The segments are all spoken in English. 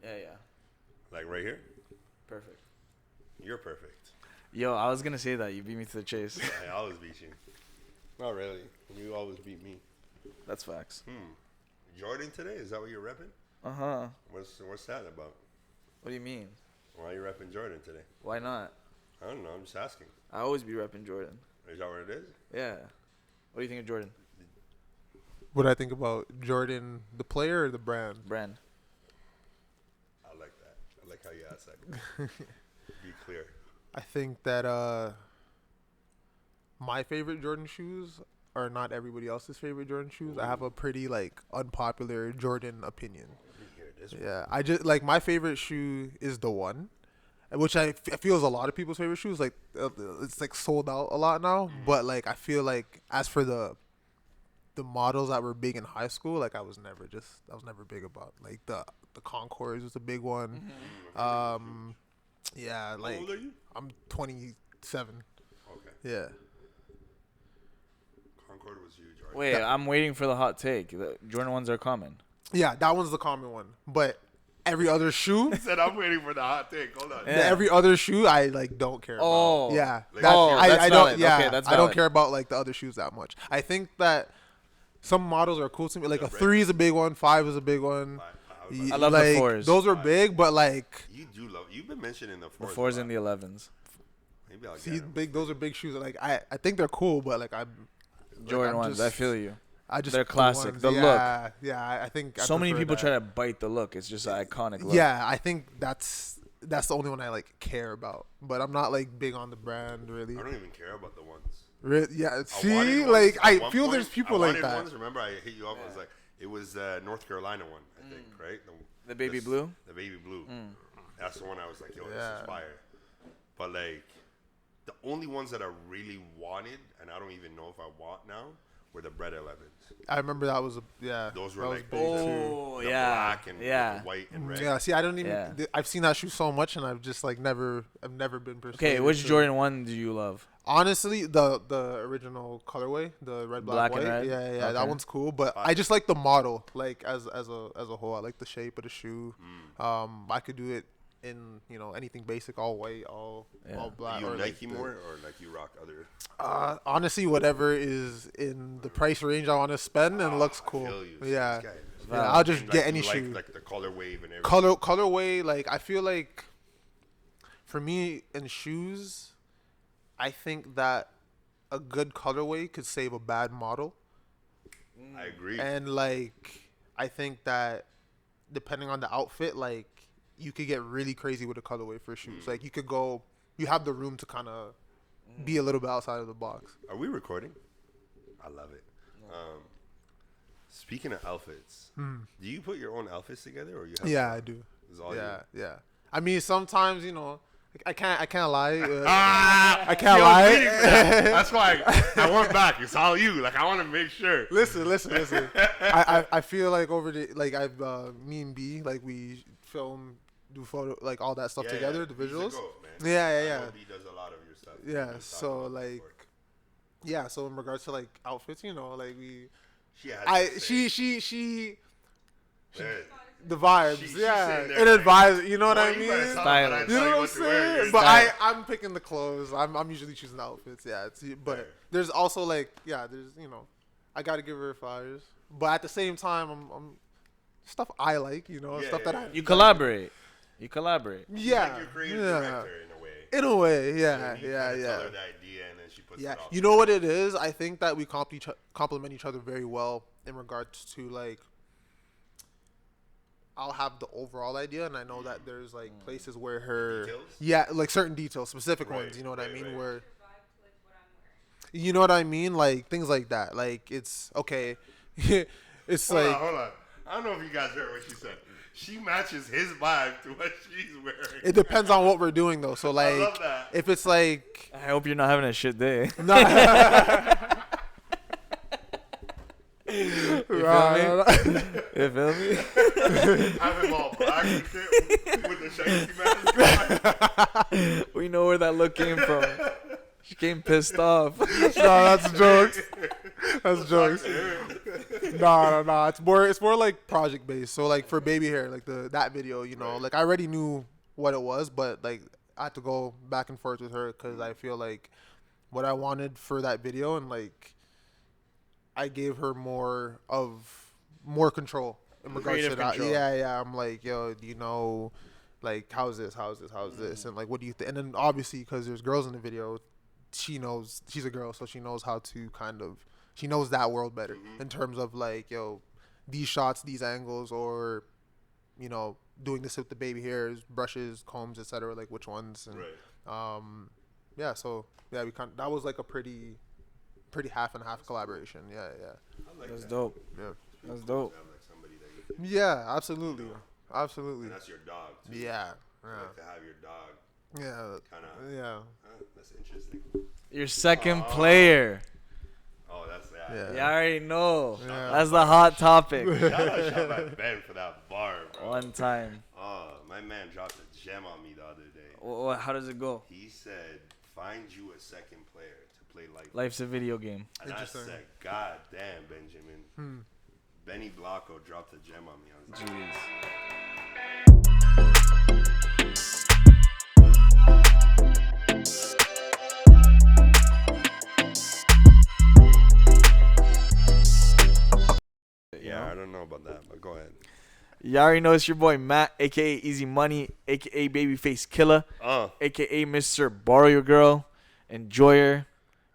Yeah, yeah. Like right here? Perfect. You're perfect. Yo, I was gonna say that. You beat me to the chase. I always beat you. Not really. You always beat me. That's facts. Jordan today? Is that what you're repping? Uh-huh. What's that about? What do you mean? Why are you repping Jordan today? Why not? I don't know. I'm just asking. I always be repping Jordan. Is that what it is? Yeah. What do you think of Jordan? What I think about Jordan, the player or the brand? Brand. I like that. I like how you ask that. Be clear. I think that my favorite Jordan shoes are not everybody else's favorite Jordan shoes. I have a pretty like unpopular Jordan opinion. Yeah, I just like my favorite shoe is the one, which I feel is a lot of people's favorite shoes. Like it's like sold out a lot now, but like I feel like as for the models that were big in high school, like I was never big about like the Concords was a big one. Yeah, like how old are you? I'm 27. Okay. Yeah. Concord was huge. Right? Wait, I'm waiting for the hot take. The Jordan ones are common. Yeah, that one's the common one. But every other shoe, I said I'm waiting for the hot take. Hold on. Yeah. every other shoe, I like don't care Oh. about. Yeah, Like, that, that's I valid. don't. Yeah, Okay, that's I don't valid. care about like the other shoes that much. I think that some models are cool to me. Like The a red. 3 is a big one, 5 is a big one. I love the like, 4s. Those are big, but like You do love. You've been mentioning the The fours. 4s and the 11s. Maybe I'll see get 'em. big. Those are big shoes. Like I think they're cool, but like Jordan I'm ones. just- I feel you. I just They're classic. ones- The look. yeah, yeah. I think So many prefer people that. try to bite the look. It's just an iconic look. Yeah, I think that's the only one I like care about. But I'm not like big on the brand really. I don't even care about the ones. Yeah, I wanted see, ones like at I one feel point. there's people I like wanted that. Ones. Remember, I hit you up. It was like it was North Carolina one, I think, right? The baby blue? The baby blue. That's the one I was like, yo, Yeah. this is fire. But like, the only ones that I really wanted, and I don't even know if I want now, were the Bread 11s. I remember that was Those were that was like big Oh, the yeah. black and Yeah. with the white and red. Yeah, see, I don't even. Yeah. I've seen that shoe so much, and I've just like I've never been persuaded. Okay, which to- Jordan 1 do you love? Honestly, the original colorway, the red, Black black, and white. red? Yeah, yeah, Okay. that one's cool. But I just like the model, like as a whole. I like the shape of the shoe. I could do it in anything basic, all white, all black. You or Nike like more, or like you rock other? honestly, whatever is in the price range I want to spend and looks I cool. feel you. Yeah. This guy is- Yeah, I'll just And, get like, any you shoe. Like the color wave and everything. Colorway, like I feel like for me in shoes, I think that a good colorway could save a bad model. I agree. And like I think that depending on the outfit, like you could get really crazy with a colorway for shoes. Like you have the room to kind of be a little bit outside of the box. Are we recording? I love it. Speaking of outfits, do you put your own outfits together, or you have? Yeah, I do. It's all Yeah, yeah. I mean, sometimes I can't lie. Ah, I can't see, lie. was waiting for that. That's why I went back. It's all you. Like I want to make sure. Listen. I feel like I've me and B, like we film, do photo, like all that stuff Yeah, together, yeah. the He's a visuals. goat, man. Yeah, I yeah, know B does a lot of your stuff. yeah. We Yeah. talked So about it like, before. yeah. So in regards to like outfits, like we, She has to say, she man, the vibes, She's yeah. sitting there It like, advises, you know what boy, I you mean? better tell Stylist. me what I You tell know what I'm what to wear. saying? You're But style. I'm picking the clothes. I'm usually choosing the outfits. Yeah. But Fair. there's also like there's I gotta give her flowers. But at the same time, I'm stuff I like. Yeah, Stuff that yeah. I You collaborate. You collaborate. yeah Like your creative yeah. director in a way. In a way, So yeah, you yeah, kinda yeah. Tell her the idea, and then she puts Yeah, it off. you know what it is? I think that we complement each other very well in regards to like I'll have the overall idea, and I know that there's like places where her Details? like certain details, specific Right, ones. You know what I right, mean? right. Where you know what I mean? Like things like that. Like it's okay. It's Hold like on, hold on. I don't know if you guys heard what she said. She matches his vibe to what she's wearing. it depends on what we're doing though. So like love that. if it's like I hope you're not having a shit day. You feel me? You feel me? Have him all black and shit with the shaky mask. We know where that look came from. She came pissed off. No, that's jokes. That's jokes. No. It's more like project based. So like for baby hair, like that video, you know, Right. like I already knew what it was, but like I had to go back and forth with her because I feel like what I wanted for that video, and like I gave her more control in regards Creative to that. control. Yeah. I'm like, yo, you know, like how's this, and like what do you think? And then obviously because there's girls in the video, she knows she's a girl, so she knows how to she knows that world better in terms of like, yo, these shots, these angles, or you know, doing this with the baby hairs, brushes, combs, etc. Like which ones, and Right. yeah. So yeah, that was like a pretty half and half collaboration. Yeah. I like That's that. dope. Yeah. That's To dope. have like somebody that you can, Yeah, absolutely. Absolutely. and that's your dog too. Yeah. I like to have your dog. Yeah. Kind of. Yeah. That's interesting. Your second player. Oh, that's that. Yeah. You already know. Yeah. That's the hot topic. Shout out Ben for that bar, bro. One time. Oh, my man dropped a gem on me the other day. How does it go? He said, "Find you a second player to play like." Life's a video game. And I Interesting. said, "God damn, Benjamin." Benny Blanco dropped a gem on me. I was like, Jeez. "Yeah, I don't know about that, but go ahead." You already know it's your boy Matt, aka Easy Money, aka Babyface Killer, aka Mr. Borrow Your Girl, enjoy her,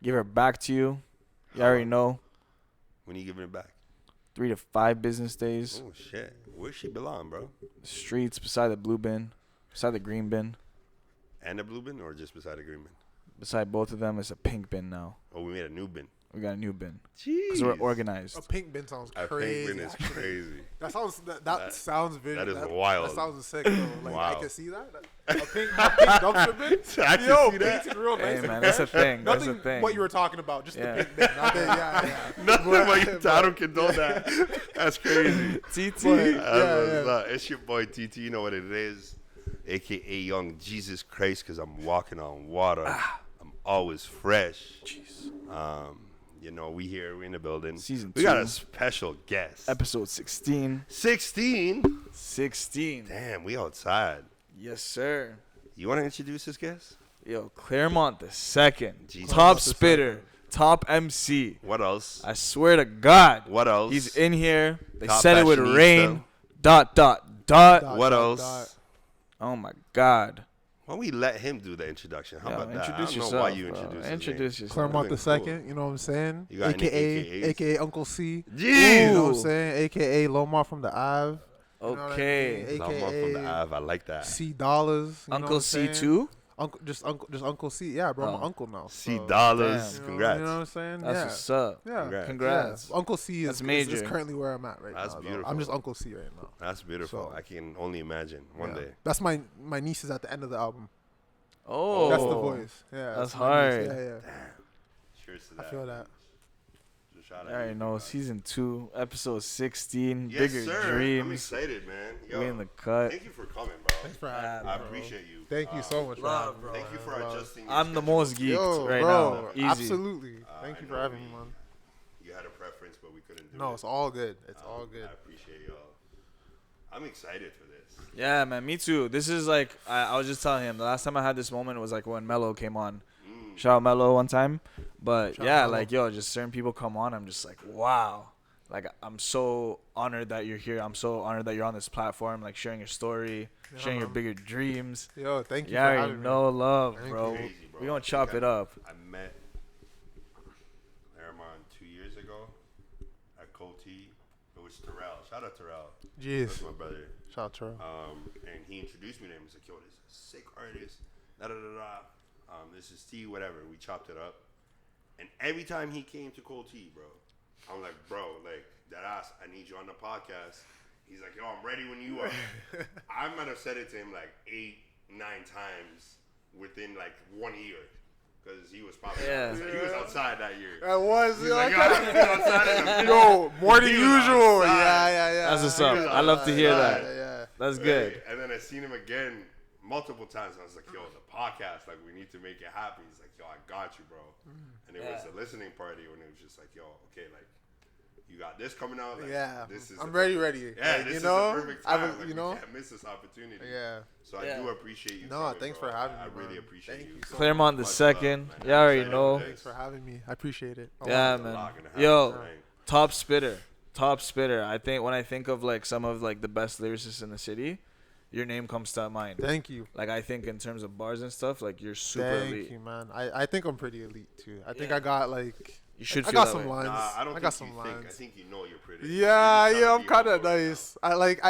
give her back to you. You already know. When you giving it back? 3 to 5 business days. Oh shit, where she belong, bro? Streets beside the blue bin, beside the green bin. And the blue bin, or just beside the green bin? Beside both of them, it's a pink bin now. Oh, we made a new bin. We got a new bin Jeez. because we're organized. A pink bin sounds A crazy. pink bin is actually. crazy. That sounds very. that is wild. That sounds sick though. Like I Wow. can see that. A pink dumpster bin. I can Yo, see that. painted real Hey nice. man, that's a thing. That's a Nothing thing. what you were talking about, just Yeah. the pink bin. Yeah. Nothing but you, I don't condone that. That's crazy. TT. It's your boy TT. You know what it is, aka Young Jesus Christ, because I'm walking on water. I'm always fresh. Jeez. You know, we in the building. Season We got a 2. special guest. Episode 16. 16. 16. Damn, we outside. Yes, sir. You want to introduce this guest? Yo, Clairmont the Second. Jesus. Top Claremont the spitter. Top MC. What else? I swear to God. What else? He's in here. They Top said it would fashionista. rain. ... Dot, What dot, else? dot. Oh my God. Why don't we let him do the introduction? How Yo, about that? I introduce don't know yourself. why you bro. introduced his Introduce yourself. Claremont the That's cool. Second. You know what I'm saying? You got any AKAs? AKA Uncle C. name. You Jeez. know what I'm saying? AKA Lomar from the Ave. You know what I Okay. mean? Someone from the Ave. I like that. C Dollars. Uncle C too? Just Uncle C. Yeah, bro, I'm an Oh. uncle now. C so, dollars. Damn. Congrats. You know what I'm saying? That's yeah. what's up. Yeah. Congrats. Congrats. Yeah. Uncle C That's is major. currently where I'm at right That's now. though. beautiful. I'm just Uncle C right now. That's beautiful. So- I can only imagine one Yeah. day. That's my niece is at the end of the album. Oh. That's the voice. Yeah. That's my niece. hard. Yeah. Cheers to I that. feel that. Just shout I out already you know. guys. Season 2, episode 16. Yes, Bigger sir. I'm dreams. excited, man. Yo, We in the cut. thank you for coming, bro. Thanks for having me. I bro. appreciate you. Thank you so much, love, bro. Thank you for adjusting. your I'm the schedule. most geeked Yo, right bro, now. Easy. absolutely. Thank I you for know having me, we- man. You had a preference, but we couldn't do it. No, it's all good. It's all good. I appreciate y'all. I'm excited for this. Yeah, man. Me too. This is like, I was just telling him, the last time I had this moment was like when Mello came on. Shout out Mello one time. But Shout out yeah, Mello. like, yo, just certain people come on. I'm just like, wow. Like, I'm so honored that you're here. I'm so honored that you're on this platform, like sharing your story, Yeah, sharing your man. bigger dreams. Yo, thank you Yeah, for I having me. know love, Thank bro. you. Crazy, bro. We gonna I chop think it up. I met Clairmont 2 years ago at Coty. It was Terrell. Shout out Terrell. That's Jeez. my brother. Shout out to her. And he introduced me to him. He's like, yo, this is a sick artist. Da da da da. This is T, whatever. We chopped it up. And every time he came to Cold T, bro, I'm like, bro, like, that ass, I need you on the podcast. He's like, yo, I'm ready when you are. I might have said it to him like 8, 9 times within like 1 year. Because he was probably outside. He was outside that year. I was. He's like, yo, I was outside in the field. Yo, more than He was usual. outside. Yeah. That's what's He up. was I love to hear outside. that. Yeah. That's good. Hey, and then I seen him again multiple times. I was like, yo, the podcast, like, we need to make it happen. He's like, yo, I got you, bro. And it was a listening party when it was just like, yo, okay, like, You got this coming out. Like, yeah, this is I'm ready. Yeah, like, this you is know, the perfect time. Like, you know, we can't miss this opportunity. yeah. So I do appreciate you. No, coming, thanks bro. for having I me. really man. appreciate Thank you. so Clairmont the Much Second. love, man. You already I'm know. excited Thanks for having me. I appreciate it. Yeah, There's a man. lot gonna happen Yo, tonight. top spitter. Top spitter. I think when I think of like some of like the best lyricists in the city, your name comes to mind. Thank you. Like I think in terms of bars and stuff, like you're super Thank elite. you, man. I think I'm pretty elite too. I think Yeah. I got like. You should I feel got that some way. lines. I don't got think some you think. lines. I think you know you're pretty. Yeah, You're just I'm trying kind to of be humble right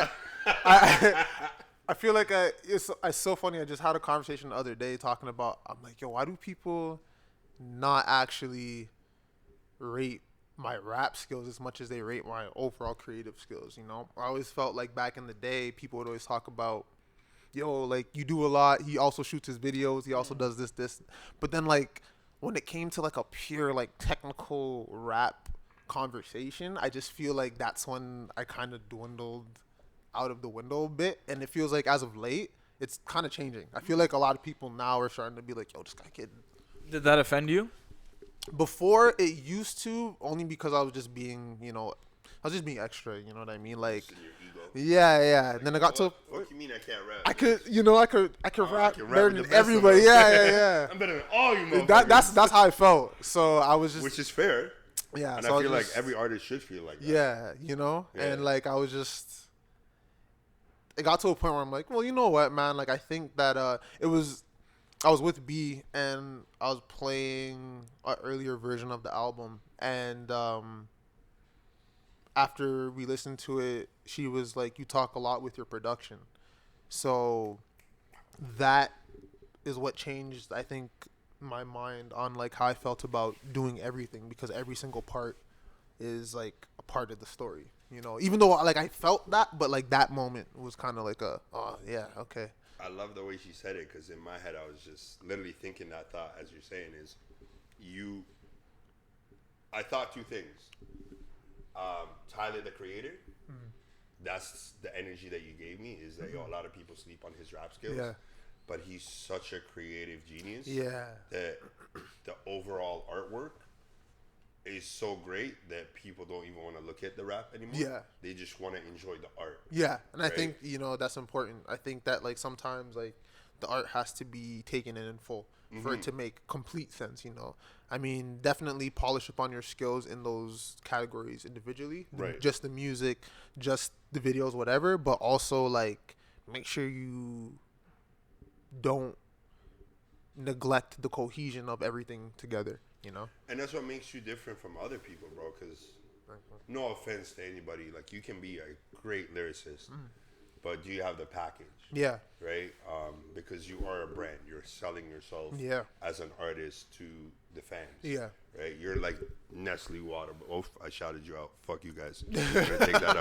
nice. I feel like it's so funny. I just had a conversation the other day talking about. I'm like, yo, why do people not actually rate my rap skills as much as they rate my overall creative skills? You know, I always felt like back in the day, people would always talk about, yo, like you do a lot. He also shoots his videos. He also does this. But then like when it came to like a pure like technical rap conversation, I just feel like that's when I kind of dwindled out of the window a bit. And it feels like as of late, it's kind of changing. I feel like a lot of people now are starting to be like, yo, this guy kid. Did that offend you? Before it used to, only because I was just being, I was just being extra. You know what I mean? Like, in your ego. yeah. And then I got to. What you mean I can't rap? I could rap can rap better with the than best of everybody. them. Yeah. I'm better than all you motherfuckers. That's how I felt. So I was just Which is fair. yeah. And so I feel like just, every artist should feel like that. yeah, Yeah. and like I was just. It got to a point where I'm like, well, you know what, man? Like I think that I was with B and I was playing an earlier version of the album, and after we listened to it, she was like, "You talk a lot with your production," so that is what changed, I think, my mind on like how I felt about doing everything, because every single part is like a part of the story. You know, even though like I felt that, but like that moment was kind of like oh yeah, okay. I love the way she said it, because in my head I was just literally thinking that thought as you're saying is, I thought two things. Tyler the Creator, that's the energy that you gave me, is that a lot of people sleep on his rap skills. Yeah. But he's such a creative genius. Yeah. That the overall artwork is so great that people don't even want to look at the rap anymore. Yeah. They just want to enjoy the art. Yeah, and I Right? think that's important. I think that like sometimes like the art has to be taken in full for it to make complete sense. I mean, definitely polish upon your skills in those categories individually, Right. just the music, just the videos, whatever. But also like make sure you don't neglect the cohesion of everything together. And that's what makes you different from other people, bro. Because no offense to anybody, like you can be a great lyricist, but do you have the package? Yeah. Right? Because you are a brand. You're selling yourself as an artist to the fans. Yeah. Right? You're like Nestle water. Oh, I shouted you out. Fuck you guys. I'm gonna take that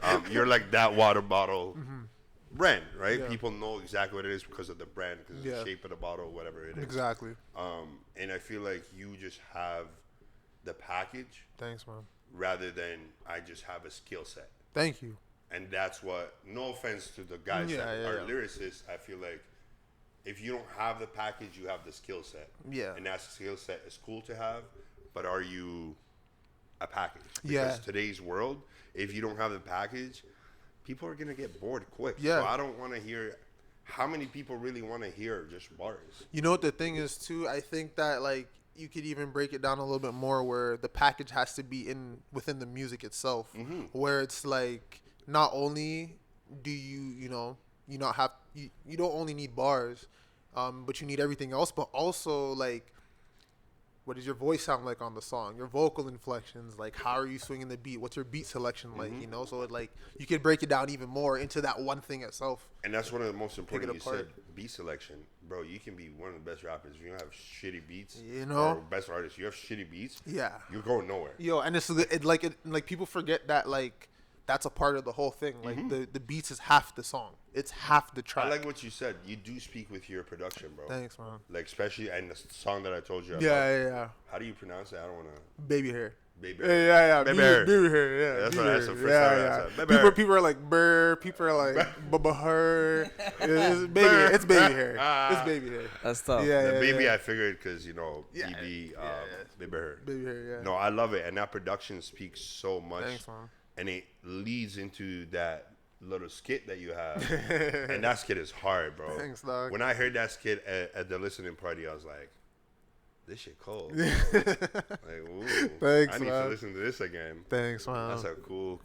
out. You're like that water bottle brand, right? Yeah. People know exactly what it is because of the brand, because of the shape of the bottle, whatever it is. Exactly. And I feel like you just have the package Thanks, man. rather than I just have a skill set. Thank you. And that's what, no offense to the guys that are lyricists, I feel like if you don't have the package, you have the skill set. Yeah. And that skill set is cool to have, but are you a package? Yeah. Because today's world, if you don't have the package, people are going to get bored quick. Yeah. So I don't want to hear, how many people really want to hear just bars? You know what the thing is too? I think that like you could even break it down a little bit more, where the package has to be within the music itself, where it's like not only do you don't only need bars, but you need everything else, but also like what does your voice sound like on the song, your vocal inflections, like how are you swinging the beat, what's your beat selection like, so it like you could break it down even more into that one thing itself. And that's one of the most important. You apart. said beat selection, bro. You can be one of the best rappers. If you don't have shitty beats, or best artists, you have shitty beats. Yeah, you're going nowhere. And it's like people forget that like that's a part of the whole thing. Like the beats is half the song. It's half the track. I like what you said. You do speak with your production, bro. Thanks, man. Like especially and the song that I told you about. Yeah. How do you pronounce it? I don't want to. Baby hair. Baby Yeah. Baby Baby hair. Yeah. That's baby that's hair. the first time I said. Baby People are like burr. People are like bubba her. It's baby hair. It's baby hair. It's baby hair. That's tough. Yeah. The baby, yeah. I figured because BB, baby hair. Baby hair. Yeah. No, I love it, and that production speaks so much. Thanks, man. And it leads into that little skit that you have, and that skit is hard, bro. Thanks, dog. When I heard that skit at the listening party, I was like, this shit cold. Like, ooh, Thanks, I need man. to listen to this again. Thanks, man. That's a cool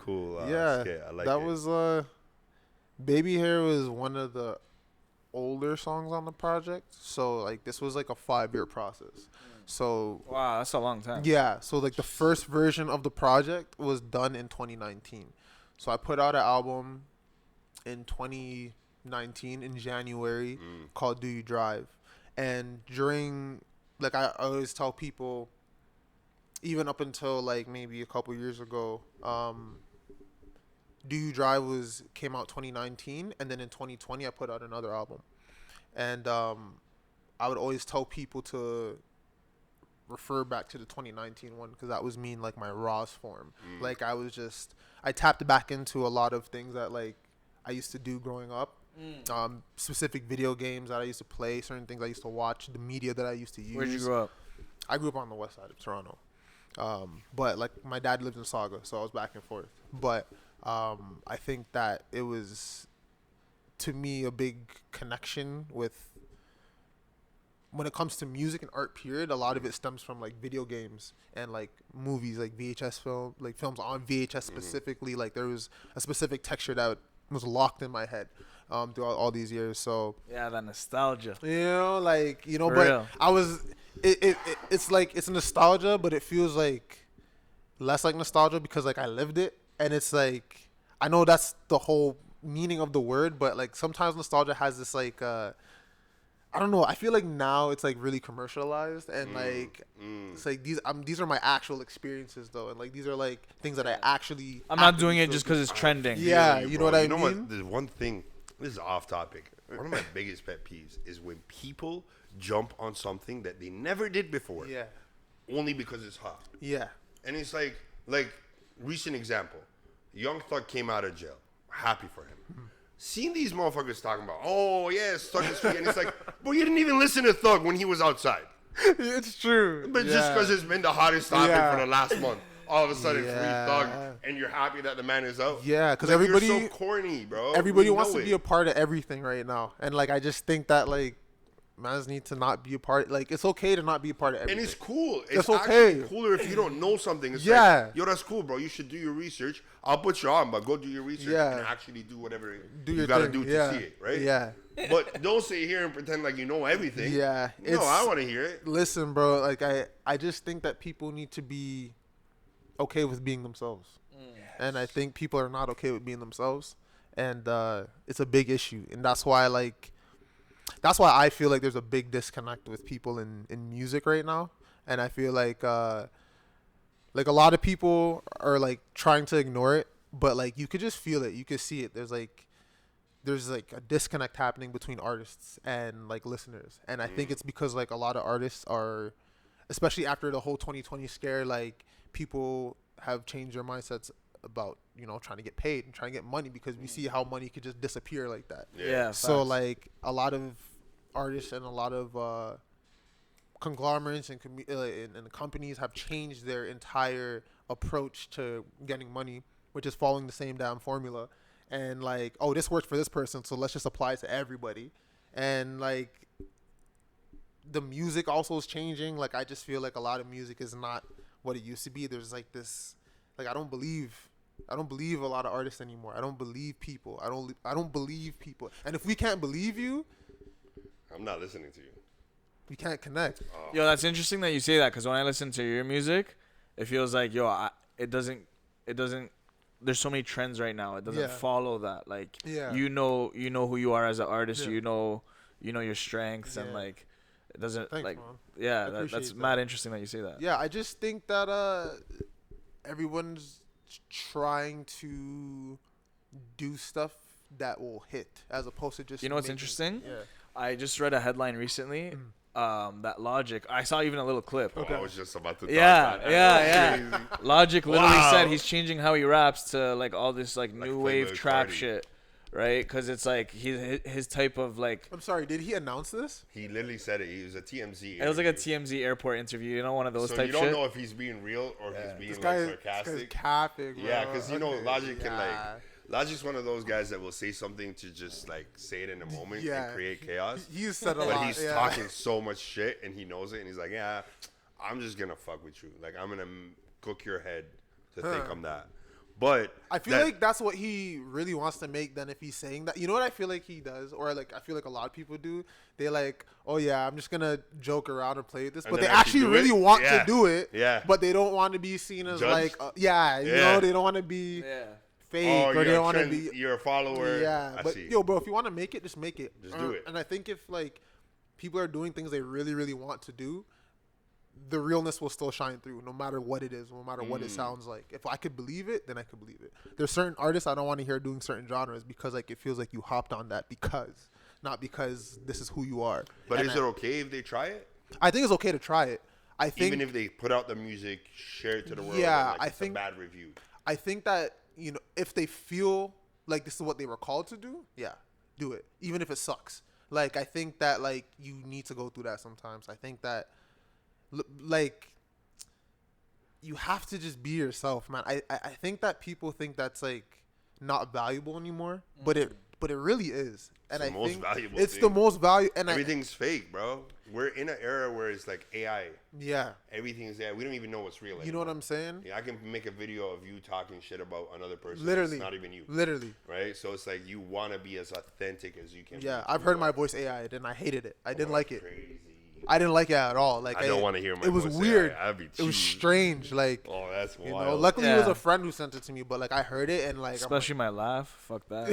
skit. I like that it. was Baby Hair was one of the older songs on the project. So like this was like a 5-year process. So Wow, that's a long time. yeah, so like the first version of the project was done in 2019. So I put out an album in 2019 in January called Do You Drive. And during, like I always tell people, even up until like maybe a couple years ago, Do You Drive came out 2019, and then in 2020 I put out another album. And I would always tell people to refer back to the 2019 one because that was me in like my rawest form. Like I tapped back into a lot of things that like I used to do growing up. Specific video games that I used to play, certain things I used to watch, the media that I used to use. Where'd you grow up? I grew up on the west side of Toronto. But like my dad lived in Saga, so I was back and forth. But I think that it was, to me, a big connection with, when it comes to music and art period, a lot of it stems from like video games and like movies, like VHS films on VHS specifically. Like there was a specific texture that was locked in my head throughout all these years. So Yeah, that nostalgia. but real. I was it's like it's nostalgia, but it feels like less like nostalgia because like I lived it, and it's like I know that's the whole meaning of the word, but like sometimes nostalgia has this like I don't know. I feel like now it's like really commercialized, and like it's like these are my actual experiences though, and like these are like things that I actually. I'm not doing it just because it's trending. Yeah, you know what I mean. You know what? There's one thing. This is off topic. One of my biggest pet peeves is when people jump on something that they never did before. Yeah. Only because it's hot. Yeah. And it's like recent example. Young Thug came out of jail. Happy for him. Seeing these motherfuckers talking about, oh yes, Thug is free, and it's like, bro, you didn't even listen to Thug when he was outside. It's true. But just because it's been the hottest topic for the last month, all of a sudden free Thug, and you're happy that the man is out. Yeah, because like, everybody, you're so corny, bro. Everybody wants to be a part of everything right now, and like I just think that like mans need to not be a part. Like it's okay to not be a part of everything, and it's cool. It's okay. actually Cooler if you don't know something. It's like, yo, that's cool, bro. You should do your research. I'll put you on, but go do your research and actually do whatever you gotta do to see it, right? Yeah. But don't sit here and pretend like you know everything. Yeah. No, I want to hear it. Listen, bro. Like I just think that people need to be okay with being themselves, and I think people are not okay with being themselves, and it's a big issue, and that's why I feel like there's a big disconnect with people in music right now, and I feel like a lot of people are like trying to ignore it, but like you could just feel it, you could see it. There's like a disconnect happening between artists and like listeners, and I think it's because like a lot of artists are, especially after the whole 2020 scare, like people have changed their mindsets about trying to get paid and trying to get money, because we see how money could just disappear like that. Yeah. So like a lot of artists and a lot of conglomerates and companies have changed their entire approach to getting money, which is following the same damn formula, and like, oh, this worked for this person, so let's just apply it to everybody. And like the music also is changing. Like I just feel like a lot of music is not what it used to be. There's like this, like I don't believe a lot of artists anymore. I don't believe people. I don't believe people. And if we can't believe you, I'm not listening to you. We can't connect. Yo, that's interesting that you say that, because when I listen to your music, it feels like, it doesn't. There's so many trends right now. It doesn't follow that. Like, you know who you are as an artist. You know your strengths, and like, it doesn't. Thanks, like, man. yeah, that's mad interesting that you say that. Yeah, I just think that everyone's trying to do stuff that will hit, as opposed to just. You know what's interesting? Yeah. I just read a headline recently. That Logic. I saw even a little clip. Oh, I was just about to. Yeah. Logic literally Wow. said he's changing how he raps to like all this like new wave Playboi trap Carti. shit, right? Because it's like his type of like. I'm sorry. Did he announce this? He literally said it. He was a TMZ. It was like a TMZ airport interview. You know, one of those So type you don't shit. know if he's being real or he's being This like guy, sarcastic. this guy's capping, bro. Yeah, because you know Logic can yeah. like. Logic's one of those guys that will say something to just like say it in a moment and create chaos. He's said a But lot. he's talking so much shit and he knows it and he's like, yeah, I'm just gonna fuck with you. Like I'm gonna cook your head to think I'm that. But I feel like that's what he really wants to make. Then if he's saying that, you know what I feel like he does, or like I feel like a lot of people do. They like, oh yeah, I'm just gonna joke around and play with this, And but then they actually actually do really it? want Yeah. to do it. Yeah. But they don't want to be seen as Judged? like, you know, they don't want to be fake, or they don't want to be. You're a follower. Yeah, I but see. yo, bro, if you want to make it, just make it. Just do it. And I think if like people are doing things they really, really want to do, the realness will still shine through, no matter what it is, no matter what it sounds like. If I could believe it, then I could believe it. There's certain artists I don't want to hear doing certain genres because like it feels like you hopped on that because, not because this is who you are. But And is it okay if they try it? I think it's okay to try it. I think Even if they put out the music, share it to the world, Yeah, and like I it's think- a bad review. I think that, you know, if they feel like this is what they were called to do, yeah, do it. Even if it sucks. Like, I think that, like, you need to go through that sometimes. I think that, like, you have to just be yourself, man. I think that people think that's, like, not valuable anymore, but it really is. And It's I the most think valuable it's thing. the most value. And Everything's fake, bro. We're in an era where it's like AI. yeah. Everything's AI. We don't even know what's real anymore. You know what I'm saying? Yeah, I can make a video of you talking shit about another person. Literally. It's not even you. Literally. Right? So it's like you want to be as authentic as you can. Yeah, be. I've heard my voice AI and I hated it. I didn't like it. Crazy. I didn't like it at all. Like I don't want to hear my It was voice weird. AI. I'd be It was cheese. strange. Like, Oh, that's you wild. know, luckily it was Yeah. a friend who sent it to me, but like I heard it and like Especially my laugh. Fuck that.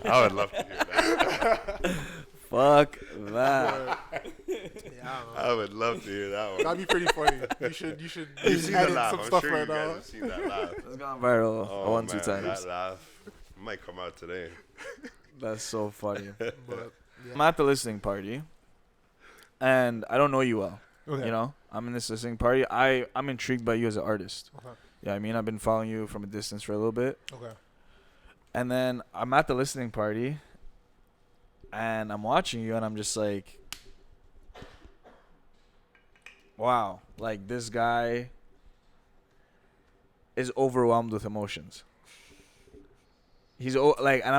I would love to hear that. Fuck that. I'm like, yeah, I don't know. I would love to hear that one. That'd be pretty funny. You should You've seen the edit laugh. some I'm stuff sure right you guys now. have seen that laugh. It's gone viral Oh, one, two man, times. That laugh might come out today. That's so funny. But, I'm at the listening party, and I don't know you well. okay. You know, I'm in this listening party. I'm intrigued by you as an artist. Okay. Yeah, I mean, I've been following you from a distance for a little bit, Okay. and then I'm at the listening party, and I'm watching you, and I'm just like, wow, like this guy is overwhelmed with emotions. He's like, and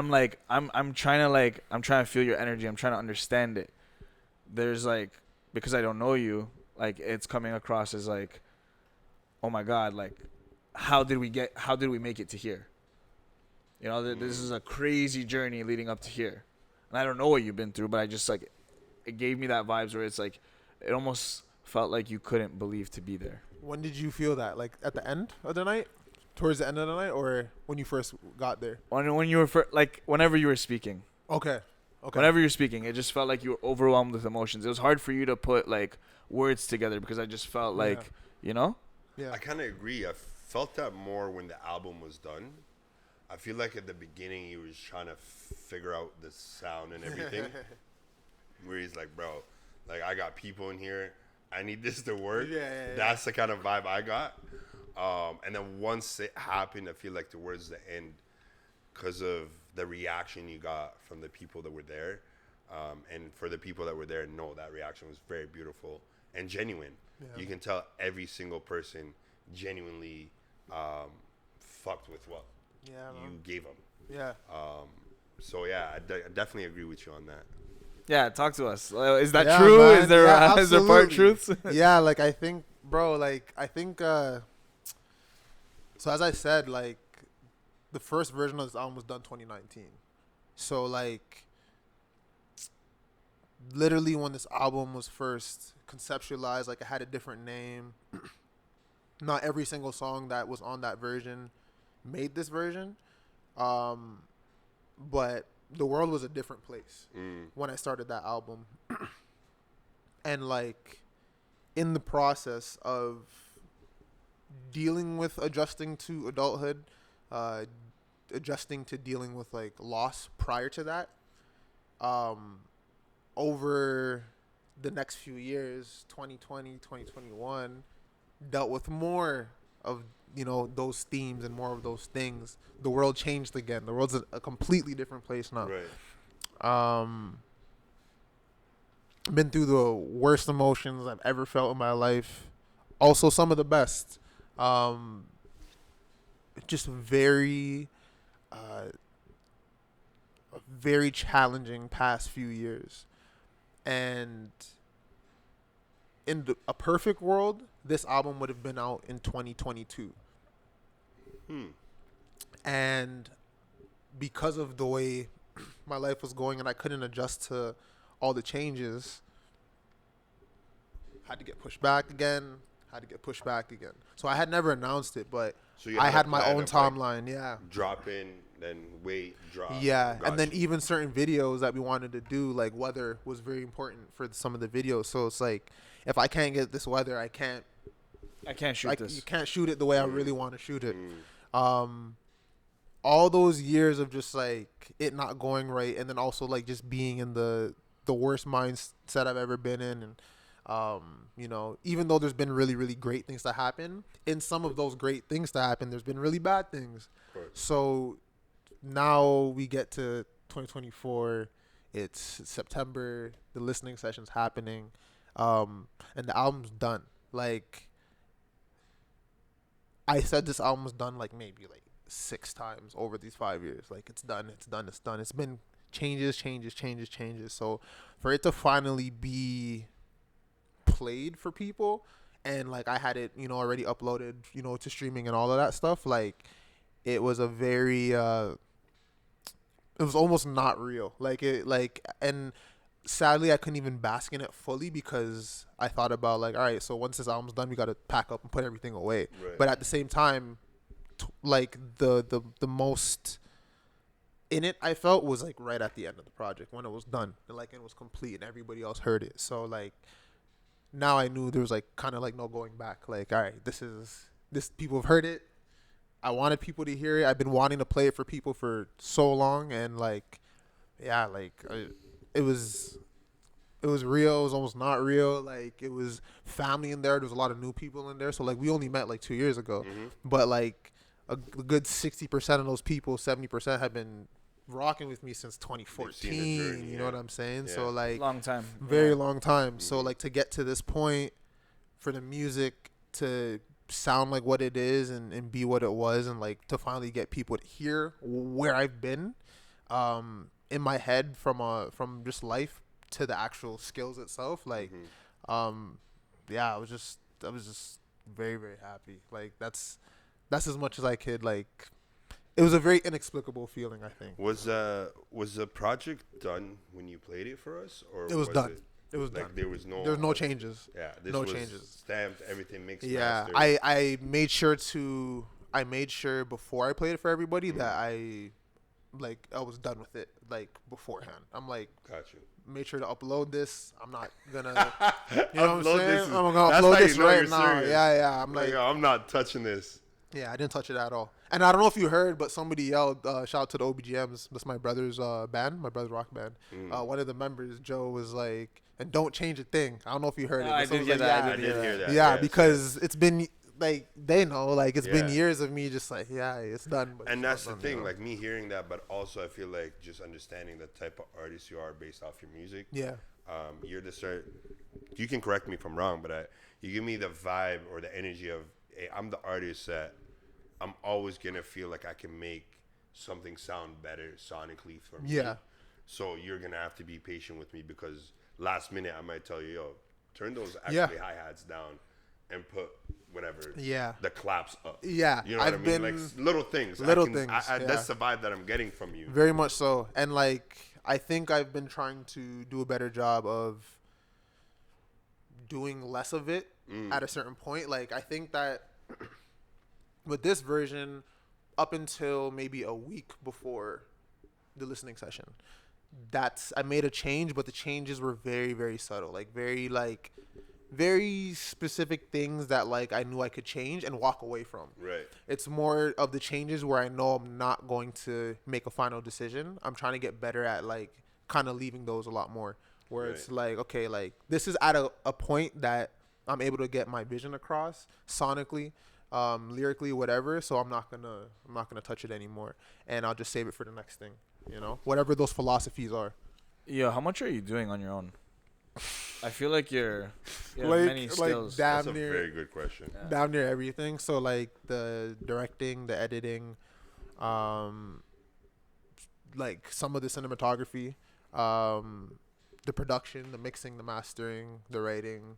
I'm trying to feel your energy. I'm trying to understand it. There's like, because I don't know you, like it's coming across as like, oh my God, like, how did we make it to here? You know, this is a crazy journey leading up to here, and I don't know what you've been through, but I just like, it gave me that vibes where it's like, it almost felt like you couldn't believe to be there. When did you feel that? Like at the end of the night? Towards the end of the night, or when you first got there? When you were like, whenever you were speaking. Okay. Okay. Whenever you're speaking, it just felt like you were overwhelmed with emotions. It was hard for you to put like words together because I just felt like, you know? Yeah. I kind of agree. I felt that more when the album was done. I feel like at the beginning he was trying to figure out the sound and everything. Where he's like, bro, like I got people in here. I need this to work. Yeah. That's the kind of vibe I got. And then once it happened, I feel like towards the end, because of the reaction you got from the people that were there, and for the people that were there, no, that reaction was very beautiful and genuine. Yeah. You can tell every single person genuinely fucked with what Yeah. you Man. gave them. Yeah. So yeah, I definitely agree with you on that. Yeah, talk to us. Is that Yeah, true? man. Is there Yeah, is there part absolutely. truths? Yeah, like I think, bro, like I think so as I said, like the first version of this album was done 2019. So like literally when this album was first conceptualized, like it had a different name. Not every single song that was on that version made this version. But the world was a different place when I started that album. And like in the process of dealing with adjusting to adulthood, adjusting to dealing with like loss prior to that, over the next few years, 2020, 2021, dealt with more of, those themes and more of those things. The world changed again. The world's a completely different place now. Right. Been through the worst emotions I've ever felt in my life. Also, some of the best. Just very, very challenging past few years. And in a perfect world, this album would have been out in 2022. And because of the way my life was going and I couldn't adjust to all the changes, had to get pushed back again. So I had never announced it, but So you I had had a my plan own of, like, timeline. Yeah. Drop in, then wait, drop. Yeah, Got and then you. even certain videos that we wanted to do, like weather was very important for some of the videos. So it's like, if I can't get this weather, I can't shoot this. You can't shoot it the way I really want to shoot it. All those years of just like it not going right, and then also like just being in the worst mindset I've ever been in, and even though there's been really, really great things that happen, in some of those great things that happen, there's been really bad things. So now we get to 2024. It's September. The listening session's happening, and the album's done. Like, I said, this album was done like maybe like 6 times over these 5 years. Like, it's done. It's been changes. So for it to finally be played for people, and like I had it, already uploaded, to streaming and all of that stuff. Like, it was a very, it was almost not real. And sadly, I couldn't even bask in it fully because I thought about like, all right, so once this album's done, we got to pack up and put everything away. Right. But at the same time, like the most in it I felt was like right at the end of the project when it was done, and like it was complete and everybody else heard it. So like now I knew there was like kind of like no going back. Like, all right, this people have heard it. I wanted people to hear it. I've been wanting to play it for people for so long, and like, yeah, like it was real. It was almost not real. Like, it was family in there. There was a lot of new people in there. So like we only met like 2 years ago, but like a good 60% of those people, 70% have been rocking with me since 2014. Journey, you know what I'm saying? Yeah. So like Long time. very long time. So like to get to this point, for the music to sound like what it is and be what it was, and like to finally get people to hear where I've been in my head from just life to the actual skills itself. Like yeah, I was just very, very happy. Like that's as much as I could. Like, it was a very inexplicable feeling, I think. Was the project done when you played it for us, or It was done. It was like done. there was no changes. Yeah, no was changes. Stamped, everything mixed. Yeah, mastered. I made sure before I played it for everybody that I was done with it like beforehand. I'm like, Got you. Made sure to upload this. I'm not gonna, you know what I'm Upload saying? this. I'm gonna That's upload how you this know right you're now. serious. Yeah. I'm like, I'm not touching this. Yeah, I didn't touch it at all. And I don't know if you heard, but somebody yelled, shout out to the OBGMs. That's my brother's band, my brother's rock band. One of the members, Joe, was like, and don't change a thing. I don't know if you heard it. I did hear that. I did hear that. Yeah, Yes, because it's been, like, they know, like, it's been Yeah. years of me just like, yeah, it's done. But And it's that's not the done, thing, you know? like me hearing that, but also I feel like just understanding the type of artist you are based off your music. Yeah. You're the sort. You can correct me if I'm wrong, but you give me the vibe or the energy of, hey, I'm the artist that I'm always gonna feel like I can make something sound better sonically for me. Yeah. So you're gonna have to be patient with me because last minute I might tell you, yo, turn those actually hi-hats down and put whatever the claps up. Yeah. You know what I mean? Like little things. That's the vibe that I'm getting from you. Very much so. And like, I think I've been trying to do a better job of doing less of it at a certain point. Like, I think that with this version, up until maybe a week before the listening session, I made a change, but the changes were very, very subtle. Like, very specific things that like I knew I could change and walk away from. Right. It's more of the changes where I know I'm not going to make a final decision. I'm trying to get better at like kind of leaving those a lot more. Where it's like, okay, like this is at a point that I'm able to get my vision across sonically, lyrically, whatever. So I'm not gonna touch it anymore, and I'll just save it for the next thing. You know, whatever those philosophies are. Yeah, how much are you doing on your own? I feel like you have Like- many like skills. that- That's a near- very good question. Down near everything. So like the directing, the editing, like some of the cinematography, the production, the mixing, the mastering, the writing,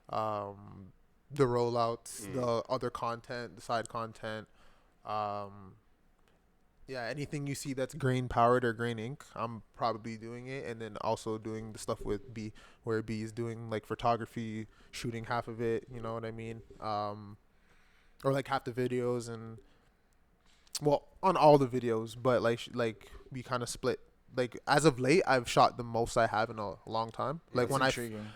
the rollouts, the other content, the side content. Yeah, anything you see that's grain powered or grain ink, I'm probably doing it, and then also doing the stuff with B, where B is doing like photography, shooting half of it. You know what I mean? Or like half the videos, and well, on all the videos, but like we kind of split. Like as of late, I've shot the most I have in a long time. Like That's when intriguing.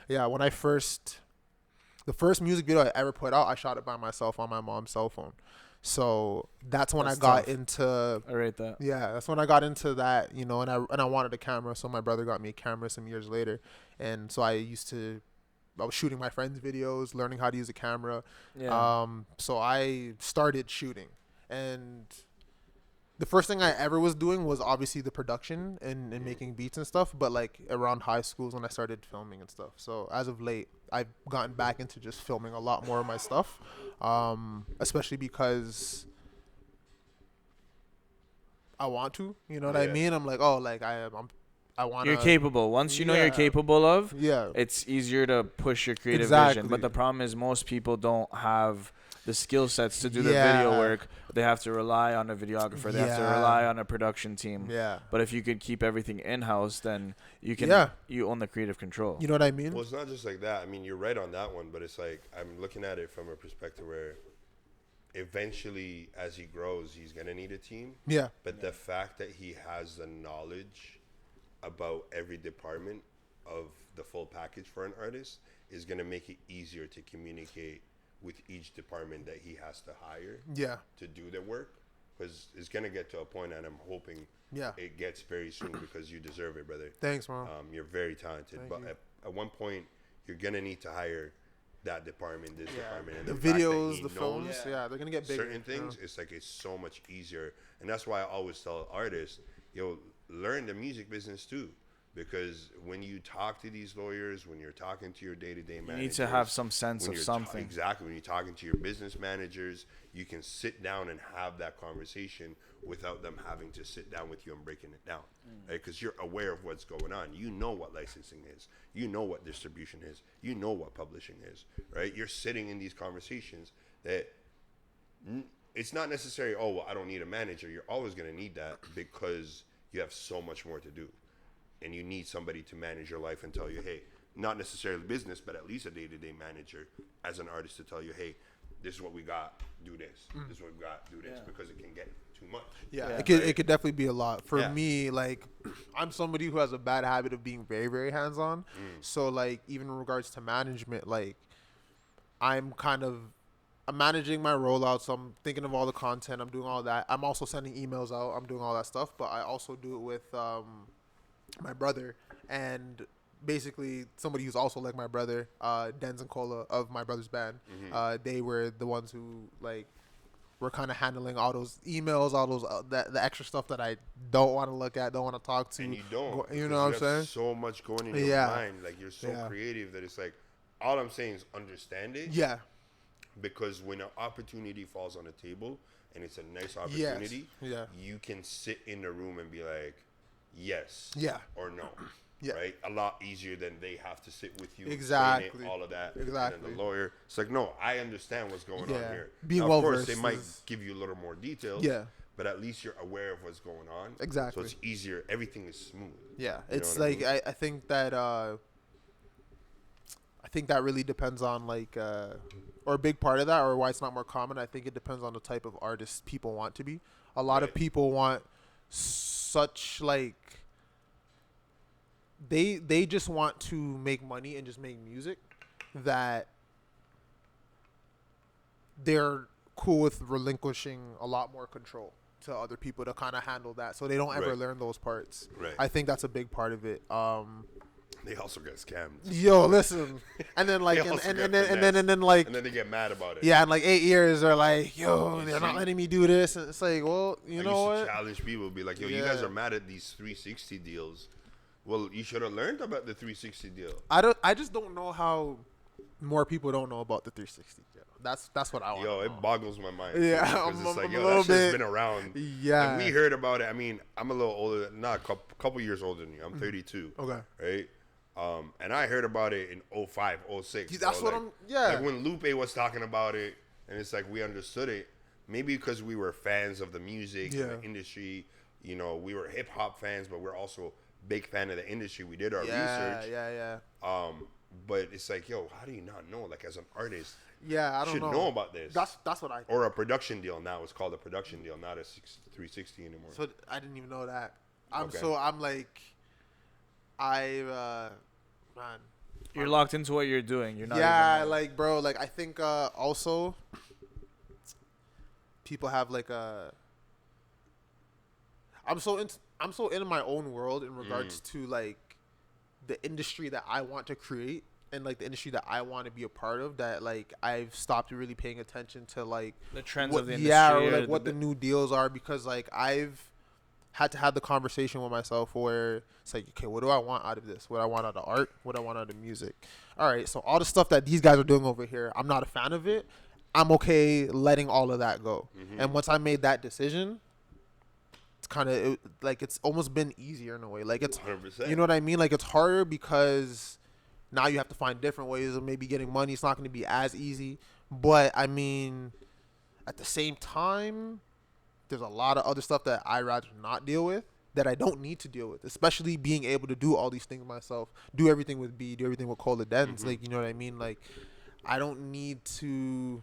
the first music video I ever put out, I shot it by myself on my mom's cell phone. So that's when That's I got tough. into I rate that. yeah, that's when I got into that, you know, and I wanted a camera, so my brother got me a camera some years later, and so I was shooting my friends' videos, learning how to use a camera. Yeah. So I started shooting, and the first thing I ever was doing was obviously the production and making beats and stuff, but like around high school is when I started filming and stuff. So as of late, I've gotten back into just filming a lot more of my stuff, especially because I want to, you know what I mean? I'm like, oh, like I want to. You're capable. Once you know you're capable of, Yeah. it's easier to push your creative Exactly. vision. But the problem is most people don't have the skill sets to do the video work. They have to rely on a videographer. They have to rely on a production team. Yeah. But if you could keep everything in-house, then you can you own the creative control. You know what I mean? Well, it's not just like that. I mean, you're right on that one, but it's like I'm looking at it from a perspective where eventually, as he grows, he's gonna need a team. Yeah. But the fact that he has the knowledge about every department of the full package for an artist is gonna make it easier to communicate with each department that he has to hire to do the work, because it's gonna get to a point, and I'm hoping it gets very soon, because you deserve it, brother. Thanks, man. You're very talented. Thank But you. at one point, you're gonna need to hire that department, this department, and The fact that videos, he the films, knows they're gonna get bigger. certain things. It's like it's so much easier, and that's why I always tell artists, yo, learn the music business too. Because when you talk to these lawyers, when you're talking to your day-to-day managers, You need to have some sense of something. Exactly. When you're talking to your business managers, you can sit down and have that conversation without them having to sit down with you and breaking it down. Right? Because you're aware of what's going on. You know what licensing is. You know what distribution is. You know what publishing is. Right? You're sitting in these conversations that it's not necessary, oh, well, I don't need a manager. You're always going to need that, because you have so much more to do. And you need somebody to manage your life and tell you, hey, not necessarily business, but at least a day-to-day manager as an artist to tell you, hey, this is what we got, do this. This is what we got, do this, because it can get too much. It could definitely be a lot. For me, like, I'm somebody who has a bad habit of being very, very hands-on. So, like, even in regards to management, like, I'm managing my rollouts. I'm thinking of all the content. I'm doing all that. I'm also sending emails out. I'm doing all that stuff. But I also do it with my brother, and basically somebody who's also like my brother, Denz and Cola of my brother's band. They were the ones who like were kind of handling all those emails, all those the extra stuff that I don't want to look at, don't want to talk to. And you don't. You know what I'm saying? So much going in your mind. Like, you're so creative that it's like, all I'm saying is understand it. Yeah. Because when an opportunity falls on the table and it's a nice opportunity, you can sit in the room and be like, yes, or no, right? A lot easier than they have to sit with you, explain it, all of that, and then the lawyer. It's like, no, I understand what's going on here. Being now, of course, they might is... give you a little more details, but at least you're aware of what's going on. Exactly. So it's easier. Everything is smooth. Yeah, it's like I think that really depends on like or a big part of that, or why it's not more common. I think it depends on the type of artist people want to be. A lot of people want such like they just want to make money and just make music, that they're cool with relinquishing a lot more control to other people to kind of handle that, so they don't ever Right. learn those parts. Right. I think that's a big part of it. They also get scammed. Yo, listen, and then like, They also and get then like, and then they get mad about it. yeah, in like 8 years, they're like, yo, You they're not see? letting me do this, and it's like, well, you I know used to what? challenge people, be like, yo, you Yeah. guys are mad at these 360 deals. Well, you should have learned about the 360 deal. I just don't know how more people don't know about the 360. Yeah. That's what I want. Yo, it boggles my mind. Yeah, because I'm it's like, a yo, little that shit's bit- been around. Yeah. And we heard about it. I mean, I'm a little older, not a couple years older than you. I'm 32. Okay. Right? And I heard about it in 05, 06. That's bro. what Like- I'm. Yeah. Like when Lupe was talking about it, and it's like we understood it. Maybe because we were fans of the music and Yeah. the industry. You know, we were hip hop fans, but we're also big fan of the industry. We did our research. Yeah. But it's like, yo, how do you not know? Like as an artist, Yeah, I don't should know. know about this. That's what I. Or a production deal now. It's called a production deal, not a 360 anymore. So I didn't even know that. Okay. I'm like, man. You're locked into what you're doing. You're not. Yeah, even, like bro, like I think also people have like a. I'm so in my own world in regards to like the industry that I want to create and like the industry that I want to be a part of, that like I've stopped really paying attention to like the trends what, of the industry. yeah, or or like what the new deals are, because like I've had to have the conversation with myself where it's like, okay, what do I want out of this? What I want out of art? What I want out of music? All right, so all the stuff that these guys are doing over here, I'm not a fan of it. I'm okay letting all of that go. And once I made that decision, it's kind of like it's almost been easier in a way. Like it's 100%. you know what I mean? Like it's harder because now you have to find different ways of maybe getting money. It's not going to be as easy. But I mean, at the same time, there's a lot of other stuff that I rather not deal with, that I don't need to deal with, especially being able to do all these things myself, do everything with B, do everything with Cola Dens. Like, you know what I mean? Like, I don't need to,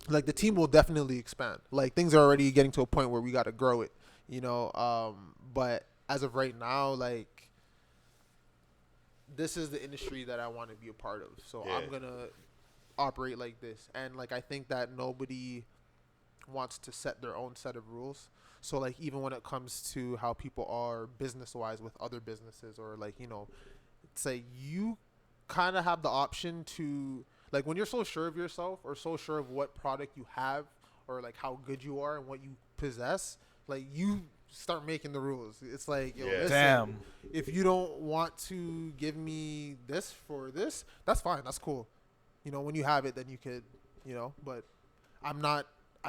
like, the team will definitely expand. Like, things are already getting to a point where we got to grow it, you know? But as of right now, like, this is the industry that I want to be a part of. So Yeah. I'm going to operate like this. And, like, I think that nobody wants to set their own set of rules. So like even when it comes to how people are business wise with other businesses, or like, you know, it's like you kind of have the option to, like, when you're so sure of yourself or so sure of what product you have or like how good you are and what you possess, like you start making the rules. It's like, yo, Yeah. listen, Damn. if you don't want to give me this for this, that's fine, that's cool. You know, when you have it, then you could, you know, but I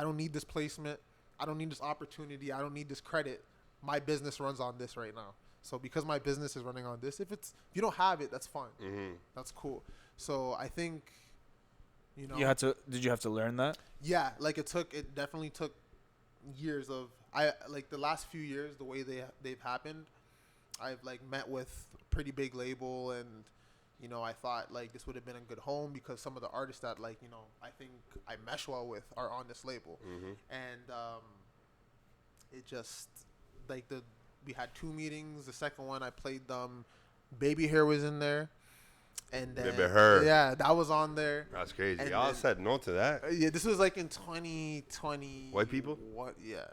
don't need this placement. I don't need this opportunity. I don't need this credit. My business runs on this right now. So because my business is running on this, if you don't have it, that's fine. That's cool. So I think, you know, Did you have to learn that? yeah, like it definitely took years of, like the last few years, the way they've happened, I've like met with a pretty big label, and you know, I thought like this would have been a good home because some of the artists that like, you know, I think I mesh well with are on this label. And it just like we had 2 meetings. The second one I played them, Baby Hair was in there, and then Baby Hair. yeah, that was on there. That's crazy. And Y'all then- said no to that. Yeah, this was like in 2020. White people? What? Yeah.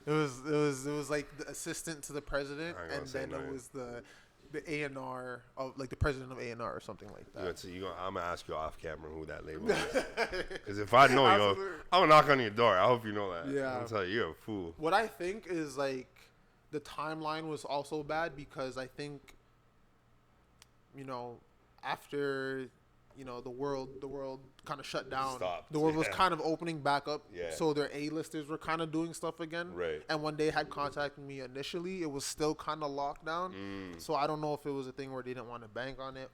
It was like the assistant to the president, I ain't gonna and say then nothing. it was the A&R of like the president of A&R or something like that. I'm gonna ask you off camera who that label is. Because if I know you, Absolutely. I'm gonna knock on your door. I hope you know that. Yeah. I'm telling you, you're a fool. What I think is like the timeline was also bad because I think, you know, after, you know, the world kind of shut down. Stopped, The world was yeah. kind of opening back up. Yeah. So their A-listers were kind of doing stuff again. Right. And when they had contacted me initially, it was still kind of locked down. So I don't know if it was a thing where they didn't want to bank on it.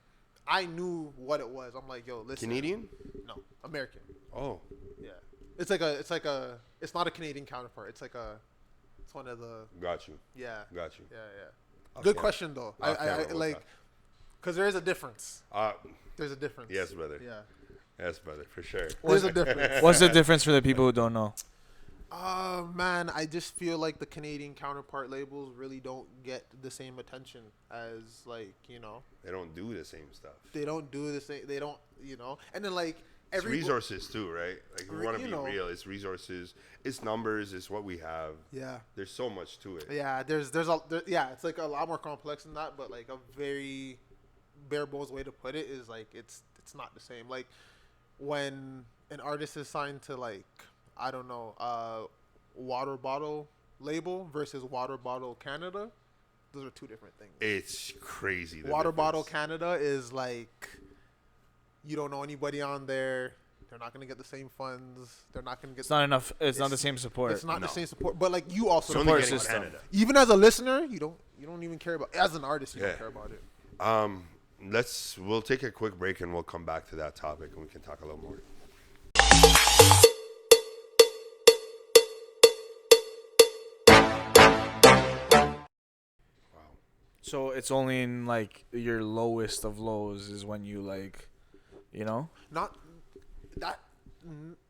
I knew what it was. I'm like, yo, listen. Canadian? No, American. Oh. Yeah. It's not a Canadian counterpart. It's one of the, Got you. yeah. Got you. Yeah, yeah. Off Good camera. question though. Off camera, I what's like, that? because there is a difference. Uh, There's a difference. yes, brother. Yeah. Yes, brother, for sure. There's a difference. What's the difference for the people who don't know? Man, I just feel like the Canadian counterpart labels really don't get the same attention as, like, you know, They don't do the same stuff. they don't do the same. They don't, you know, and then like It's resources too, right? Like we want to be real. It's resources. It's numbers. It's what we have. Yeah. There's so much to it. Yeah. It's like a lot more complex than that, but like a very bare bones way to put it is like it's not the same. Like when an artist is signed to like I don't know, water bottle label versus water bottle Canada, those are two different things. It's crazy. Water bottle Canada is like you don't know anybody on there. They're not gonna get the same funds. They're not gonna get. It's not enough. It's not the same support. It's not the same support. But like you also support system. Even as a listener, you don't even care about. As an artist, you don't care about it. We'll take a quick break and we'll come back to that topic and we can talk a little more. So it's only in like your lowest of lows is when you like, you know? Not that.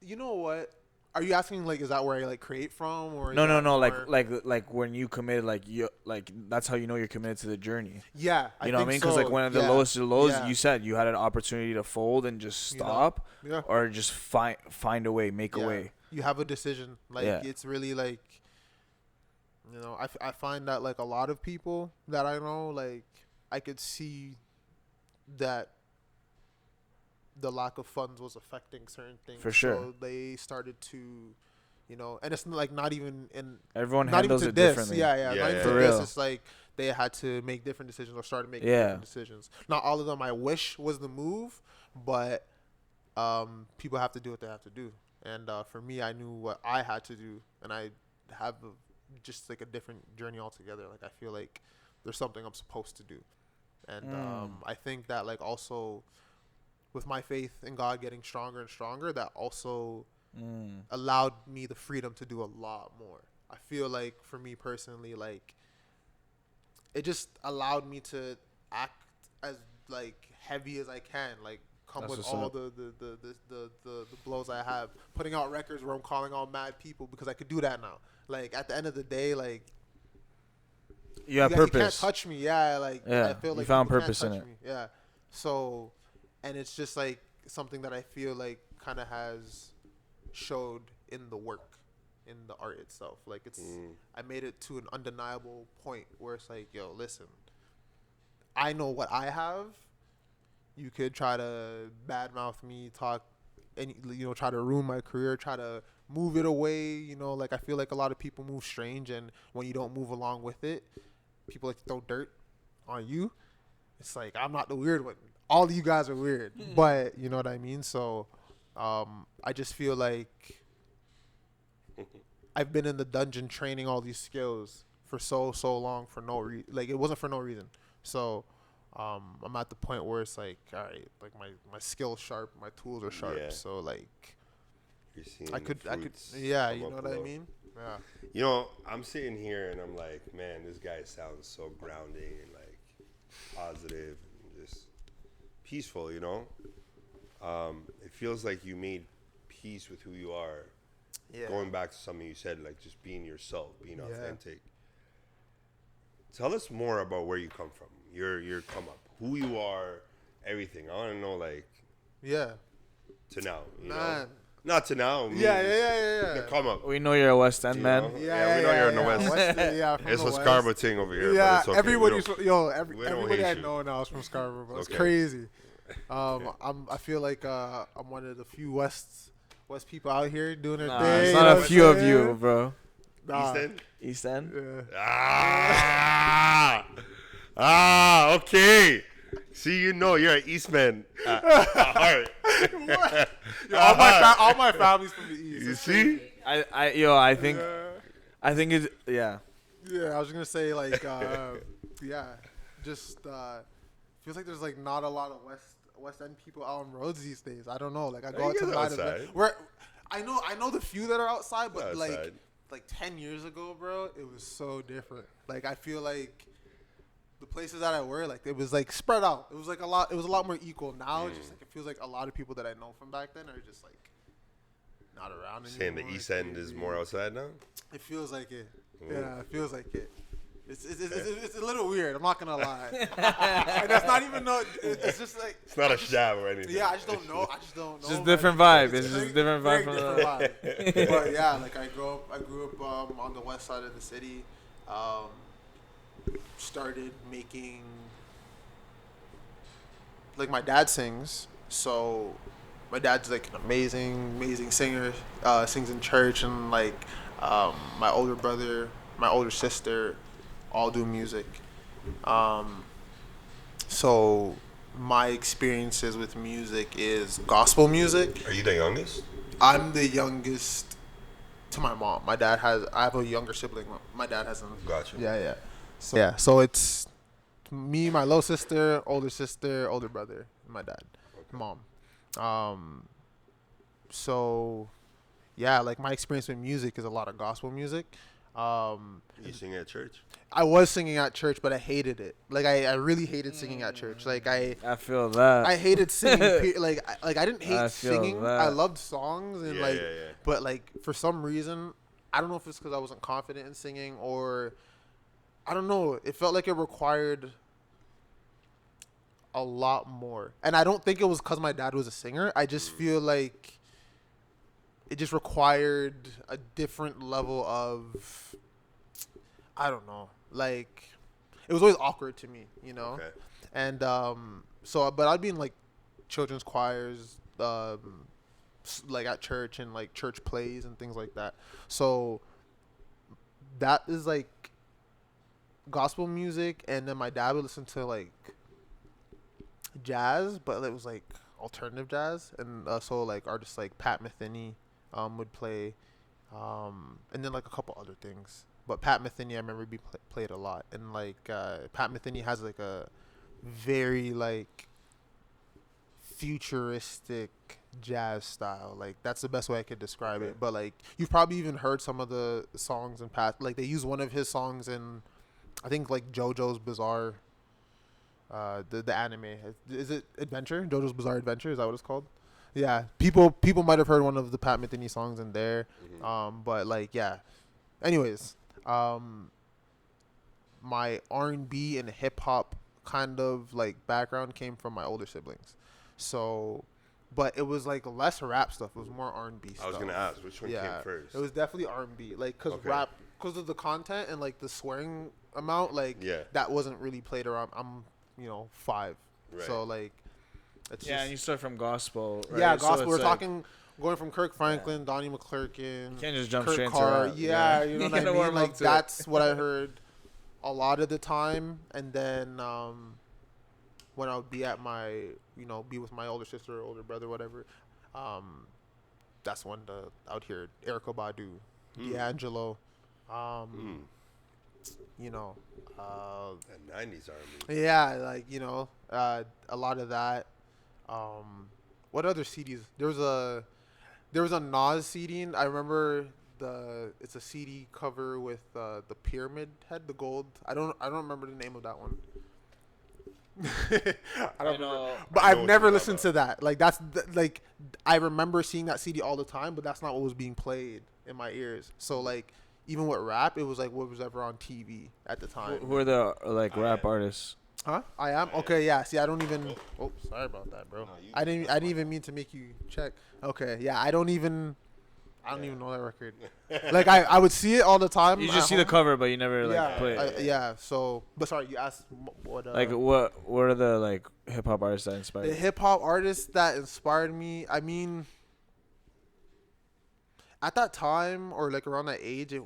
You know what? Are you asking like is that where I like create from or? No. Like when you committed, like you like that's how you know you're committed to the journey. Yeah, you know what I mean? Because like when the lowest of lows, you said you had an opportunity to fold and just stop, or just find a way, make a way. You have a decision. Like it's really like. You know, I find that like a lot of people that I know, like I could see that the lack of funds was affecting certain things. For sure. So they started to, you know, and it's like not even in everyone not handles even it differently. Yeah. Not even for to real. this. It's like they had to make different decisions or started making different decisions. Not all of them I wish was the move, but people have to do what they have to do. And for me, I knew what I had to do, and I have just like a different journey altogether. Like I feel like there's something I'm supposed to do, and I think that like also with my faith in God getting stronger and stronger, that also allowed me the freedom to do a lot more. I feel like for me personally, like it just allowed me to act as like heavy as I can, like come with all the blows I have, putting out records where I'm calling all mad people because I could do that now. Like at the end of the day, like you have purpose. You can't touch me. Yeah, like I feel like you found purpose in it. Me. Yeah. So, and it's just like something that I feel like kind of has showed in the work, in the art itself. Like it's, I made it to an undeniable point where it's like, yo, listen, I know what I have. You could try to badmouth me, talk, and try to ruin my career, try to move it away. Like I feel like a lot of people move strange, and when you don't move along with it, people like to throw dirt on you. It's like I'm not the weird one. All of you guys are weird, but you know what I mean. So, I just feel like I've been in the dungeon training all these skills for so long for no reason. Like it wasn't for no reason. So. I'm at the point where it's like, all right, like my skill's sharp, my tools are sharp. Yeah. So like, you're seeing I could, yeah, you know what I mean? Yeah. I'm sitting here and I'm like, man, this guy sounds so grounding and like positive and just peaceful, It feels like you made peace with who you are. Yeah. Going back to something you said, like just being yourself, being authentic. Tell us more about where you come from. Your come up, who you are, everything. I want to know, like, to now, man. Not to now. Yeah. The come up. We know you're a West End man. We know you're in the West. It's a Scarborough thing over here. Yeah, okay. Everybody I know now is from Scarborough. Bro. It's crazy. I feel like I'm one of the few West people out here doing their thing. It's not a few of you, bro. East End. Yeah. Okay. See, you're an Eastman. All right. All my family's from the East. You see? I think it's Yeah, I was gonna say like just feels like there's like not a lot of West End people out on roads these days. I don't know. Like I go out to night event where I know the few that are outside, but like 10 years ago, bro, it was so different. Like I feel like the places that I were, like it was like spread out. It was like a lot more equal. Now it's just like it feels like a lot of people that I know from back then are just like not around anymore. Saying the East End is more outside now? It feels like it. Yeah, it feels like it. It's a little weird. scared. I'm not gonna lie. And that's not even no. It's just like It's not a jab or anything. yeah. I just don't know. It's just different vibe. It's just different vibe from different vibe. But yeah, like I grew up on the west side of the city. Started making like my dad sings, so my dad's like an amazing singer. Sings in church, and like my older brother, my older sister, all do music. So my experiences with music is gospel music. Are you the youngest? I'm the youngest to my mom. I have a younger sibling. My dad hasn't. Gotcha. Yeah. So it's me, my little sister, older brother, and my dad, mom. So yeah, like my experience with music is a lot of gospel music. You sing at church? I was singing at church, but I hated it. Like I really hated singing at church. Like I feel that. I hated singing. Like I didn't hate singing. That. I loved songs and but like for some reason, I don't know if it's because I wasn't confident in singing or I don't know. It felt like it required a lot more, and I don't think it was because my dad was a singer. I just feel like it just required a different level of, I don't know, like it was always awkward to me, you know. Okay. And but I'd be in like children's choirs, like at church and like church plays and things like that. So that is like gospel music, and then my dad would listen to like jazz, but it was like alternative jazz, and so like artists like Pat Metheny would play, and then like a couple other things. But Pat Metheny, I remember being played a lot, and like Pat Metheny has like a very like futuristic jazz style. Like that's the best way I could describe it. But like you've probably even heard some of the songs in Pat. Like they use one of his songs in, I think like JoJo's Bizarre. The anime, is it Adventure? JoJo's Bizarre Adventure, is that what it's called? Yeah, people might have heard one of the Pat Metheny songs in there. But like yeah. Anyways, my R&B and hip hop kind of like background came from my older siblings. So, but it was like less rap stuff. It was more R&B stuff. I was gonna ask which one came first. It was definitely R&B, like because rap, because of the content and like the swearing amount, like that wasn't really played around. I'm 5, so like it's just, and you start from gospel, right? Yeah, gospel. So we're talking going from Kirk Franklin, Donnie McClurkin. You can't just jump Kurt straight Carr, into rap. Yeah, you know what I mean. Like that's what I heard a lot of the time, and then when I would be at my be with my older sister or older brother, whatever, that's when I would hear Erykah Badu, D'Angelo, and 90s R&B. Yeah, like a lot of that. What other CDs? There was a Nas CD. I remember it's a CD cover with the pyramid head, the gold. I don't remember the name of that one. I don't know, but I've never listened to that. Like like I remember seeing that CD all the time, but that's not what was being played in my ears. So like even with rap, it was like what was ever on TV at the time. Who are the like rap artists? Huh? I am? Okay, yeah. See, I don't even... Oh, sorry about that, bro. No, I didn't even mean to make you check. Okay, yeah. I don't even know that record. Like, I would see it all the time. You just see the cover, but you never, like, play it. So... But sorry, you asked what... like, what are the, like, hip-hop artists that inspired you? The hip-hop artists that inspired me, I mean... At that time, or, like, around that age, it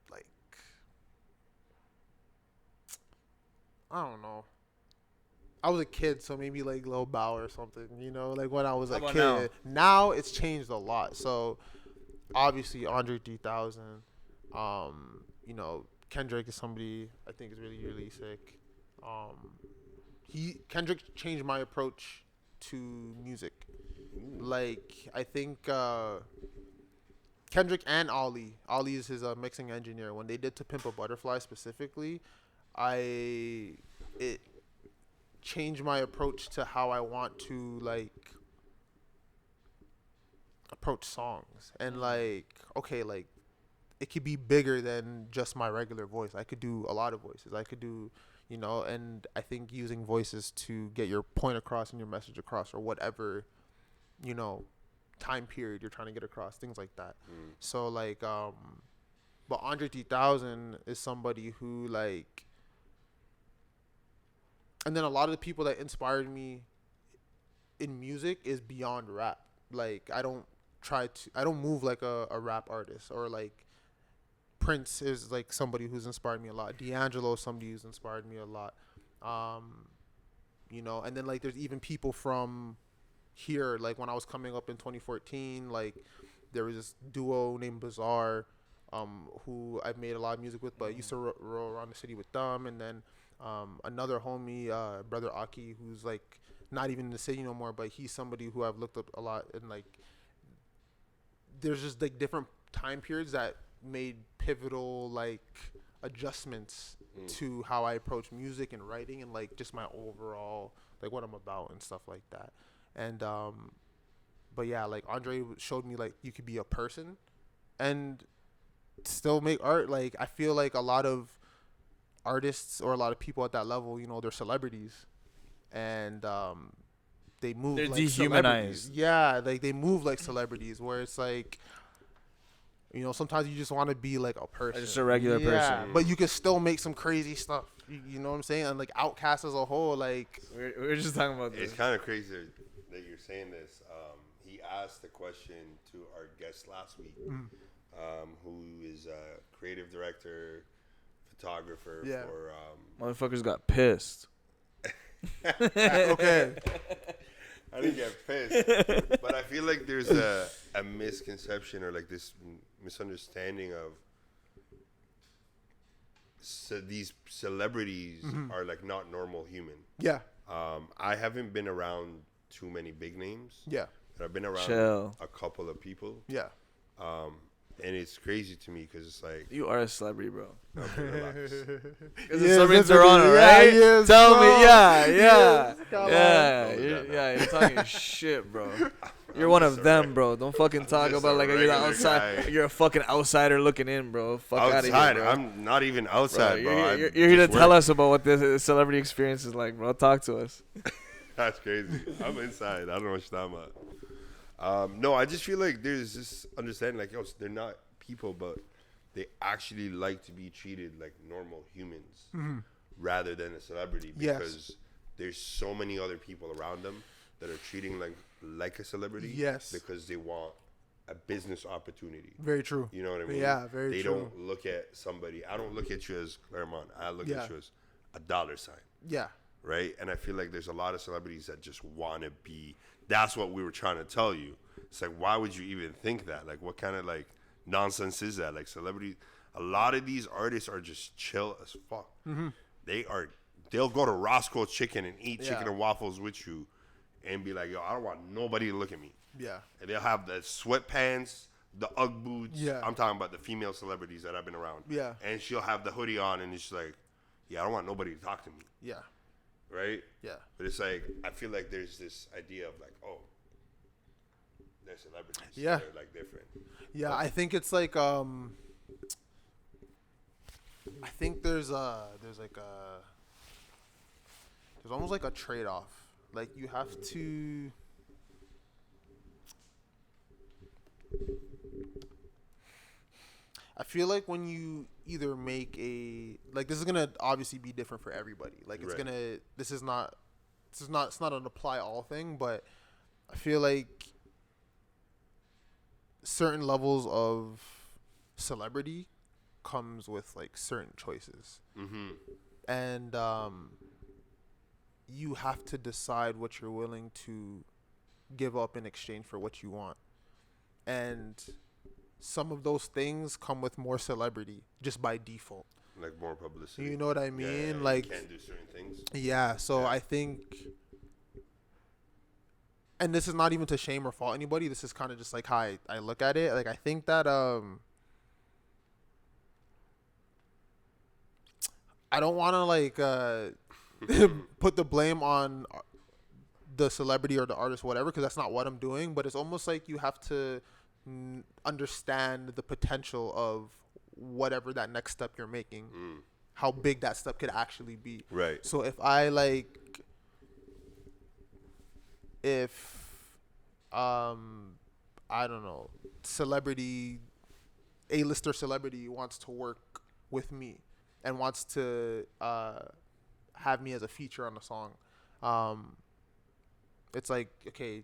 like... I don't know. I was a kid, so maybe like Lil Bow or something, like when I was a kid. Now it's changed a lot. So obviously Andre 3000, Kendrick is somebody I think is really, really sick. Kendrick changed my approach to music. Like I think Kendrick and Ollie is his mixing engineer. When they did To Pimp a Butterfly specifically, it changed my approach to how I want to like approach songs. And like, okay, like it could be bigger than just my regular voice. I could do a lot of voices. I could do, you know, and I think using voices to get your point across and your message across, or whatever, you know, time period you're trying to get across, things like that. So like, but Andre 3000 is somebody who like, and then a lot of the people that inspired me in music is beyond rap. Like I don't move like a rap artist, or like Prince is like somebody who's inspired me a lot. D'Angelo is somebody who's inspired me a lot. You know, and then like there's even people from here, like when I was coming up in 2014, like there was this duo named Bizarre, who I've made a lot of music with, but I used to roll around the city with them. And then another homie, brother Aki, who's like not even in the city no more, but he's somebody who I've looked up a lot. And like there's just like different time periods that made pivotal like adjustments to how I approach music and writing, and like just my overall like what I'm about and stuff like that. And but yeah, like Andre showed me like you could be a person and still make art. Like I feel like a lot of artists or a lot of people at that level, you know, they're celebrities, and they move, they're like dehumanized. Yeah, like they move like celebrities, where it's like, you know, sometimes you just want to be like a person, Just a regular person. but you can still make some crazy stuff. You know what I'm saying? And like Outkast as a whole, like We're just talking about this. It's kind of crazy that you're saying this. He asked the question to our guest last week, who is a creative director, photographer for. Motherfuckers got pissed. okay. I didn't get pissed, but I feel like there's a misconception or like this misunderstanding of these celebrities are like not normal human. Yeah. I haven't been around too many big names. Yeah. But I've been around a couple of people. Yeah. And it's crazy to me because it's like, You are a celebrity, bro. okay, relax. Because it's in Toronto, right? Yes, Tell bro. me, Yes, you're talking shit, bro. You're one of them, bro. Don't fucking talk about like you're the outside. guy. You're a fucking outsider looking in, bro. Fuck out of here, Outside, bro. I'm not even outside, bro. You're here to tell us about what this celebrity experience is like, bro. Talk to us. That's crazy. I'm inside. I don't know what you're talking about. No, I just feel like there's this understanding, like, yo, they're not people, but they actually like to be treated like normal humans rather than a celebrity, because there's so many other people around them that are treating like a celebrity because they want a business opportunity. Very true. You know what I mean? Yeah, very they true. They don't look at somebody. I don't look at you as Clairmont. I look at you as a dollar sign. Yeah. Right? And I feel like there's a lot of celebrities that just want to be. That's what we were trying to tell you. It's like, why would you even think that? Like, what kind of like nonsense is that? Like, celebrity. A lot of these artists are just chill as fuck. They'll go to Roscoe's Chicken and eat chicken and waffles with you, and be like, yo, I don't want nobody to look at me. Yeah. And they'll have the sweatpants, the Ugg boots. Yeah. I'm talking about the female celebrities that I've been around. Yeah. And she'll have the hoodie on, and it's like, yeah, I don't want nobody to talk to me. Yeah. Right? Yeah. But it's like, I feel like there's this idea of like, oh, they're celebrities. Yeah. They're like different. Yeah, I think it's like I think there's almost like a trade-off. Like you have to I feel like when you either make like this is going to obviously be different for everybody. Like it's it's not an apply all thing, but I feel like certain levels of celebrity comes with like certain choices, and you have to decide what you're willing to give up in exchange for what you want, and some of those things come with more celebrity just by default, like more publicity. you know what I mean? Yeah, like you can't do certain things. I think, and this is not even to shame or fault anybody, this is kind of just like how I look at it. Like I think that I don't want to like put the blame on the celebrity or the artist or whatever, because that's not what I'm doing, but it's almost like you have to understand the potential of whatever that next step you're making, how big that step could actually be. Right. So if I I don't know, A-lister celebrity wants to work with me and wants to have me as a feature on the song. It's like, okay,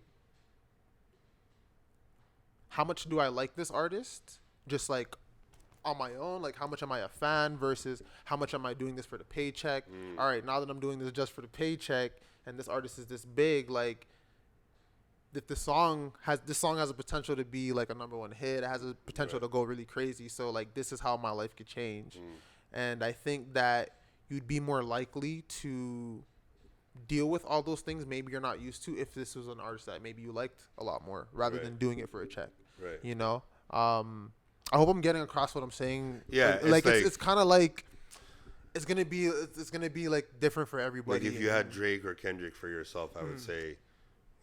how much do I like this artist? Just like on my own, like how much am I a fan versus how much am I doing this for the paycheck? All right, now that I'm doing this just for the paycheck and this artist is this big, like if this song has a potential to be like a #1 hit, it has a potential to go really crazy. So like this is how my life could change. And I think that you'd be more likely to deal with all those things maybe you're not used to if this was an artist that maybe you liked a lot more rather than doing it for a check. Right. You know? I hope I'm getting across what I'm saying. Yeah, it's kind of like it's gonna be like different for everybody. Like if you had Drake or Kendrick for yourself, I would say,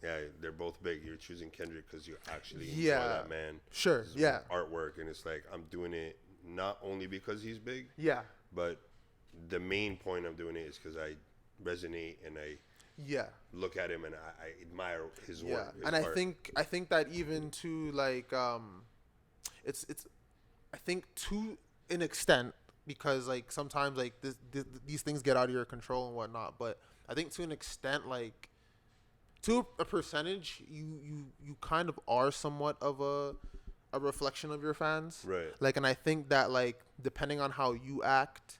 yeah, they're both big. You're choosing Kendrick because you actually enjoy that man. Sure. Yeah. Artwork, and it's like I'm doing it not only because he's big. Yeah. But the main point of doing it is because I resonate and I look at him and I admire his work. His and art. I think that even to like it's I think to an extent, because like sometimes like these things get out of your control and whatnot, but I think to an extent, like to a percentage, you kind of are somewhat of a reflection of your fans, right? Like, and I think that like depending on how you act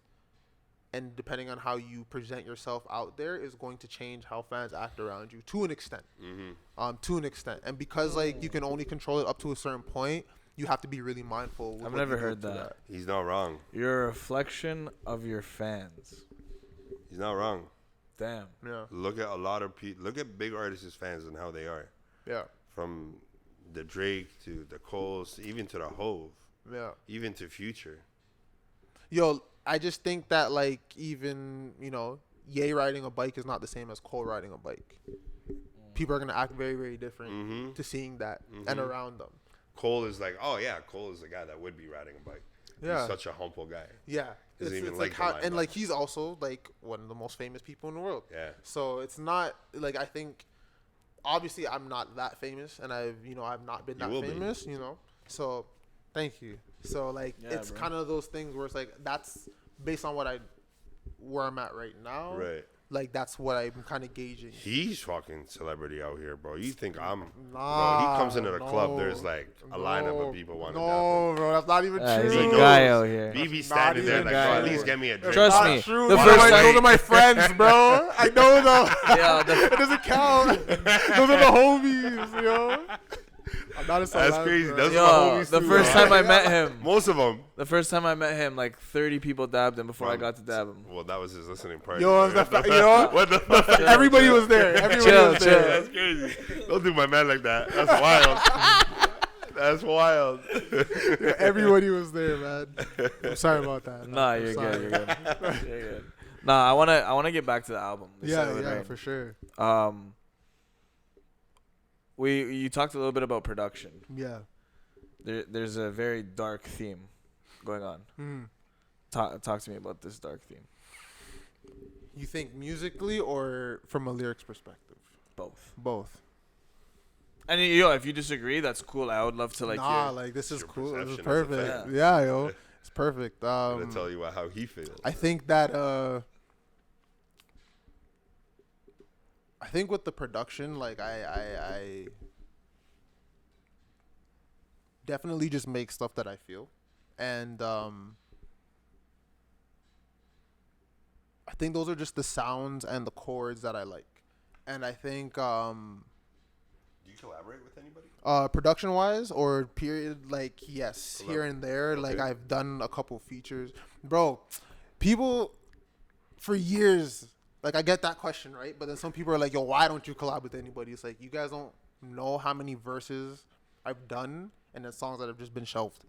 and depending on how you present yourself out there is going to change how fans act around you to an extent. To an extent, and because like you can only control it up to a certain point, you have to be really mindful. I've never heard that. He's not wrong. You're a reflection of your fans. He's not wrong. Damn. Yeah. Look at a lot of people. Look at big artists' fans and how they are. Yeah. From the Drake to the Coles, even to the Hove. Yeah. Even to Future. Yo, I just think that like even, you know, Ye riding a bike is not the same as Cole riding a bike. People are gonna act very, very different to seeing that and around them. Cole is like, oh yeah, Cole is the guy that would be riding a bike. Yeah. He's such a humble guy. Yeah. Doesn't even It's like like how, the and limelight. like he's also like one of the most famous people in the world. Yeah. So it's not like, I think obviously I'm not that famous and I've not been that famous, you know. So thank you. So like it's kind of those things where it's like that's based on where I'm at right now. Right. Like that's what I'm kind of gauging. He's fucking celebrity out here, bro. You think I'm? Nah, bro, he comes into the club. There's like a lineup of people wanting to dap him. bro, that's not even true. He's a guy out here. BB standing there like, bro, at least get me a drink. Trust me. True. The Those first are time, those are my friends, bro. I know them. yeah, It doesn't count. Those are the homies, yo. I'm not a That's crazy. Those yo, are my homies the too, first bro. time I met him, Most of them. the first time I met him, like 30 people dabbed him before I got to dab him. Well, that was his listening party. Yo, you know What the fuck? everybody was there. Everybody was there. That's crazy. Don't do my man like that. That's wild. That's wild. Yeah, everybody was there, man. I'm sorry about that. Nah, I'm you're sorry. good. You're good. You're good. Nah, I wanna get back to the album. Yeah, for sure. You talked a little bit about production. Yeah. There's a very dark theme going on. Talk to me about this dark theme. You think musically or from a lyrics perspective? Both. And if you disagree, that's cool. I would love to Nah, hear. like this is Your cool. This is perception is perfect. effective. Yeah, yo, it's perfect. I'm gonna tell you how he feels. I think that I think with the production, like I definitely just make stuff that I feel, and I think those are just the sounds and the chords that I like, and I think Do you collaborate with anybody? production wise or period, like yes, here and there. Okay. Like I've done a couple features, bro. People for years, like I get that question, right? But then some people are like, yo, why don't you collab with anybody? It's like you guys don't know how many verses I've done and then songs that have just been shelved.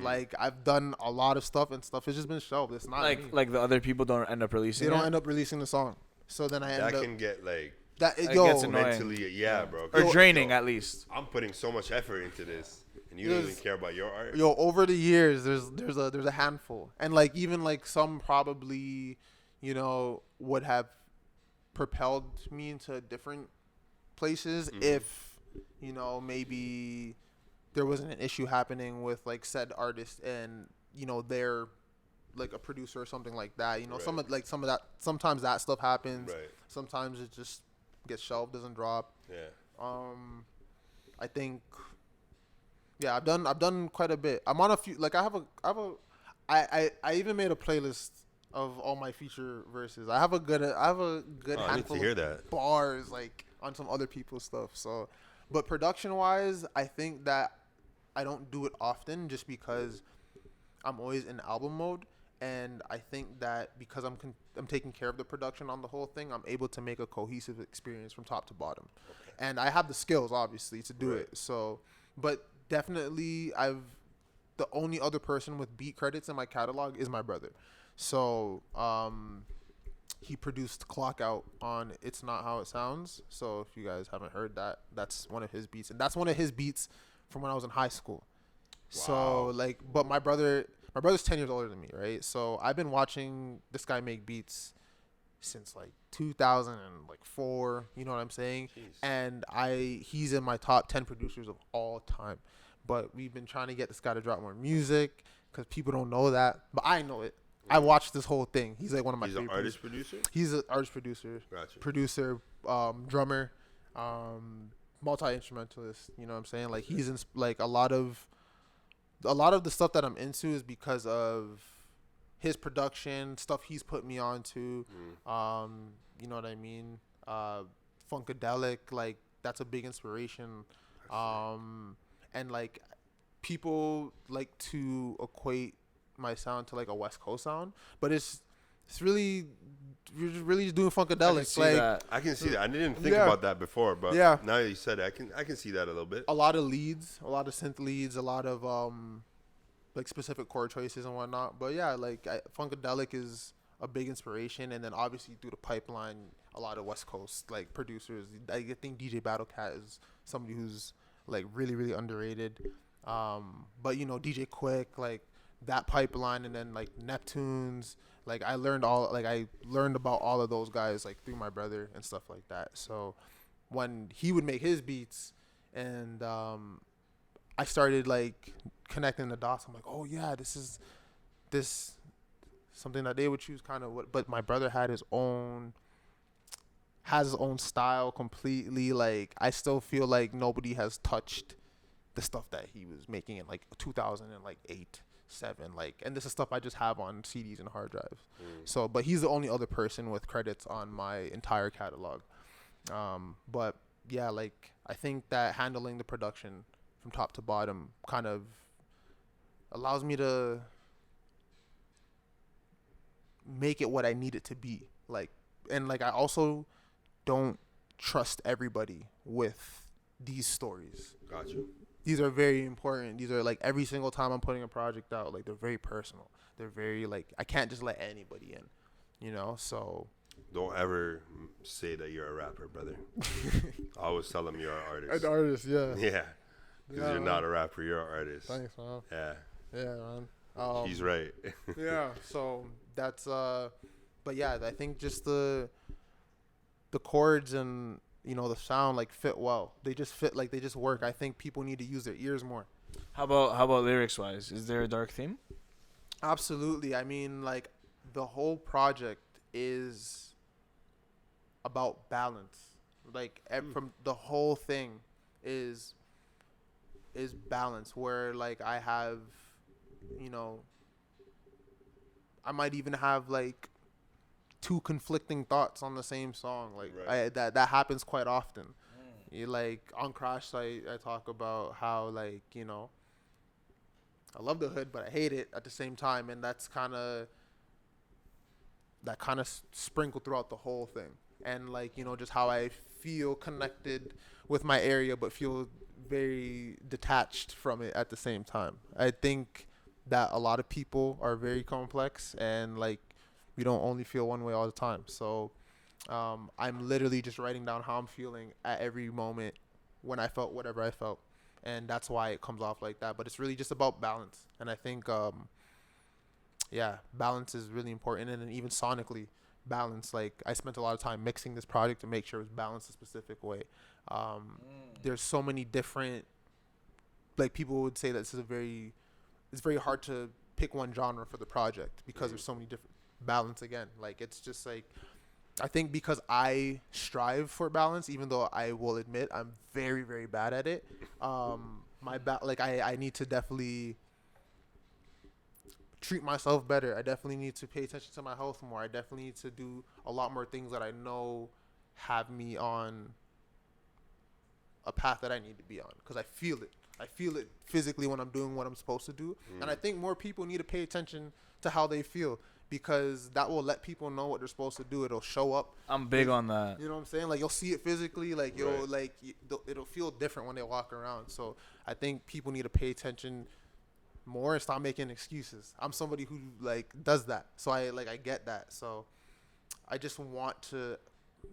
Like I've done a lot of stuff and stuff has just been shelved. It's not me. like the other people don't end up releasing. They don't end up releasing the song. So then I end That up can get like gets annoying. mentally, yeah, bro. or Yo, draining at least. I'm putting so much effort into this, and And you don't even care about your art? Yo, over the years, there's a handful, and like even like some probably, you know, would have propelled me into different places if, you know, maybe there wasn't an issue happening with like said artist, and you know they're like a producer or something like that. You know, some of that sometimes that stuff happens. Right. Sometimes it just gets shelved, doesn't drop. Yeah. I think. Yeah, I've done quite a bit. I'm on a few. Like I even made a playlist of all my feature verses. I have a good handful of bars like on some other people's stuff. So, but production wise, I think that I don't do it often just because I'm always in album mode, and I think that because I'm taking care of the production on the whole thing, I'm able to make a cohesive experience from top to bottom, and I have the skills obviously to do it. So, but definitely the only other person with beat credits in my catalog is my brother. So he produced Clock Out on It's Not How It Sounds. So if you guys haven't heard that, that's one of his beats, and that's one of his beats from when I was in high school. Wow. So like, but my brother's 10 years older than me, right? So I've been watching this guy make beats since like 2004, you know what I'm saying? Jeez. And he's in my top 10 producers of all time. But we've been trying to get this guy to drop more music because people don't know that. But I know it. Yeah. I watched this whole thing. He's like one of my favorite. He's an artist producer? He's an artist producer. Gotcha. Producer, drummer, multi-instrumentalist. You know what I'm saying? Like he's in like a lot of the stuff that I'm into is because of his production, stuff he's put me onto. You know what I mean? Funkadelic, like that's a big inspiration. And like people like to equate my sound to like a West Coast sound, but it's really you're just really just doing funkadelic. I can see that. I didn't think about that before, but now that you said it, I can see that a little bit. A lot of leads, a lot of synth leads, a lot of like specific chord choices and whatnot. But yeah, like funkadelic is a big inspiration, and then obviously through the pipeline, a lot of West Coast like producers. I think DJ Battlecat is somebody who's like really really underrated. But you know DJ Quick, like that pipeline, and then like Neptunes. Like I learned about all of those guys like through my brother and stuff like that. So when he would make his beats, and I started like connecting the dots. I'm like, oh yeah, this is something that they would choose kind of what. But my brother has his own style completely. Like I still feel like nobody has touched the stuff that he was making in like 2008, 7, like, and this is stuff I just have on CDs and hard drives. So, but he's the only other person with credits on my entire catalog. But yeah, like I think that handling the production from top to bottom kind of allows me to make it what I need it to be. Like, and like I also don't trust everybody with these stories. Gotcha. These are very important. These are like every single time I'm putting a project out, like they're very personal. They're very like I can't just let anybody in, you know. So don't ever say that you're a rapper, brother. I always tell them you're an artist. An artist, yeah. Yeah, because you're not a rapper. You're an artist. Thanks, man. Yeah. Yeah, man. He's right. Yeah. So that's but yeah, I think just the chords and you know the sound like fit well. They just fit, like they just work. I think people need to use their ears more. How about lyrics wise? Is there a dark theme? Absolutely. I mean, like the whole project is about balance. Like from the whole thing is balance, where like I have, you know, I might even have like two conflicting thoughts on the same song. Like that happens quite often. You like on Crash Site, I talk about how like, you know, I love the hood, but I hate it at the same time, and that's kind of sprinkled throughout the whole thing. And like, you know, just how I feel connected with my area, but feel very detached from it at the same time. I think that a lot of people are very complex, and like we don't only feel one way all the time. So I'm literally just writing down how I'm feeling at every moment when I felt whatever I felt. and that's why it comes off like that. But it's really just about balance, and I think balance is really important, and then even sonically balance. Like I spent a lot of time mixing this project to make sure it was balanced a specific way. There's so many different, like people would say that it's very hard to pick one genre for the project because there's so many different balance again. Like it's just like, I think because I strive for balance, even though I will admit I'm very, very bad at it. I need to definitely treat myself better. I definitely need to pay attention to my health more. I definitely need to do a lot more things that I know have me on a path that I need to be on, because I feel it. I feel it physically when I'm doing what I'm supposed to do. And I think more people need to pay attention to how they feel, because that will let people know what they're supposed to do. It'll show up. I'm big on that. You know what I'm saying? Like you'll see it physically. Like it'll feel different when they walk around. So I think people need to pay attention more and stop making excuses. I'm somebody who like does that, so I get that. So I just want to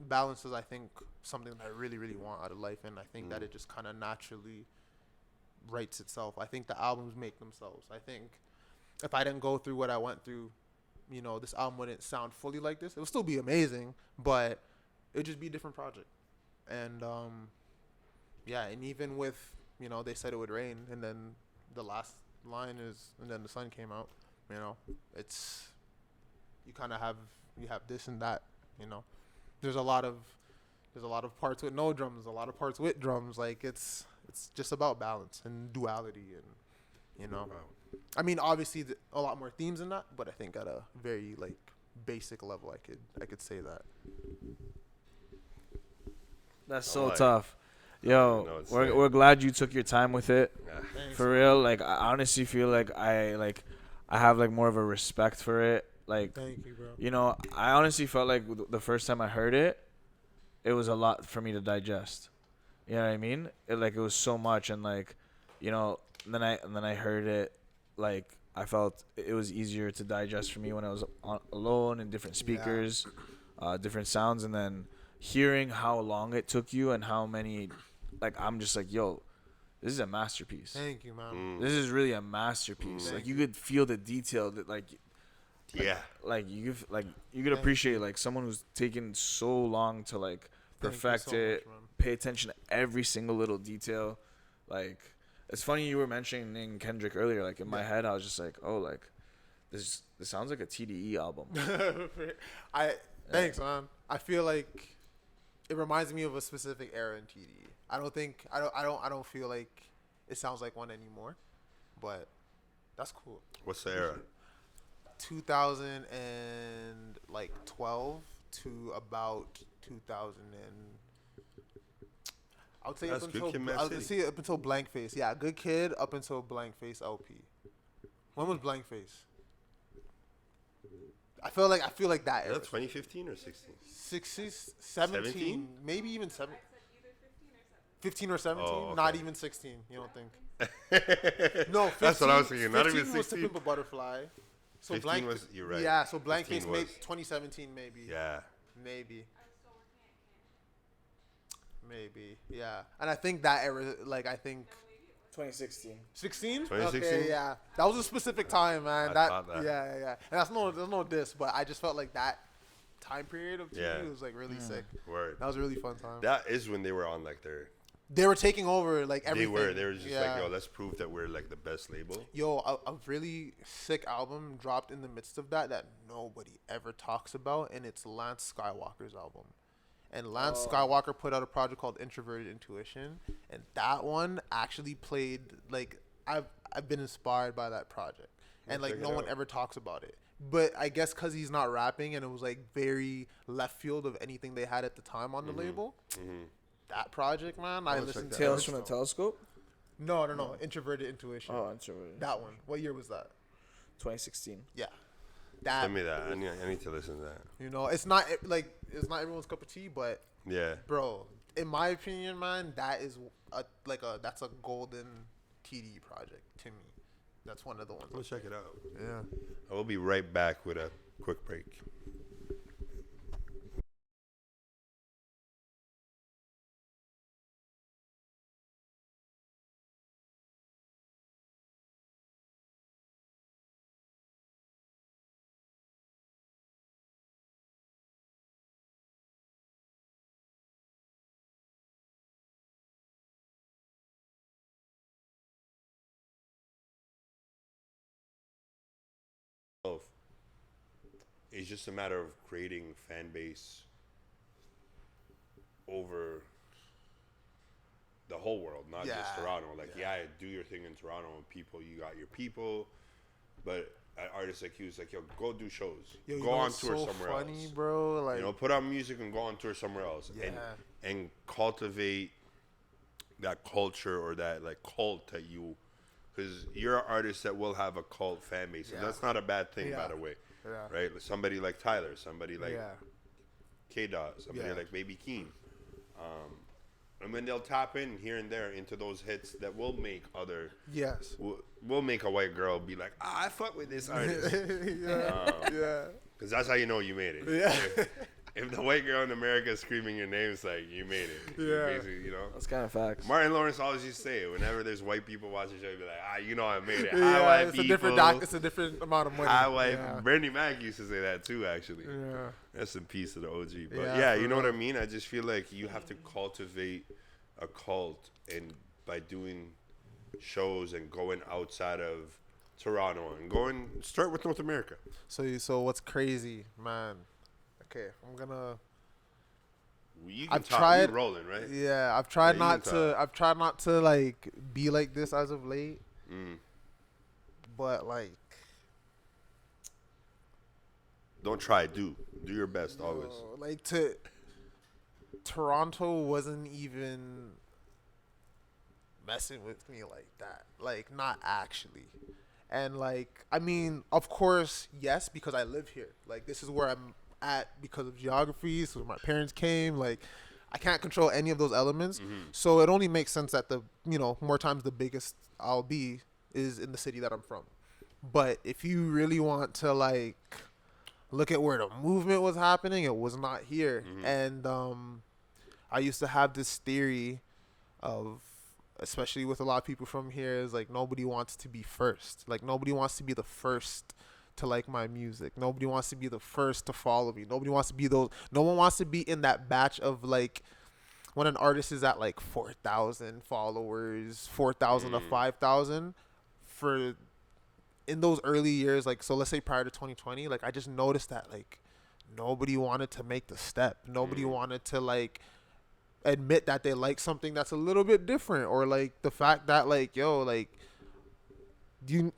balance is, I think, something that I really, really want out of life, and I think that it just kind of naturally writes itself. I think the albums make themselves. I think if I didn't go through what I went through, you know, this album wouldn't sound fully like this. It would still be amazing, but it would just be a different project. And and even with, you know, they said it would rain, and then the last line is, and then the sun came out. You know, it's, you kind of have, you have this and that. You know, there's a lot of parts with no drums, a lot of parts with drums. Like it's just about balance and duality, and you know, I mean, obviously a lot more themes than that, but I think at a very like basic level, I could say that. That's so tough. Yo, we're glad you took your time with it. Thanks, For real, like I honestly feel like I have like more of a respect for it. Like, thank you, bro. you know, I honestly felt like the first time I heard it, it was a lot for me to digest. You know what I mean? It was so much, and like, you know, then I heard it, like I felt it was easier to digest for me when I was alone in different speakers, different sounds, and then hearing how long it took you and how many, like I'm just like, yo, this is a masterpiece. Thank you, man. This is really a masterpiece. Like you could feel the detail that like you could appreciate like someone who's taken so long to like perfect it, pay attention to every single little detail. Like it's funny you were mentioning Kendrick earlier. Like in my head, I was just like, oh, like this sounds like a TDE album. Thanks, man. I feel like it reminds me of a specific era in TDE. I don't feel like it sounds like one anymore, but that's cool. What's the era? 2012 to about 2000 and I would say up until Blank Face. Yeah, Good Kid up until Blank Face LP. When was Blank Face? I feel like that era. 2015 or 16? 16, 17, maybe even 7. 15 or 17, okay. Not even 16. You don't think? No, 15, that's what I was thinking. Not even 16. Was To Pimp a Butterfly. So 15 Blank, was, you're right. Yeah, so Blank Face, maybe 2017, maybe. Yeah. Maybe, yeah. And I think that era, like, I think 2016. 16? 2016? Okay, yeah. That was a specific time, man. I thought that. Yeah. And there's no diss, but I just felt like that time period of TV was like really sick. Word. That was a really fun time. That is when they were on like their. They were taking over like everything. They were just like, yo, let's prove that we're like the best label. Yo, a really sick album dropped in the midst of that nobody ever talks about, and it's Lance Skywalker's album. And Lance Skywalker put out a project called Introverted Intuition, and that one actually played like I've been inspired by that project, and like no one ever talks about it. But I guess because he's not rapping, and it was like very left field of anything they had at the time on the label. That project, man, I listened to. Tales from a Telescope? No. Introverted Intuition. Oh, Introverted. That one. What year was that? 2016. Yeah. Send me that. I need to listen to that. You know, it's not everyone's cup of tea, but yeah, bro, in my opinion, man, that is that's a golden TD project to me. That's one of the ones. Go check it out. Yeah. I will be right back with a quick break. it's just a matter of creating fan base over the whole world, not just Toronto. Like, do your thing in Toronto and people, you got your people, but artists like you, it's like, yo, go do shows. Yo, go on tour somewhere else. Bro. Like, you know, put out music and go on tour somewhere else. And cultivate that culture or that, like, cult that you, because you're an artist that will have a cult fan base. And that's not a bad thing, by the way. Yeah. Right? Somebody like Tyler, somebody like K-Dot, somebody like Baby Keem. And when they'll tap in here and there into those hits that will make other will make a white girl be like, I fuck with this artist. Because that's how you know you made it. If the white girl in America is screaming your name, it's like, you made it. Basically, you know. That's kind of facts. Martin Lawrence always used to say it. Whenever there's white people watching the show, he'd be like, you know I made it. It's a different amount of money. Bernie Mac used to say that too, actually. Yeah. Rest in peace to the OG. But you know what I mean? I just feel like you have to cultivate a cult, and by doing shows and going outside of Toronto and start with North America. So what's crazy, man? Okay, I'm gonna. I've tried rolling, right? Yeah, I've tried not to like be like this as of late. But like, don't try. Do your best always. Like Toronto wasn't even messing with me like that. Like, not actually. And like, I mean, of course, yes, because I live here. Like, this is where I'm at because of geography. So my parents came. Like, I can't control any of those elements. So it only makes sense that more times the biggest I'll be is in the city that I'm from. But if you really want to like look at where the movement was happening, it was not here. And I used to have this theory of, especially with a lot of people from here, is like nobody wants to be first. Like, nobody wants to be the first to like my music. Nobody wants to be the first to follow me. Nobody wants to be no one wants to be in that batch of like when an artist is at like 4,000 followers, 4,000 to 5,000 in those early years. Like, so let's say prior to 2020, like I just noticed that like nobody wanted to make the step. Nobody wanted to like admit that they like something that's a little bit different, or like the fact that like, yo, like, do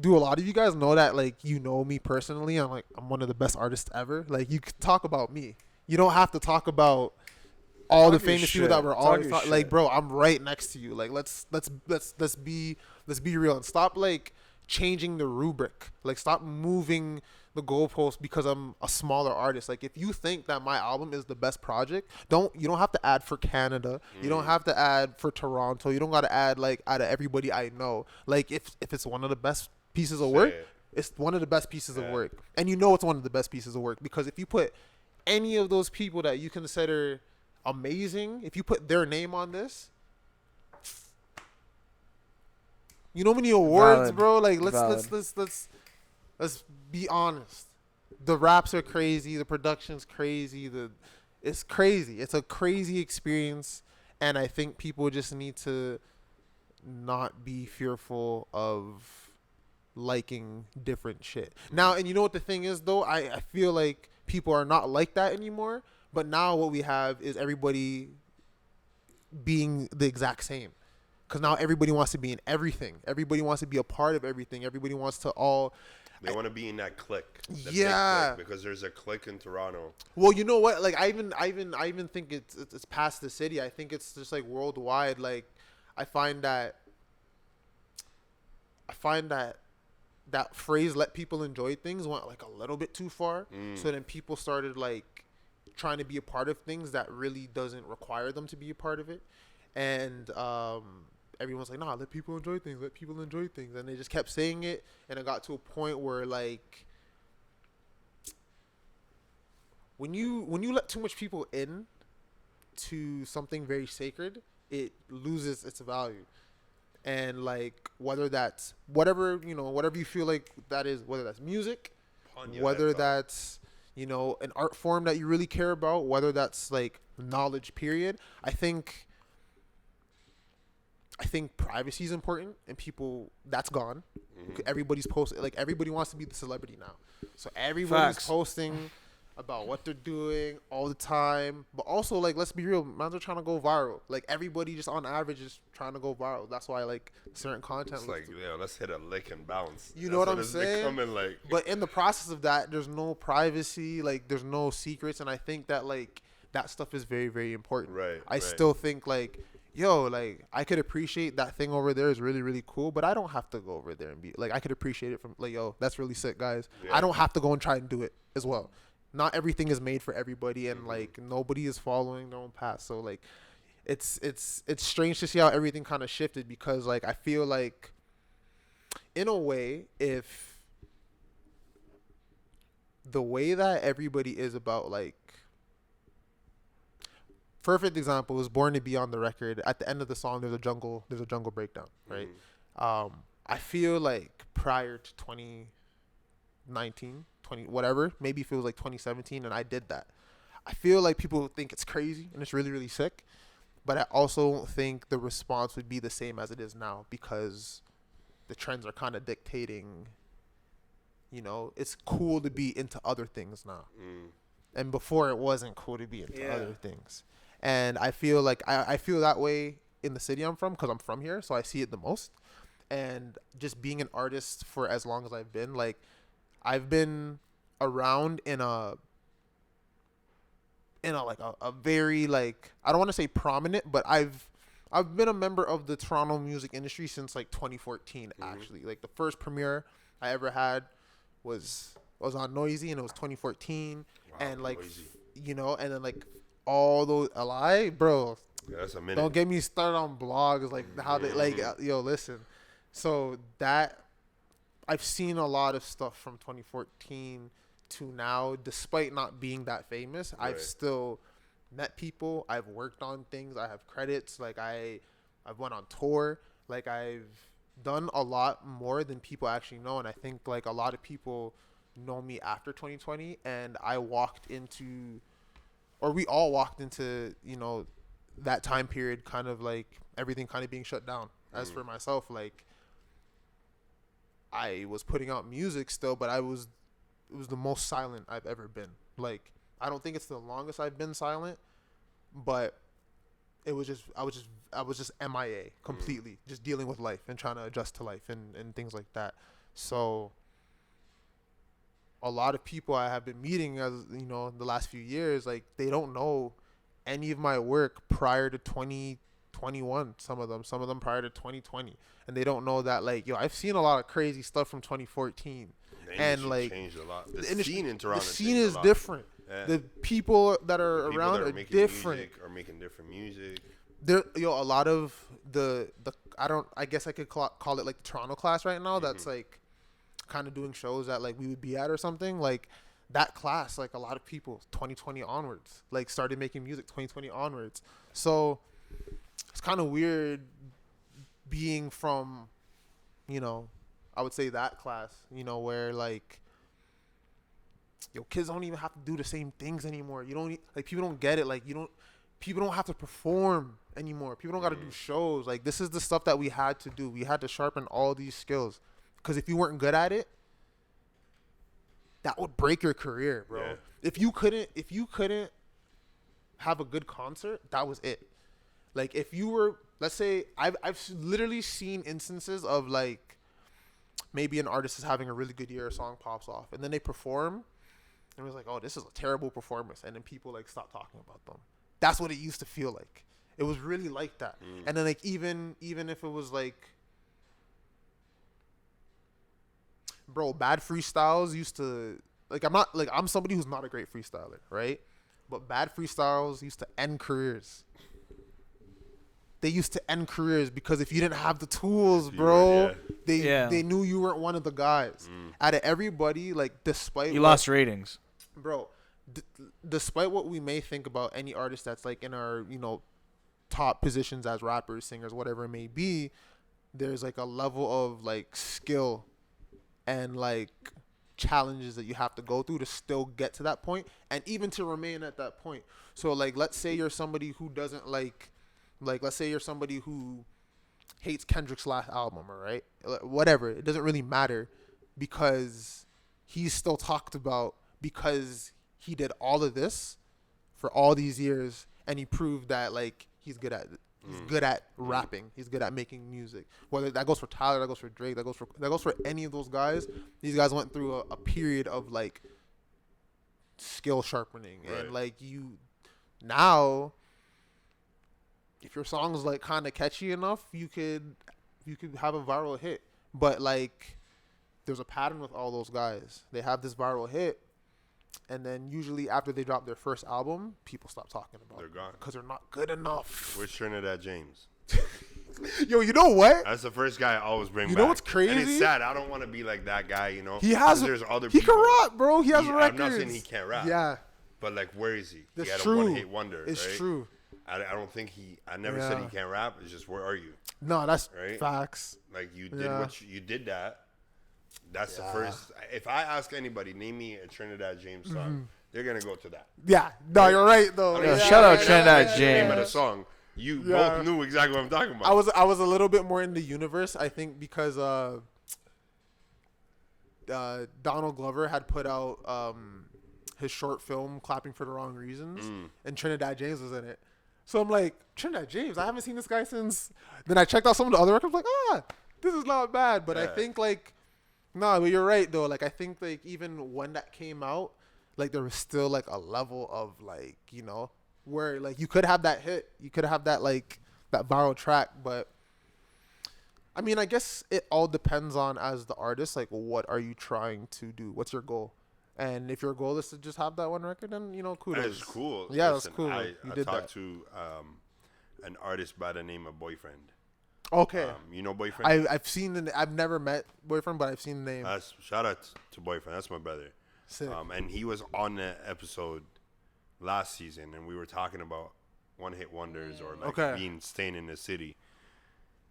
a lot of you guys know that like, you know me personally, I'm one of the best artists ever. Like, you could talk about me, you don't have to talk about all the famous people that were always like, bro, I'm right next to you. Like, let's be real and stop like changing the rubric. Like, stop moving the goalpost because I'm a smaller artist. Like, if you think that my album is the best project, you don't have to add for Canada. You don't have to add for Toronto. You don't got to add like out of everybody I know. Like, if it's one of the best pieces of work, it's one of the best pieces of work. And it's one of the best pieces of work, because if you put any of those people that you consider amazing, if you put their name on this, you know how many awards, bro? Like, let's be honest. The raps are crazy. The production's crazy. It's crazy. It's a crazy experience, and I think people just need to not be fearful of liking different shit. Now, and you know what the thing is, though? I feel like people are not like that anymore, but now what we have is everybody being the exact same. Because now everybody wants to be in everything. Everybody wants to be a part of everything. Everybody wants to all... They want to be in that clique. Clique, because there's a clique in Toronto. Well, you know what? Like, I even think it's past the city. I think it's just like worldwide. Like, I find that phrase "let people enjoy things" went like a little bit too far. So then people started like trying to be a part of things that really doesn't require them to be a part of it. And everyone's like, nah, let people enjoy things. Let people enjoy things. And they just kept saying it. And it got to a point where, like, when you let too much people in to something very sacred, it loses its value. And, like, whether that's whatever you feel like that is, whether that's music, whether that's, an art form that you really care about, whether that's, like, knowledge, period. I think I think privacy is important, and people that's gone. Everybody's posting, like everybody wants to be the celebrity now, so everybody's Facts. posting about what they're doing all the time. But also, like, let's be real, man's are trying to go viral. Like everybody just on average is trying to go viral. That's why like certain content. It's like, yeah, let's hit a lick and bounce. You know what I'm it's saying? becoming like. But in the process of that, there's no privacy, like there's no secrets, and I think that like that stuff is very, very important. Right. I still think like, yo, like I could appreciate that thing over there is really, really cool, but I don't have to go over there and be like, I could appreciate it from like, yo, that's really sick, guys. Yeah. I don't have to go and try and do it as well. Not everything is made for everybody, and like nobody is following their own path. So like, it's strange to see how everything kind of shifted, because like I feel like, in a way, if the way that everybody is about like, perfect example is Born to Be on the record. At the end of the song, there's a jungle breakdown, right? I feel like prior to 2019, whatever, maybe if it was like 2017, and I did that, I feel like people think it's crazy and it's really, really sick. But I also don't think the response would be the same as it is now, because the trends are kind of dictating, you know, it's cool to be into other things now. And before it wasn't cool to be into other things. And I feel like I feel that way in the city I'm from, because I'm from here, so I see it the most. And just being an artist for as long as I've been, like, I've been around in a very, like, I don't want to say prominent, but I've been a member of the Toronto music industry since like 2014. Actually, like the first premiere I ever had was on Noisy, and it was 2014. Wow, and like Noisy. You know, and then like all those bro. Yeah, that's a minute. Don't get me started on blogs, like how they like yo, listen. So that I've seen a lot of stuff from 2014 to now, despite not being that famous. Right. I've still met people. I've worked on things. I have credits. Like I've went on tour. Like I've done a lot more than people actually know. And I think like a lot of people know me after 2020. And we all walked into, you know, that time period, kind of like everything kind of being shut down. As for myself, like I was putting out music still, but it was the most silent I've ever been. Like, I don't think it's the longest I've been silent, but I was just MIA completely, just dealing with life and trying to adjust to life and things like that. So a lot of people I have been meeting, as you know, the last few years, like they don't know any of my work prior to 2021. Some of them prior to 2020, and they don't know that, like, yo, I've seen a lot of crazy stuff from 2014. And like changed a lot. The scene in Toronto, the scene is different. Yeah. The people that are around are different. Are making different music. There, a lot of the I guess I could call it like the Toronto class right now. That's like kind of doing shows that like we would be at or something. Like that class, like a lot of people 2020 onwards, like started making music 2020 onwards. So it's kind of weird being from, you know, I would say that class, you know, where like, yo, kids don't even have to do the same things anymore. You don't like, people don't get it. Like people don't have to perform anymore. People don't got to do shows. Like this is the stuff that we had to do. We had to sharpen all these skills, because if you weren't good at it, that would break your career, bro. Yeah. If you couldn't have a good concert, that was it. Like if you were, let's say, I've literally seen instances of like, maybe an artist is having a really good year, a song pops off, and then they perform, and it's like, oh, this is a terrible performance, and then people like stop talking about them. That's what it used to feel like. It was really like that. And then like even if it was like, bro, bad freestyles used to, like, I'm somebody who's not a great freestyler, right? But bad freestyles used to end careers. They used to end careers because if you didn't have the tools, bro, they knew you weren't one of the guys. Out of everybody, like, despite you lost ratings, bro. Despite what we may think about any artist that's like in our, you know, top positions as rappers, singers, whatever it may be, there's like a level of like skill and like challenges that you have to go through to still get to that point, and even to remain at that point. So like, let's say you're somebody who doesn't like let's say you're somebody who hates Kendrick's last album, all right? Whatever. It doesn't really matter because he's still talked about because he did all of this for all these years and he proved that like he's good at rapping. He's good at making music. Whether that goes for Tyler, that goes for Drake, that goes for any of those guys. These guys went through a period of like skill sharpening and like now if your song's like kind of catchy enough, you could have a viral hit. But like there's a pattern with all those guys. They have this viral hit, and then usually after they drop their first album, people stop talking about it. They're gone. Because they're not good enough. Where's Trinidad James? Yo, you know what? That's the first guy I always bring back. You know what's crazy? And it's sad. I don't want to be like that guy, you know? He has. There's other he people. can rap, bro. He has records. I'm not saying he can't rap. Yeah. But, like, where is he? That's he had true. a one-hit wonder, It's right? true. I don't think I never said he can't rap. It's just, where are you? No, that's right? facts. Like, you did you did that. That's the first. If I ask anybody, name me a Trinidad James song, they're going to go to that. Yeah. No, you're right, though. Shout out Trinidad The name of the James. song. You both knew exactly what I'm talking about. I was a little bit more in the universe, I think, because Donald Glover had put out his short film "Clapping for the Wrong Reasons," and Trinidad James was in it. So I'm like, Trinidad James, I haven't seen this guy since. Then I checked out some of the other records, like, this is not bad. But I think like, but you're right though. Like I think like even when that came out, like there was still like a level of like, you know, where like you could have that hit, you could have that like that viral track, but I mean, I guess it all depends on, as the artist, like what are you trying to do? What's your goal? And if your goal is to just have that one record, then you know, kudos. That's cool. Yeah, Listen, that's cool. I did talked that. to an artist by the name of Boyfriend. Okay. You know Boyfriend? I've seen I've never met Boyfriend, but I've seen the name. Shout out to Boyfriend. That's my brother. Sick. And he was on the episode last season, and we were talking about one-hit wonders or like staying in the city.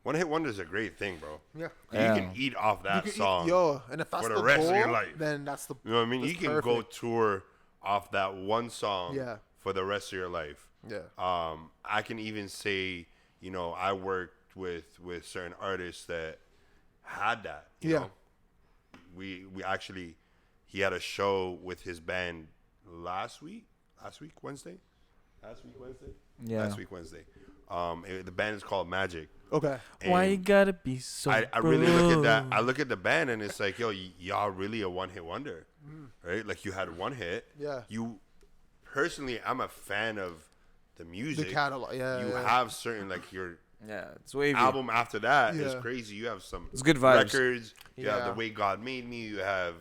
One-hit wonders are a great thing, bro. Yeah. You can eat off that song and if that's for the the rest goal, of your life. then that's the. You know what I mean? You that's can go perfect. tour off that one song for the rest of your life. Yeah. I can even say, you know, I worked with certain artists that had that. You know? We actually, he had a show with his band last week Wednesday. Yeah. Last week Wednesday. The band is called Magic. Okay. And Why you gotta be so? I really look at that. I look at the band and it's like, yo, y'all really a one-hit wonder, right? Like you had one hit. Yeah. You personally, I'm a fan of the music. The catalog. Yeah. You have certain like your Yeah, it's wavy. album after that is Yeah. crazy. You have some It's good vibes. records. You have Yeah. The Way God Made Me. You have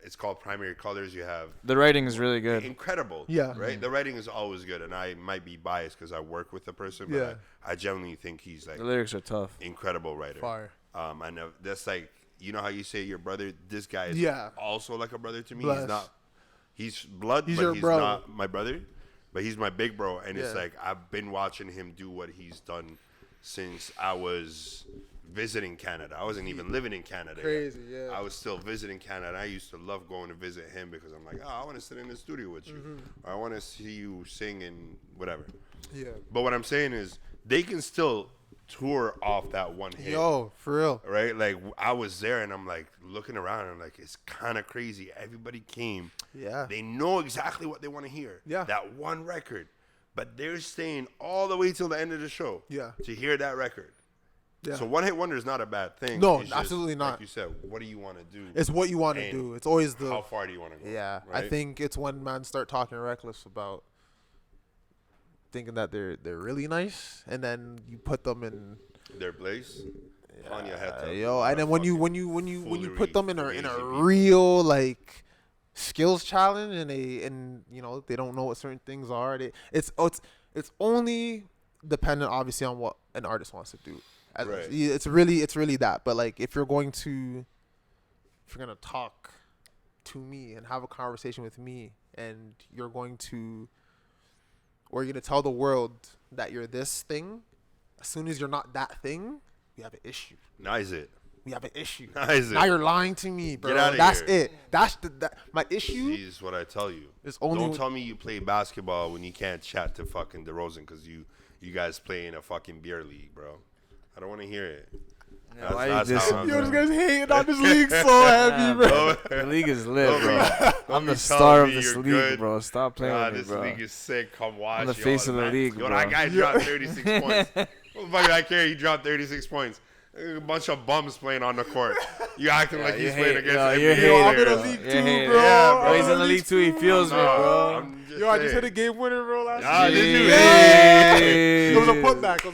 it's called Primary Colors. You have The writing is really good. incredible. Yeah. Right. The writing is always good, and I might be biased because I work with the person, but Yeah. I genuinely think he's like The lyrics are tough. incredible writer. Fire. I know that's like, you know how you say your brother. This guy is also like a brother to me. Bless. He's not. He's blood, He's but your he's bro. not my brother. But he's my big bro, and it's Yeah. like I've been watching him do what he's done since I was visiting Canada. I wasn't even living in Canada. Crazy, yet. yeah. I was still visiting Canada. I used to love going to visit him because I'm like, I want to sit in the studio with you. Or I want to see you sing and whatever. Yeah. But what I'm saying is, they can still tour off that one hit. Yo, for real. Right? Like, I was there and I'm like looking around and I'm like, it's kind of crazy. Everybody came. Yeah. They know exactly what they want to hear. Yeah. That one record. But they're staying all the way till the end of the show. Yeah. To hear that record. Yeah. So one hit wonder is not a bad thing. No, It's just, absolutely not. Like you said, what do you want to do? It's what you want to And do. It's always the. how far do you want to go? Yeah, right? I think it's when man start talking reckless about thinking that they're really nice, and then you put them in. Their place. On your head. Yo, and then when you put them in a foolery, real like skills challenge, and you know they don't know what certain things are. It's only dependent obviously on what an artist wants to do. Right. It's really that. But like if you're gonna talk to me and have a conversation with me, and you're going to tell the world that you're this thing, as soon as you're not that thing, we have an issue. Nice it. We have an issue. Nice Now it. you're lying to me, bro. Get outta That's here. it. That's my issue. See, is what I tell you. It's only Don't tell me you play basketball when you can't chat to fucking DeRozan because you guys play in a fucking beer league, bro. I don't want to hear it. Yeah, why you this? Yo, this guy's hating on this league so heavy, bro. The league is lit, bro. I'm the star of this league, bro. Stop playing with me, this bro. This league is sick. Come watch. I'm the face of the league, bro. bro. That guy dropped 36 points. What the fuck do I care? He dropped 36 points. A bunch of bums playing on the court. You acting like he's playing against NBA. Yo, I'm in the league too, bro. Yeah, bro. He's in the league too. He feels me, bro. I just hit a game winner, bro, last year. Did you? Yeah. It was a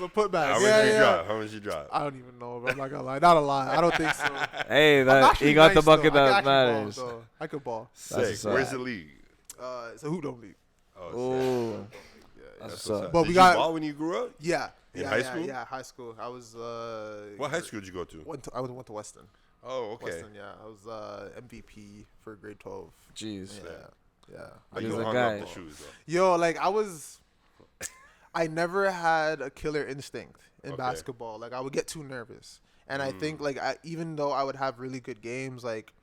putback. How much you drop? How much you drop? I don't even know, bro. I'm not gonna lie. Not a lie. I don't think so. Hey, he got the bucket that matters. I could ball. Sick. Where's the league? It's a Hoop League. Oh. That's what's up. But Did we you got ball when you grew up? Yeah. In high school? Yeah, high school. I was. What high school did you go to? I went to Weston. Oh, okay. Weston, yeah. I was MVP for grade 12. Jeez. Yeah. But you a hung guy. up the shoes, though. Yo, like I never had a killer instinct in basketball. Like I would get too nervous, and I think like even though I would have really good games, like.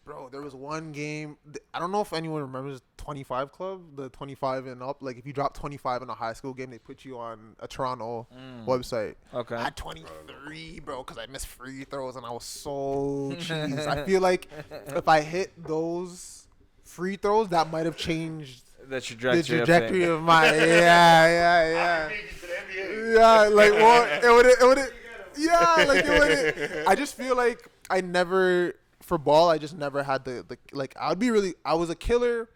Bro, there was one game. I don't know if anyone remembers 25 Club, the 25 and up. Like, if you drop 25 in a high school game, they put you on a Toronto website. Okay. I had 23, bro, because I missed free throws, and I was so cheese. I feel like if I hit those free throws, that might have changed the trajectory of my. Yeah. Like, what? It would. Yeah, like, it would. I just feel like I never. For ball, I just never had the like. I was a killer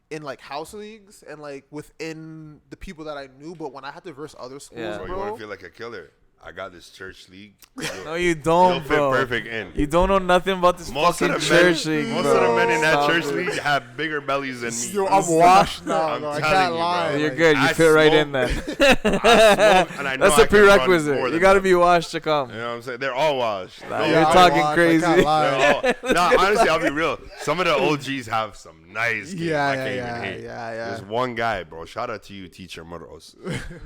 in like house leagues and like within the people that I knew. But when I had to verse other schools, bro, you want to feel like a killer? I got this church league. No, you don't, bro. Fit perfect in. You don't know nothing about this fucking church league, bro. Most of the men in that church league have bigger bellies than me. Yo, I'm washed now. I can't lie. You're good. You fit right in then. That's a prerequisite. You got to be washed to come. You know what I'm saying? They're all washed. You're talking crazy. No, honestly, I'll be real. Some of the OGs have some nice games. I can't even hate. There's one guy, bro. Shout out to you, teacher Moros.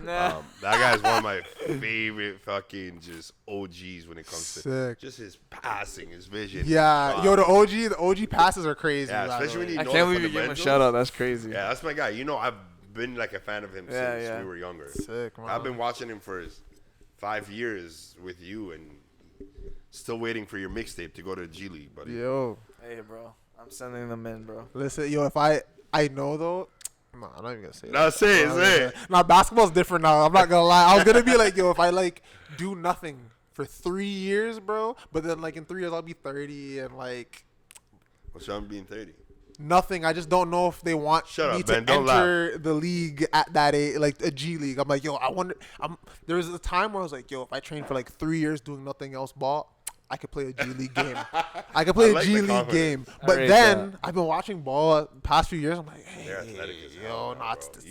That guy's one of my favorite fucking just OGs when it comes to just his passing, his vision. Yeah, yo, the OG passes are crazy. Yeah, especially when you know I can't believe you gave him a shout out. That's crazy. Yeah, that's my guy. You know, I've been like a fan of him since we were younger. Sick, man. I've been watching him for 5 years with you and still waiting for your mixtape to go to G League, buddy. Yo. Hey, bro. I'm sending them in, bro. Listen, yo, if I know though. No, I'm not even gonna say that. No, say it. Now basketball's different now. I'm not gonna lie. I was gonna be like, yo, if I like do nothing for 3 years, bro, but then like in 3 years I'll be 30 and like. What's wrong with being 30? Nothing. I just don't know if they want me to enter the league at that age, like a G League. I'm like, yo, I wonder. There was a time where I was like, yo, if I train for like 3 years doing nothing else, ball, I could play a G League game. I could play a G League game. But then I've been watching ball past few years. I'm like, hey,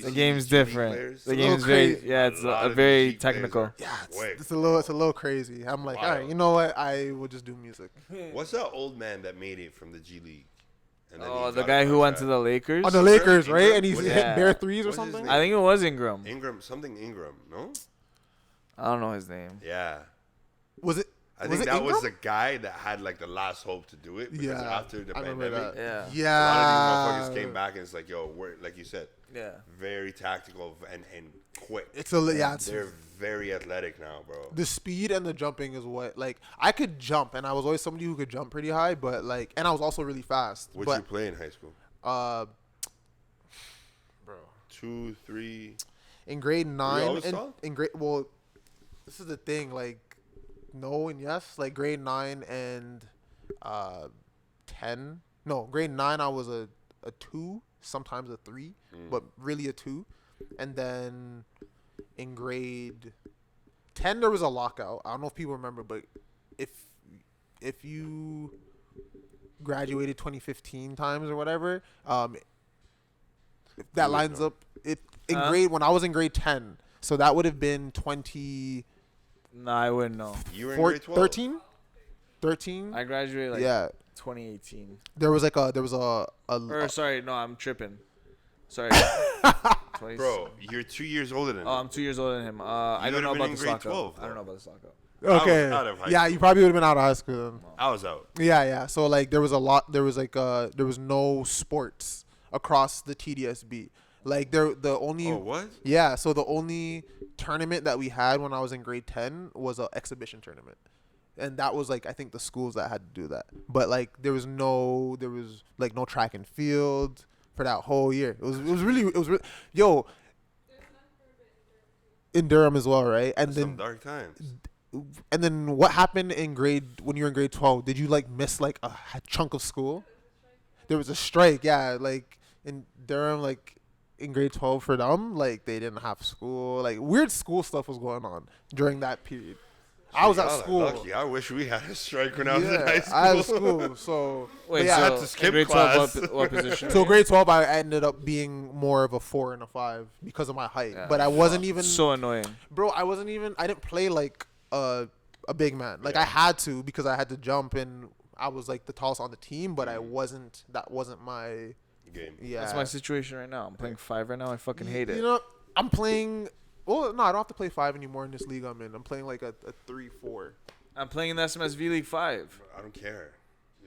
the game's different. The game's it's a very technical. Yeah, it's a little crazy. I'm like, all right, you know what? I will just do music. What's that old man that made it from the G League? Oh, the guy who went to the Lakers? Oh, the Lakers, right? And he's hitting bare threes or something? I think it was Ingram. Ingram, no? I don't know his name. Yeah. Was it? I think that was the guy that had like the last hope to do it because after the pandemic, a lot of these motherfuckers came back and it's like, yo, we're like you said, very tactical and quick. They're very athletic now, bro. The speed and the jumping is what like I could jump and I was always somebody who could jump pretty high, but like and I was also really fast. What'd you play in high school? Bro, 2, 3. In grade 9, in grade this is the thing like. No and yes, like grade 9 and 10. No, grade 9 I was a 2, sometimes a 3, but really a 2. And then in grade 10 there was a lockout. I don't know if people remember, but if you graduated 2015 times or whatever, if that lines up grade when I was in grade 10. So that would have been 20. No, I wouldn't know. You were in grade 12? 13? I graduated 2018. There was like sorry, no, I'm tripping. Sorry. Bro, you're 2 years older than him. Oh, I'm 2 years older than him. I don't know about this lockout. I don't know about this lockout. Okay. You probably would have been out of high school then. I was out. Yeah. So like there was no sports across the TDSB. Like the only. Oh, what? Yeah, so the only tournament that we had when I was in grade 10 was an exhibition tournament. And that was like I think the schools that had to do that. But like there was like no track and field for that whole year. It was really yo in Durham as well, right? And That's then some dark times. and then what happened when you were in grade 12? Did you like miss like a chunk of school? There was a strike, yeah, like in Durham, like in grade 12 for them, like they didn't have school. Like weird school stuff was going on during that period. I was at school. Lucky. I wish we had a strike when I was in high school. I was school, so Wait, yeah, so I had to skip grade class. 12, what position? so grade 12 I ended up being more of a 4 and a 5 because of my height. Yeah. But I wasn't even So annoying. bro, I didn't play like a big man. Like Yeah. I had to because I had to jump and I was like the tallest on the team, but that wasn't my Game. yeah. That's my situation right now. I'm playing 5 right now. I fucking hate it. You know, I'm playing well, no, I don't have to play 5 anymore in this league I'm in. I'm playing like a 3-4. I'm playing in the SMSV League 5. I don't care.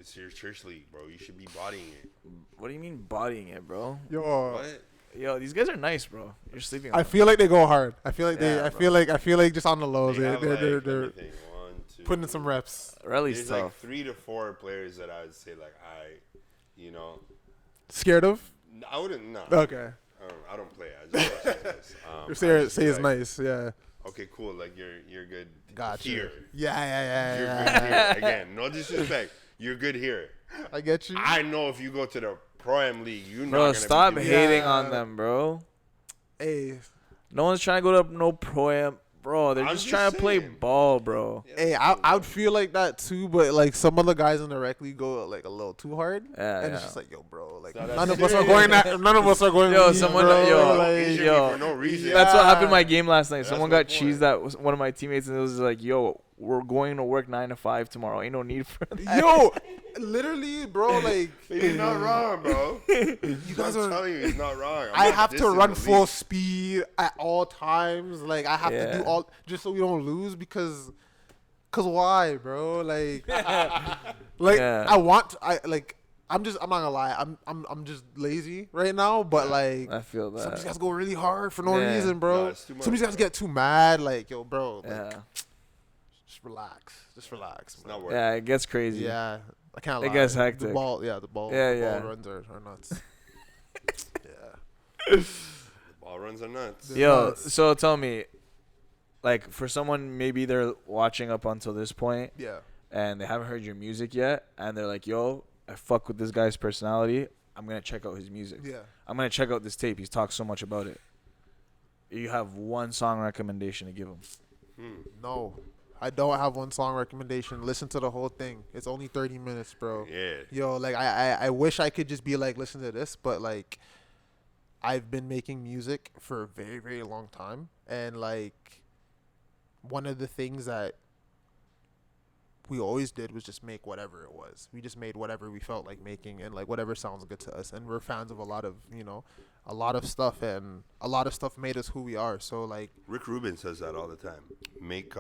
It's your church league, bro. You should be bodying it. What do you mean bodying it, bro? Yo, What? Yo, these guys are nice, bro. You're sleeping. I on feel like they go hard. I feel like Yeah, I bro. feel like just on the lows, They they're have, they're, like, they're, they're everything. 1, 2. putting in some reps. them. Rally's There's tough. like 3 to 4 players that I would say like you know, Scared of? I wouldn't. No. Okay. I don't play. I just watch this. Your I just say be it's like, nice, yeah. Okay, cool. Like you're good Gotcha. here. Yeah. You're good here. Again, no disrespect. You're good here. I get you. I know if you go to the Pro Am League, you're not Bro, gonna stop be doing hating Yeah. on them, bro. Hey, No one's trying to go to no pro-am. Bro, they're I'm just just trying to play saying. ball, bro. hey, I would feel like that too, but like some other guys in the rec league go like a little too hard, Yeah, and it's yeah. just like, yo, bro, like So that's none of us are serious. going that. None of us are going. Yo, league, someone- bro. yo, like, Injure me yo. for no reason. That's what happened in my Yeah. game last night. That's Someone my got point. cheesed at one of my teammates, and it was like, yo, we're going to work 9 to 5 tomorrow. Ain't no need for that. yo, literally, bro, like He's not wrong, bro. you guys I'm are. telling you, he's not wrong. I I'm have to dissing run the full league. speed at all times. Like I have to Yeah. do all just so we don't lose because why, bro? Like, like Yeah. I'm not gonna lie. I'm just lazy right now. But like, I feel some of these that. guys go really hard for no Yeah. reason, bro. Nah, it's too much, Some of these guys bro. get too mad. Like, yo, bro, like, Yeah. just relax. Just relax. It's bro. not working. Yeah, it gets crazy. Yeah, I can't It lie. gets The hectic. ball Yeah, the ball yeah. runs are nuts. yeah. The ball runs are nuts. Yeah. Yo, nuts. so tell me, like, for someone maybe they're watching up until this point Yeah. and they haven't heard your music yet, and they're like, yo, I fuck with this guy's personality. I'm going to check out his music. Yeah. I'm going to check out this tape. He's talked so much about it. You have one song recommendation to give him. No, I don't have one song recommendation. Listen to the whole thing. It's only 30 minutes, bro. Yeah. Yo, like I wish I could just be like, listen to this, but like I've been making music for a very, very long time. And like one of the things that we always did was just make whatever it was. We just made whatever we felt like making and like whatever sounds good to us. And we're fans of a lot of stuff, and a lot of stuff made us who we are. So like Rick Rubin says that all the time. Make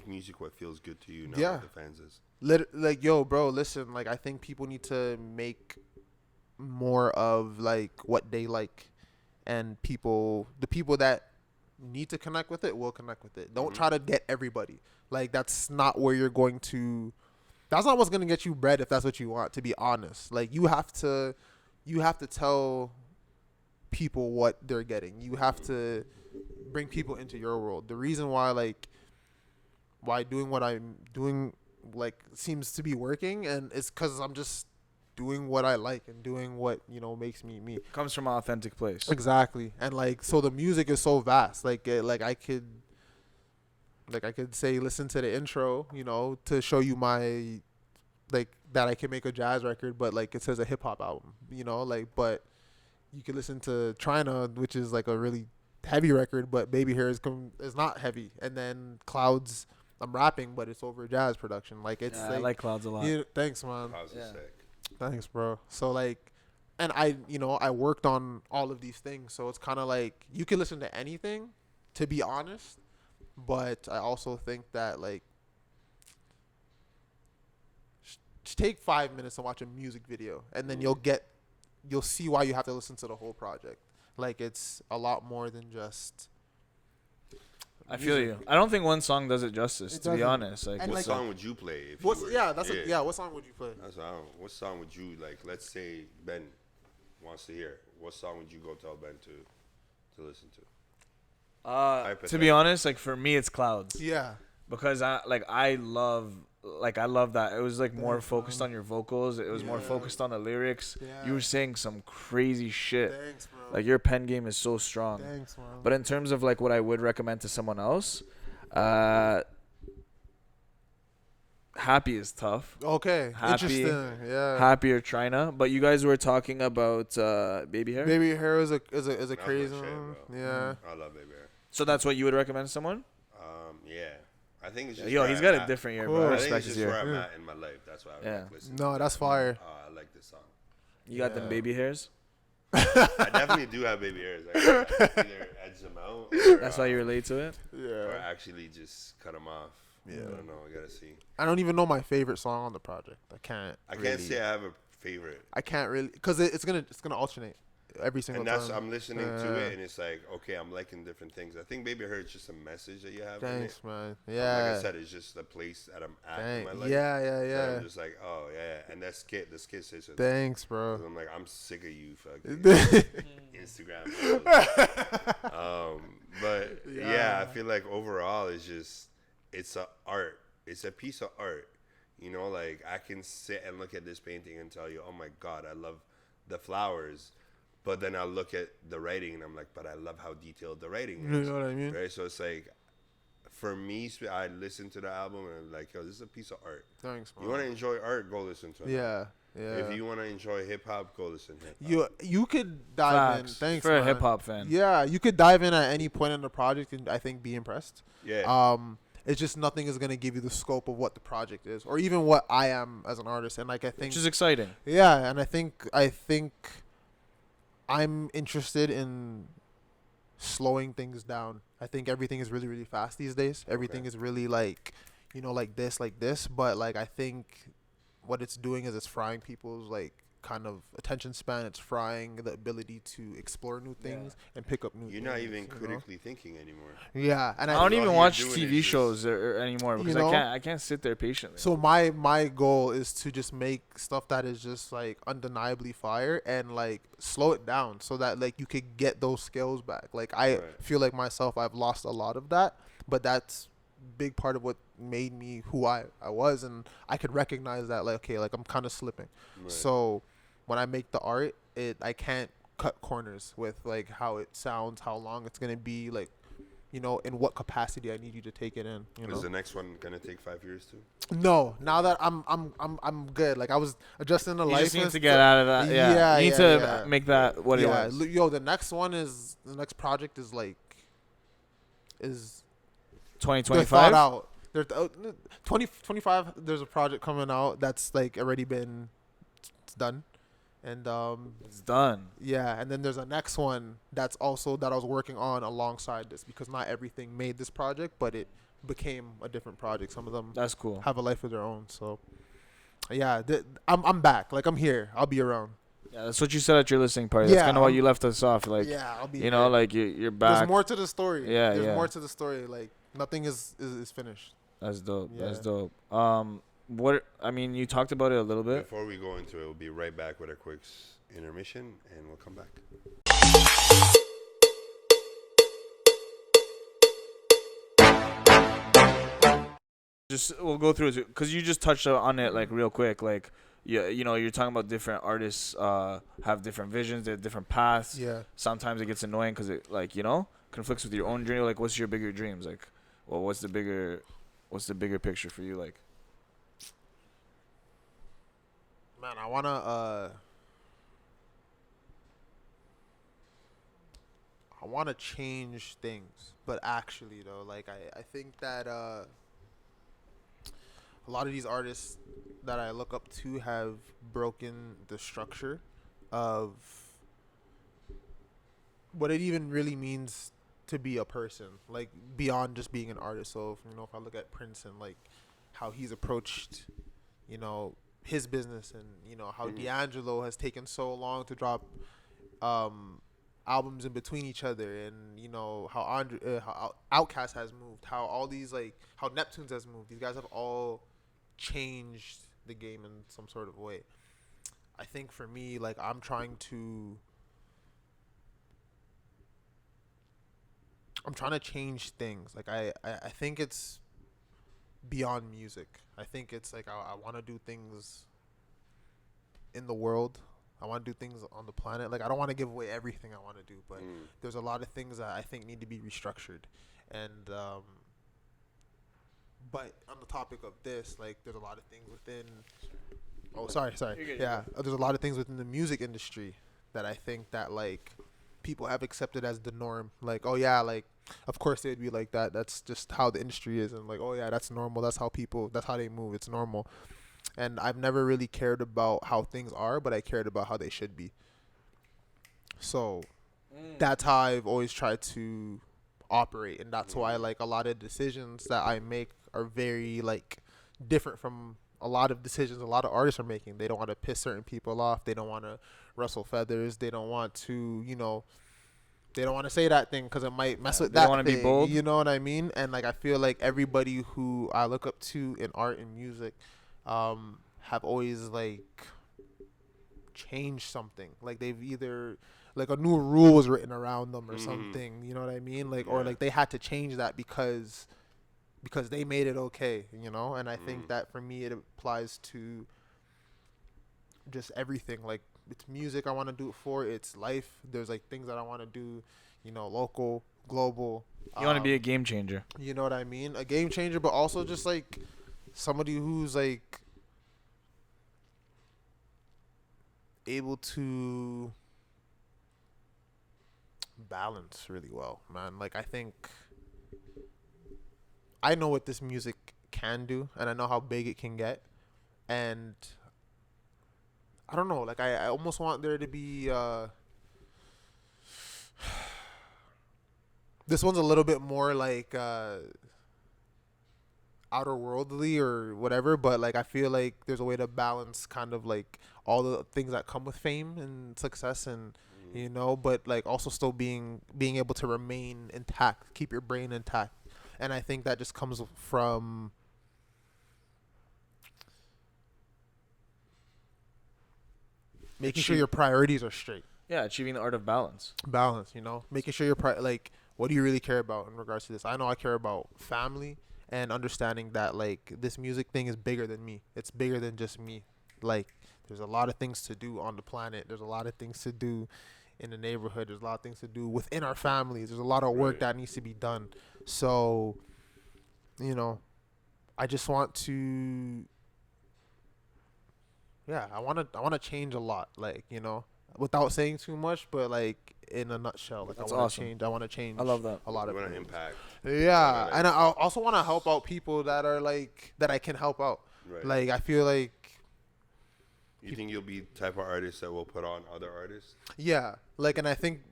music what feels good to you, not Yeah. what the fans is. like yo, bro, listen, like I think people need to make more of like what they like, and the people that need to connect with it will connect with it. Don't try to get everybody. Like that's not where you're going to. That's not what's gonna get you bread if that's what you want. To be honest, like you have to tell people what they're getting. You have to bring people into your world. The reason why doing what I'm doing like seems to be working, and it's because I'm just doing what I like and doing what makes me me. Comes from an authentic place. Exactly. And like so the music is so vast. I could say listen to the intro, to show you my like that I can make a jazz record, but like it says a hip hop album, but you can listen to Trina, which is like a really heavy record, but Baby Hair is not heavy. And then Clouds, I'm rapping, but it's over jazz production. Like it's I like Clouds a lot. thanks, man. How's Yeah. it sick? Thanks, bro. So like, and I worked on all of these things, so it's kind of like you can listen to anything, to be honest. But I also think that like, just take 5 minutes and watch a music video, and then you'll see why you have to listen to the whole project. Like it's a lot more than just. I feel you. I don't think one song does it justice. To be honest, like, what song would you play? If what you were, what song would you play? That's what I don't, what song would you like? Let's say Ben wants to hear. What song would you go tell Ben to listen to? To be honest, like for me, it's Clouds. Yeah. Because I love that. It was like more focused on your vocals. It was more focused on the lyrics. Yeah. You were saying some crazy shit. Thanks, bro. Like your pen game is so strong. Thanks, man. But in terms of like what I would recommend to someone else, Happy is tough. Okay. Happy, interesting. Yeah. Happy or Trina. But you guys were talking about Baby Hair. Baby Hair is a crazy shit, one. bro. Yeah. I love Baby Hair. So that's what you would recommend to someone? Yeah. I think it's just Yo, he's got a different year, bro. I I think respect it's his just where year. I'm at in my life. That's why I would like listen. No, that's fire. I like this song. You got them baby hairs? I definitely do have baby hairs. I either edge them out. That's why you relate to it? Or actually just cut them off. Yeah. I don't know. I gotta see. I don't even know my favorite song on the project. I can't say I have a favorite. I can't really, because it's gonna alternate every single And that's time. I'm listening to it, and it's like, okay, I'm liking different things. I think Baby Hair is just a message that you have. Thanks, in it. man. Like Yeah. I said, it's just the place that I'm at in my life. Yeah. So I'm just like, oh yeah, and the skit says it. Thanks, bro. I'm like, I'm sick of you, fucking Instagram. But yeah, I feel like overall, it's a art. It's a piece of art. You know, like I can sit and look at this painting and tell you, oh my God, I love the flowers. But then I'll look at the writing and I'm like, but I love how detailed the writing is. You know what I mean? Right? So it's like, for me, I listen to the album and I'm like, yo, this is a piece of art. Thanks, man. You want to enjoy art, go listen to it. Yeah. If you want to enjoy hip hop, go listen to hip hop. You could dive in. Thanks, for man. a hip hop fan. Yeah, you could dive in at any point in the project and I think be impressed. Yeah. It's just nothing is gonna give you the scope of what the project is, or even what I am as an artist. And like I think, Which is exciting. yeah, and I think I'm interested in slowing things down. I think everything is really, really fast these days. Everything is really like, like this. But like I think what it's doing is it's frying people's like kind of attention span. It's frying the ability to explore new things and pick up new things. You're not even critically thinking anymore. Yeah, and I don't even watch doing TV is shows anymore because I can't sit there patiently. So my goal is to just make stuff that is just like undeniably fire and like slow it down so that like you could get those skills back. Like I feel like myself, I've lost a lot of that, but that's big part of what made me who I was, and I could recognize that like, okay, like I'm kind of slipping. So when I make the art, I can't cut corners with like how it sounds, how long it's gonna be, like, in what capacity I need you to take it in. Is the next one gonna take 5 years too? No, now that I'm good. Like I was adjusting the license. You just need to get out of that. Yeah, you need to make that what it was. Yo, the next project is 2025. thought out. There's 2025. There's a project coming out that's like already been done, and it's done. Yeah, and then there's a next one that I was working on alongside this, because not everything made this project, but it became a different project. Some of them that's cool, have a life of their own. So yeah, I'm back. Like I'm here. I'll be around. Yeah, that's what you said at your listening party. That's kind of why you left us off. Like, yeah, I'll be. Like you're back. There's more to the story. Yeah, there's more to the story. Like nothing is finished. That's dope. Yeah. That's dope. You talked about it a little bit. Before we go into it, we'll be right back with a quick intermission, and we'll come back. We'll go through it because you just touched on it like real quick. Like, you're talking about different artists have different visions, they have different paths. Yeah. Sometimes it gets annoying because it conflicts with your own dream. Like, what's your bigger dreams? Like, well, what's the bigger picture for you? Like, man, I wanna change things, but actually though, like I think that a lot of these artists that I look up to have broken the structure of what it even really means to be a person, like beyond just being an artist. So if I look at Prince and like how he's approached his business, and how D'Angelo has taken so long to drop albums in between each other, and you know how Outkast has moved, how all these like how Neptunes has moved. These guys have all changed the game in some sort of way. I think for me, like I'm trying to change things. Like I think it's beyond music. I think it's like I want to do things in the world. I want to do things on the planet. Like I don't want to give away everything I want to do, but there's a lot of things that I think need to be restructured. And but on the topic of this, like there's a lot of things within. Oh, sorry. Yeah, there's a lot of things within the music industry that I think that like people have accepted as the norm. Like, oh yeah, like of course they'd be like that. That's just how the industry is, and like, oh yeah, that's normal. That's how they move. It's normal. And I've never really cared about how things are, but I cared about how they should be. So that's how I've always tried to operate, and that's why like a lot of decisions that I make are very like different from a lot of decisions a lot of artists are making. They don't want to piss certain people off. They don't want to rustle feathers. They don't want to, they don't want to say that thing because it might mess with that thing. They don't want to be bold. You know what I mean? And like I feel like everybody who I look up to in art and music have always like changed something. Like they've either like a new rule was written around them or something. You know what I mean? Like or like they had to change that because they made it okay, and I think that for me it applies to just everything. Like it's music I want to do it for, it's life. There's like things that I want to do, local, global. You want to be a game changer. You know what I mean? A game changer, but also just like somebody who's like able to balance really well, man. Like I think I know what this music can do, and I know how big it can get, and I don't know, like I almost want there to be this one's a little bit more like outer worldly or whatever, but like I feel like there's a way to balance kind of like all the things that come with fame and success, and but like also still being able to remain intact, keep your brain intact. And I think that just comes from making sure your priorities are straight. Yeah, achieving the art of balance. Making sure like, what do you really care about in regards to this? I know I care about family and understanding that, like, this music thing is bigger than me. It's bigger than just me. Like, there's a lot of things to do on the planet. There's a lot of things to do in the neighborhood. There's a lot of things to do within our families. There's a lot of work that needs to be done. So, I just want to, I want to change a lot, like, without saying too much, but like in a nutshell, like That's I want awesome. to change. I want to change. I love that. A lot of things. Impact. Yeah, and I also want to help out people that are like that I can help out. Right. Like I feel like. You think you'll be the type of artist that will put on other artists? Yeah, like, and I think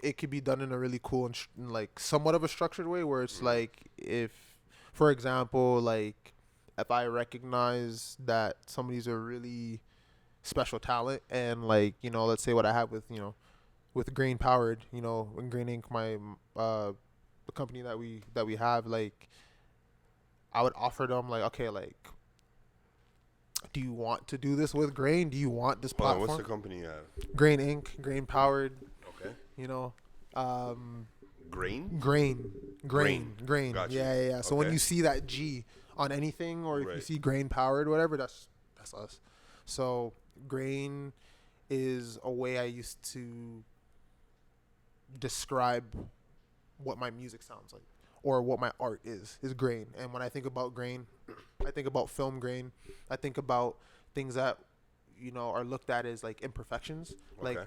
it could be done in a really cool and like somewhat of a structured way, where it's like if, for example, like if I recognize that somebody's a really special talent, and like let's say what I have with with grainpwrd, in Grain Inc, my the company that we have, like I would offer them like, okay, like, do you want to do this with Grain? Do you want this platform? What's the company you have? Grain Inc, grainpwrd. Okay. Grain. Gotcha. Yeah. So when you see that G on anything, or if you see grainpwrd, whatever, that's us. So Grain is a way I used to describe what my music sounds like, or what my art is grain. And when I think about grain, I think about film grain. I think about things that are looked at as like imperfections. Like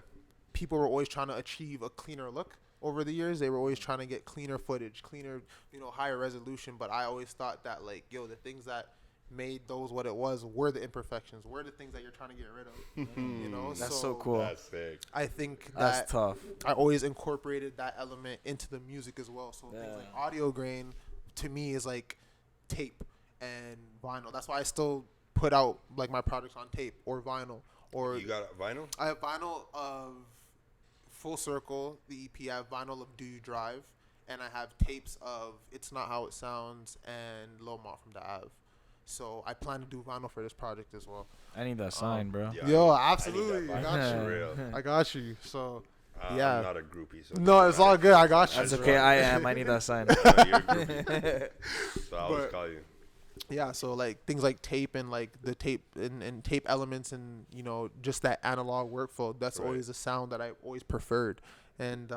people were always trying to achieve a cleaner look over the years. They were always trying to get cleaner footage, cleaner, higher resolution. But I always thought that like, the things that made those what it was were the imperfections, were the things that you're trying to get rid of. That's so cool. That's sick. I think that's tough. I always incorporated that element into the music as well. So things like audio grain to me is like tape and vinyl. That's why I still put out like my products on tape or vinyl. Or you got a vinyl? I have vinyl of Full Circle, the EP. I have vinyl of Do You Drive, and I have tapes of It's Not How It Sounds and Lil Ma from the Ave. So I plan to do vinyl for this project as well. I need that sign, bro. Yo, absolutely. I I need got that you. vibe for real. I got you. So I'm yeah. not a groupie. So No, it's all good. I got you. That's okay. I am. I need that sign. You're a groupie. So I'll always But- call you. Yeah, so like things like tape and like the tape and tape elements and just that analog workflow. That's Right. always a sound that I always preferred, and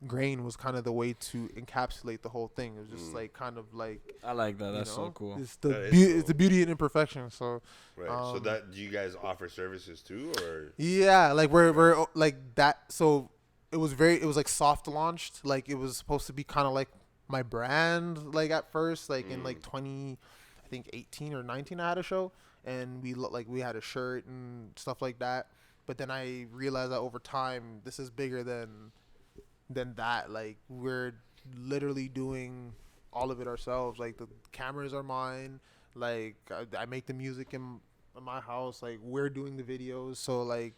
grain was kind of the way to encapsulate the whole thing. It was just like kind of like I like that. That's so cool. It's That the is beauty. cool. It's the beauty and imperfection. So Right. So do you guys offer services too, or? yeah, like we're like that. So it was like soft launched. Like it was supposed to be kind of like my brand. Like at first, like in like 2018 or 19, I had a show, and we had a shirt and stuff like that. But then I realized that over time, this is bigger than that. Like we're literally doing all of it ourselves. Like the cameras are mine. Like I make the music in my house. Like we're doing the videos. So like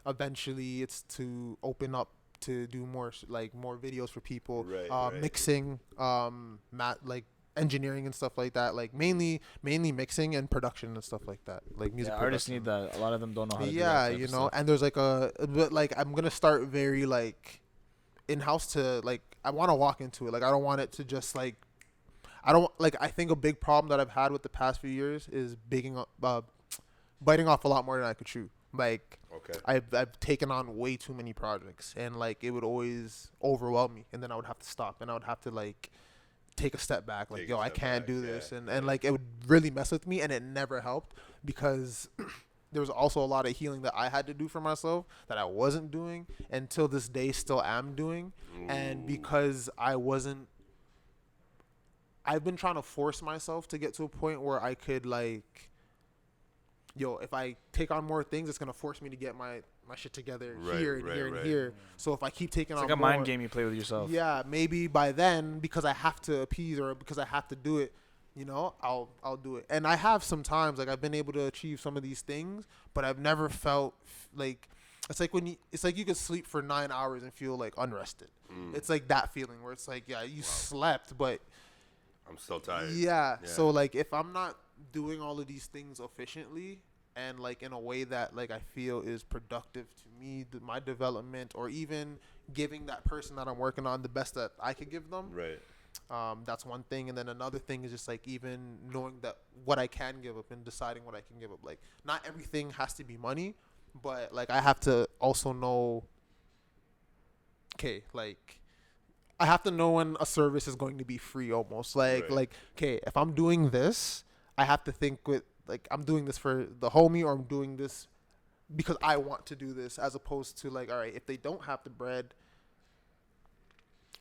eventually it's to open up to do more videos for people. Right. Mixing, like engineering and stuff like that. Like mainly mixing and production and stuff like that. Like music. Yeah, artists production. need that. A lot of them don't know how to do Yeah, that type of stuff. and there's but like I'm gonna start very like in-house to like I want to walk into it. Like I don't want it to just like I think a big problem that I've had with the past few years is biting off a lot more than I could chew. Like Okay. I've taken on way too many projects, and like it would always overwhelm me, and then I would have to stop, and I would have to like take a step back, like I can't do this, and like it would really mess with me, and it never helped because there was also a lot of healing that I had to do for myself that I wasn't doing, and till this day still am doing. And because I've been trying to force myself to get to a point where I could like, if I take on more things, it's gonna force me to get my shit together here and here. So if I keep taking It's on like a more, mind game you play with yourself. yeah, maybe by then, because I have to appease or because I have to do it, I'll do it. And I have sometimes like I've been able to achieve some of these things, but I've never felt like it's like you could sleep for 9 hours and feel like unrested. It's like that feeling where it's like, yeah, you slept, but I'm still tired. yeah. So like if I'm not doing all of these things efficiently and like in a way that like I feel is productive to me, my development, or even giving that person that I'm working on the best that I could give them. Right. That's one thing. And then another thing is just like even knowing that what I can give up and deciding what I can give up. Like not everything has to be money, but like I have to also know, okay, like I have to know when a service is going to be free almost. Like okay, if I'm doing this, I have to think with like I'm doing this for the homie, or I'm doing this because I want to do this, as opposed to like, all right, if they don't have the bread,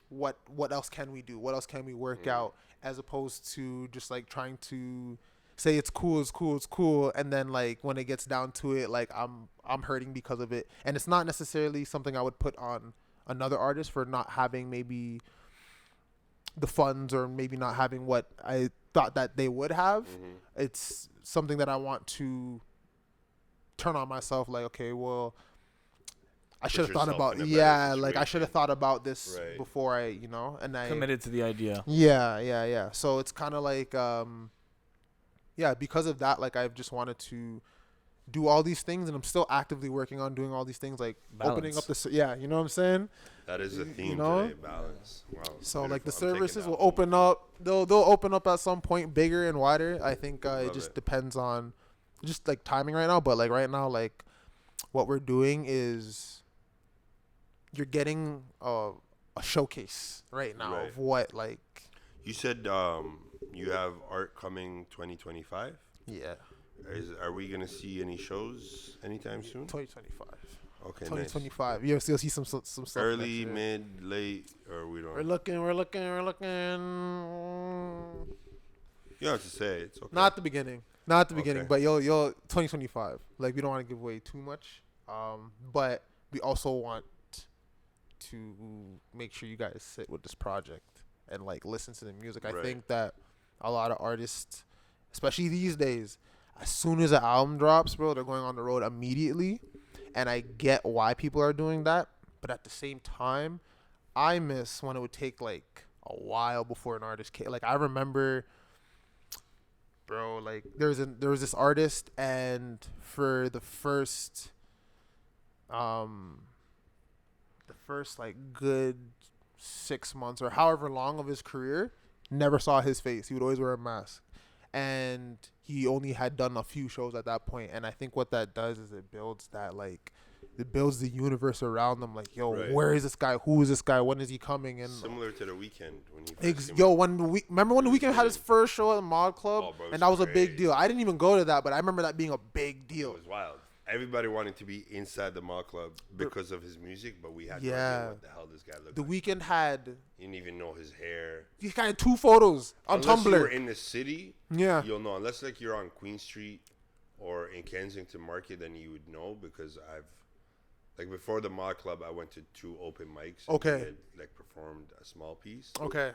what else can we do? What else can we work out? As opposed to just like trying to say it's cool, and then like when it gets down to it, like I'm hurting because of it, and it's not necessarily something I would put on another artist for not having maybe the funds or maybe not having what I thought that they would have. It's something that I want to turn on myself, like, okay, well, I should have thought about I should have thought about this before I and I committed to the idea. Yeah. So it's kind of like because of that, like I've just wanted to do all these things, and I'm still actively working on doing all these things, like opening up the you know what I'm saying? That is a theme today, balance. Wow. So like the services will open up, they'll open up at some point bigger and wider. I think it just depends on just like timing right now, but like right now, like what we're doing is you're getting a showcase right now of what, like, you said you have art coming 2025. Yeah. Are we gonna see any shows anytime soon? 2025. Okay, 2025. Nice. You'll see some stuff. Early, mid, late, or we don't. We're looking. You don't have to say. It's okay. Not at the beginning. Not at the beginning, Okay. but you'll 2025. Like we don't want to give away too much, but we also want to make sure you guys sit with this project and like listen to the music. I think that a lot of artists, especially these days, as soon as an album drops, bro, they're going on the road immediately. and I get why people are doing that. But at the same time, I miss when it would take like a while before an artist came. Like I remember, bro, like there was this artist, and for the first like good 6 months or however long of his career, never saw his face. He would always wear a mask, and he only had done a few shows at that point. And I think what that does is it builds the universe around them. Like, yo, Right. where is this guy? Who is this guy? When is he coming? And Similar to The Weeknd when he first came yo, out. remember when the Weeknd had his first show at the Mod Club, Oh, bro, and that was a big crazy. deal. I didn't even go to that, but I remember that being a big It deal. was wild. Everybody wanted to be inside the mall club because of his music, but we had no Yeah. idea what the hell this guy looked The like. Weeknd had You didn't even know his hair. he had 2 photos on Unless you were Tumblr. in the city, Yeah. you'll know. Unless like you're on Queen Street or in Kensington Market, then you would know because like before the mall club, I went to 2 open mics. And Okay. we had, like performed a small piece. Okay.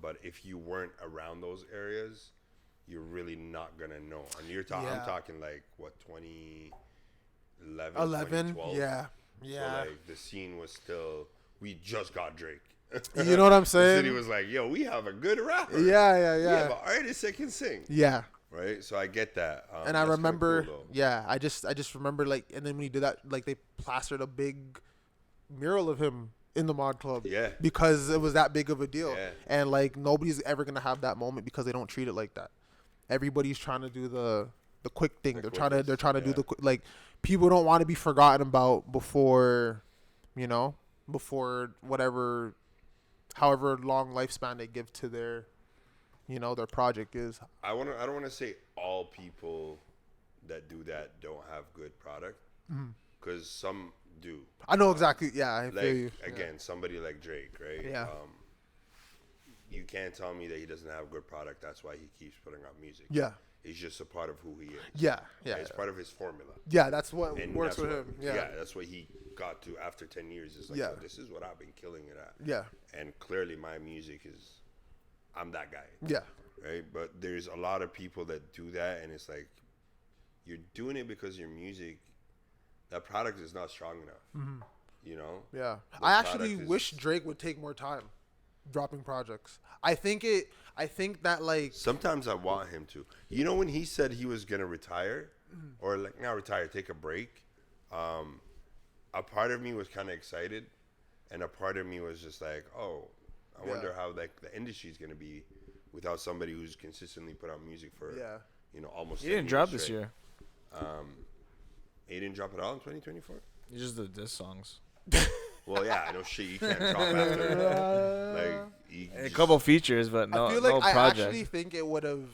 But if you weren't around those areas, you're really not gonna know. And I'm Yeah. talking like what 2011, 11. 2012. Yeah. So Yeah. like the scene was still. We just got Drake. You know what I'm The city saying? was like, yo, we have a good rapper. Yeah. We have Yeah. an artist that can sing. Yeah. Right. So I get that. And I that's kinda remember, cool, though. yeah, I just remember like, and then when he did that, like they plastered a big mural of him in the Mod Club. Yeah. Because it was that big of a deal. Yeah. And like nobody's ever gonna have that moment because they don't treat it like that. Everybody's trying to do the quick thing. The They're trying to do quickest, the like people don't want to be forgotten about before, before whatever, however long lifespan they give to their, their project is. I don't want to say all people that do that don't have good product, because some do. I know exactly. Yeah, I Like feel you. again, somebody like Drake, right? Yeah. You can't tell me that he doesn't have good product. That's why he keeps putting out music. Yeah. It's just a part of who he is. Yeah. Yeah. It's part of his formula. Yeah, that's what And works that's with what- him. Yeah. that's what he got to after 10 years. It's like, Yeah. yo, this is what I've been killing it at. Yeah. And clearly my music is, I'm that guy. Yeah. Right? But there's a lot of people that do that, and it's like, you're doing it because your music, that product is not strong enough. You know? Yeah. The I actually product is- wish Drake would take more time dropping projects. I think that like Sometimes I want him to. You know, when he said he was going to retire, or like, not retire, take a break, a part of me was kind of excited, and a part of me was just like, oh, I wonder how like the industry is going to be without somebody who's consistently put out music for, almost He 10 didn't drop years this straight. year. He didn't drop it all in 2024? He just did diss songs. Well, yeah, I know shit you can't drop after. Like, A couple features, but no, I feel like no I project. actually think it would have.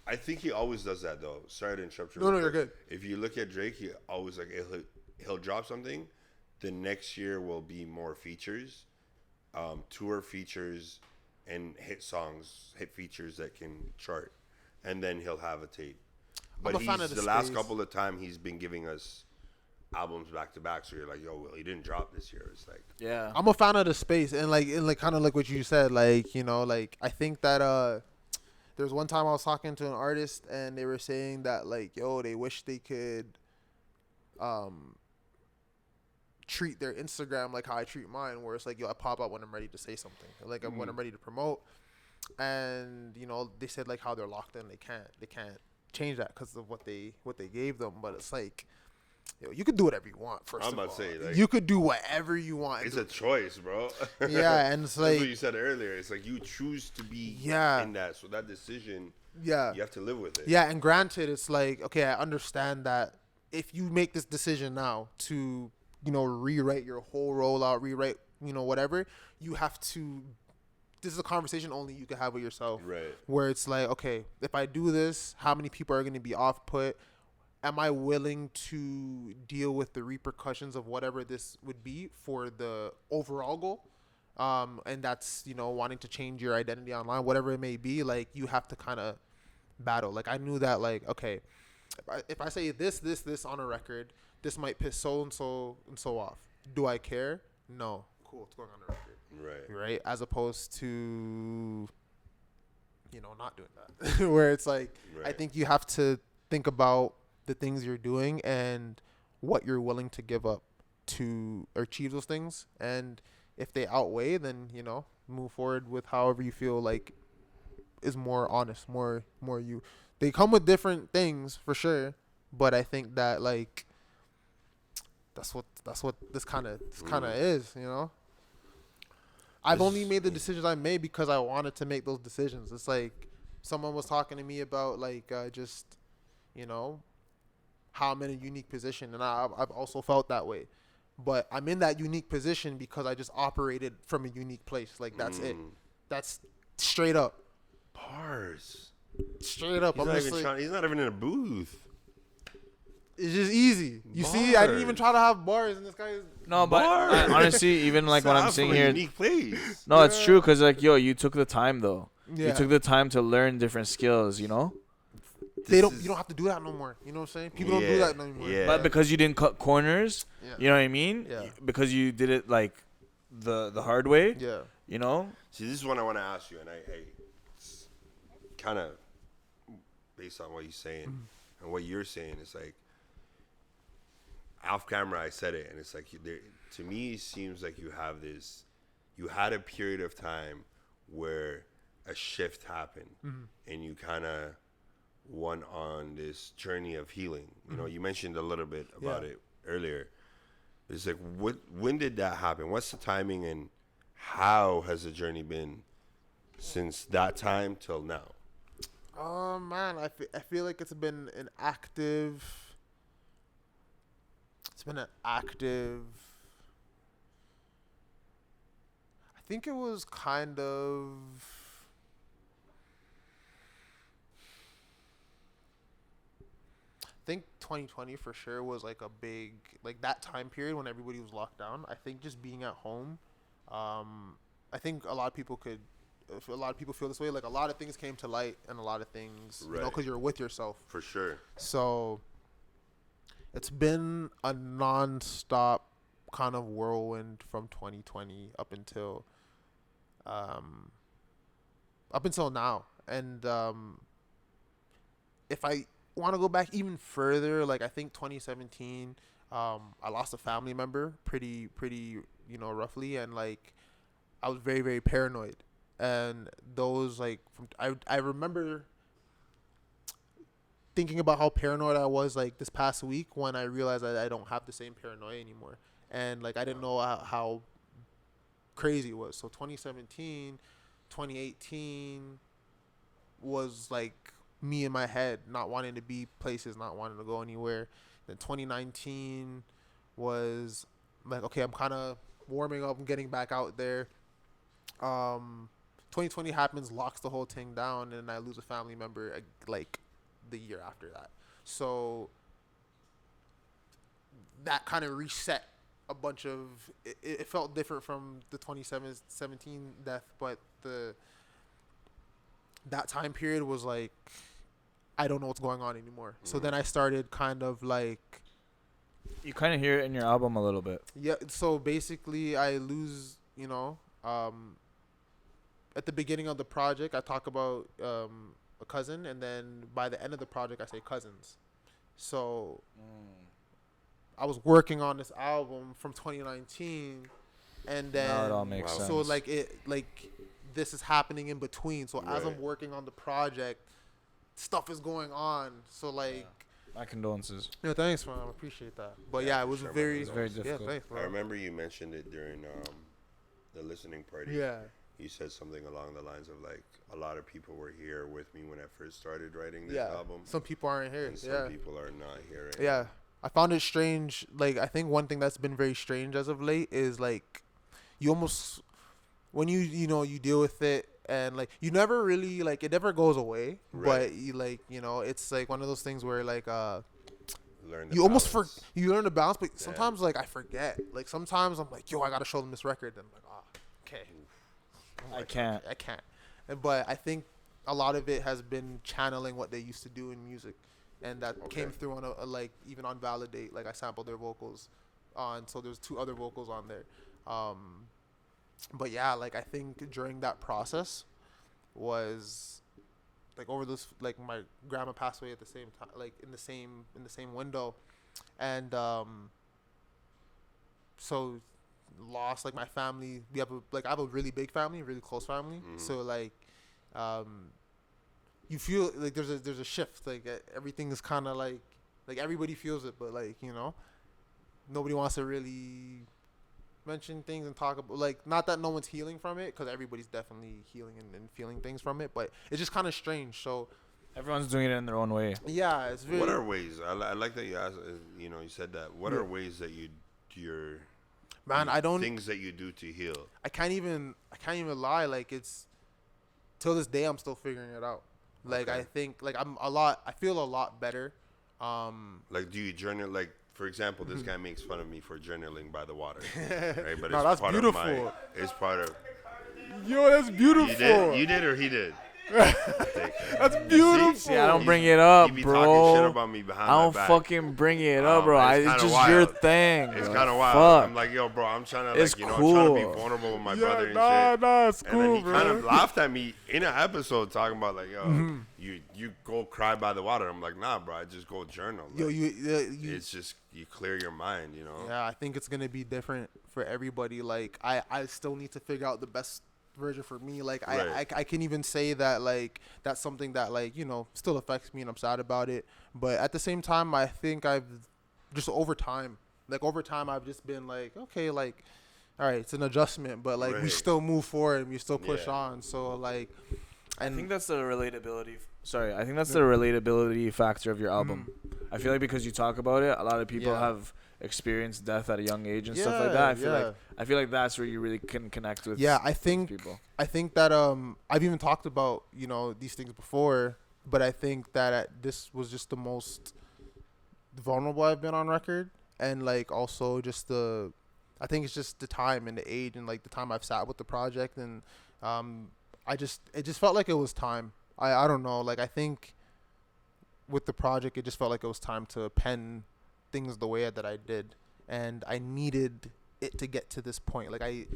I think he always does that though. Sorry to interrupt you. No, real you're quick. good. If you look at Drake, he always like he'll drop something. The next year will be more features, tour features, and hit songs, hit features that can chart, and then he'll have a tape. But a fan of the the last space. couple of time he's been giving us albums back to back. So you're like, yo, well, he didn't drop this year. It's like, Yeah. I'm a fan of the space and like kind of like what you said, like like I think that there was one time I was talking to an artist and they were saying that like they wish they could treat their Instagram like how I treat mine, where it's like I pop up when I'm ready to say something, like when I'm ready to promote, and they said like how they're locked in, they can't change that because of what they gave them, but it's like. You could do whatever you want. First I'm of about all, to say, like, you could do whatever you want. it's a choice, bro. Yeah, and it's That's like what you said earlier. It's like you choose to be Yeah. in that. So that decision, yeah, you have to live with it. yeah. And granted, it's like okay, I understand that if you make this decision now to rewrite your whole rollout, rewrite whatever, you have to. This is a conversation only you can have with yourself, Right. where it's like, okay, if I do this, how many people are going to be off put? Am I willing to deal with the repercussions of whatever this would be for the overall goal? And that's, wanting to change your identity online, whatever it may be, like you have to kind of battle. Like I knew that like, okay, if I say this on a record, this might piss so and so off. Do I care? No. Cool. It's going on the record. Right. Right. As opposed to, not doing that where it's like, I Right. think you have to think about the things you're doing and what you're willing to give up to achieve those things. And if they outweigh, then, you know, move forward with however you feel like is more honest, more you. They come with different things for sure, but I think that like that's what this kind of is, you know. I've only made the decisions I made because I wanted to make those decisions. It's like someone was talking to me about like just, you know, how I'm in a unique position, and I've also felt that way. But I'm in that unique position because I just operated from a unique place. Like that's it. That's straight up. Bars. Straight up. He's not even in a booth. It's just easy. You see, I didn't even try to have bars, and this guy is No, but honestly, even like when I'm sitting here, unique place. No, it's true because like you took the time though. Yeah. You took the time to learn different skills. You know. You don't have to do that no more. You know what I'm saying? People don't do that no more. Yeah. But because you didn't cut corners, you know what I mean? Yeah. Because you did it like the hard way. Yeah. You know? See, this is what I want to ask you, and I kind of based on what you're saying and what you're saying, it's like off camera I said it, and it's like to me it seems like you had a period of time where a shift happened, and you kind of went on this journey of healing. You know, you mentioned a little bit about it earlier. It's like, when did that happen? What's the timing, and how has the journey been since that time till now? Man, I feel like it's been an active. I think it was kind of. I think 2020 for sure was like a big, like that time period when everybody was locked down. I think just being at home, I think a lot of people feel this way. Like a lot of things came to light, and a lot of things, you know, because you're with yourself. For sure. So it's been a non-stop kind of whirlwind from 2020 up until now. And if I want to go back even further, like I think 2017, I lost a family member pretty, you know, roughly, and like I was very, very paranoid. And those like I remember thinking about how paranoid I was like this past week when I realized that I don't have the same paranoia anymore, and like I didn't know how crazy it was. So 2017, 2018 was like me in my head, not wanting to be places, not wanting to go anywhere. Then 2019 was like, okay, I'm kind of warming up and getting back out there. 2020 happens, locks the whole thing down, and I lose a family member like the year after that. So that kind of reset a bunch of it felt different from the 2017 death, but that time period was like, I don't know what's going on anymore. So then I started kind of like, you kind of hear it in your album a little bit. Yeah, so basically I lose, you know, at the beginning of the project I talk about a cousin, and then by the end of the project I say cousins. So I was working on this album from 2019, and then now it all makes sense. So like this is happening in between. So as I'm working on the project, stuff is going on. So like, my condolences. Yeah, thanks, man. I appreciate that. But yeah, it was very difficult. Yeah, thanks, bro. I remember you mentioned it during the listening party. Yeah. You said something along the lines of like, a lot of people were here with me when I first started writing this album. Some people aren't here. And some people are not here right now. Yeah. I found it strange. Like, I think one thing that's been very strange as of late is like, you almost, when you know, you deal with it, and like, you never really, like, it never goes away. Right. But you like, you know, it's like one of those things where like, you almost you learn to balance, but sometimes like I forget. Like sometimes I'm like, yo, I gotta show them this record. Then I'm like, okay. I can't. But I think a lot of it has been channeling what they used to do in music, and that came through on a like, even on Validate. Like I sampled their vocals on, so there's 2 other vocals on there. But yeah, like I think during that process was like over this, like my grandma passed away at the same time, like in the same window, and so lost like my family. We have I have a really big family, really close family. So like, you feel like there's a shift. Like everything is kind of like everybody feels it, but like nobody wants to really mention things and talk about like not that no one's healing from it because everybody's definitely healing and feeling things from it, but it's just kind of strange. So everyone's doing it in their own way. Yeah, it's really. What are ways? I like that you asked. You said that. What are ways that I don't things that you do to heal? I can't even lie. Like it's till this day I'm still figuring it out. Like I think like I feel a lot better. Like do you journal? Like for example, this guy makes fun of me for journaling by the water, right? But no, it's that's part beautiful. Of it's part of. Yo, that's beautiful. You did or he did? That's beautiful. See, I don't bring it up, be bro. Talking shit about me behind I don't my back. fucking bring it up, bro. It's just wild. your thing. It's bro. kind of wild. Fuck. I'm like, yo, bro, I'm trying to It's I'm trying cool. to be vulnerable with my brother and shit. Nah, it's cool, and then he bro. kind of laughed at me in an episode talking about like, yo, you go cry by the water. I'm like, nah, bro, I just go journal. Like, Yo, it's just you clear your mind, Yeah, I think it's gonna be different for everybody. Like I still need to figure out the best version for me. Like Right. I can even say that like that's something that like still affects me and I'm sad about it, but at the same time I think I've just over time I've just been like, okay, like all right, it's an adjustment, but like we Right. still move forward and we still push Yeah. on. So like I think that's the relatability. Sorry, I think that's the relatability factor of your album. I feel like because you talk about it, a lot of people have experienced death at a young age and stuff like that. I feel like that's where you really can connect with. I think people. I think that I've even talked about these things before, but I think that this was just the most vulnerable I've been on record, and like also just I think it's just the time and the age and like the time I've sat with the project, and it just felt like it was time. I don't know, like I think with the project it just felt like it was time to pen things the way that I did, and I needed it to get to this point. Like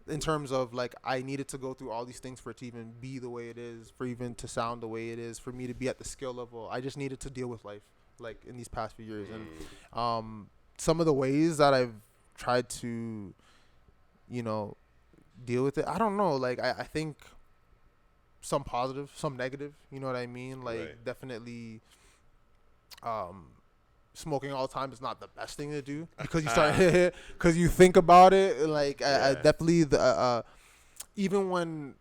in terms of like I needed to go through all these things for it to even be the way it is, for even to sound the way it is, for me to be at the skill level. I just needed to deal with life like in these past few years, and some of the ways that I've tried to deal with it, I don't know, like I think some positive, some negative, you know what I mean? Like Right. definitely smoking all the time is not the best thing to do because you start because you think about it. Like I definitely even when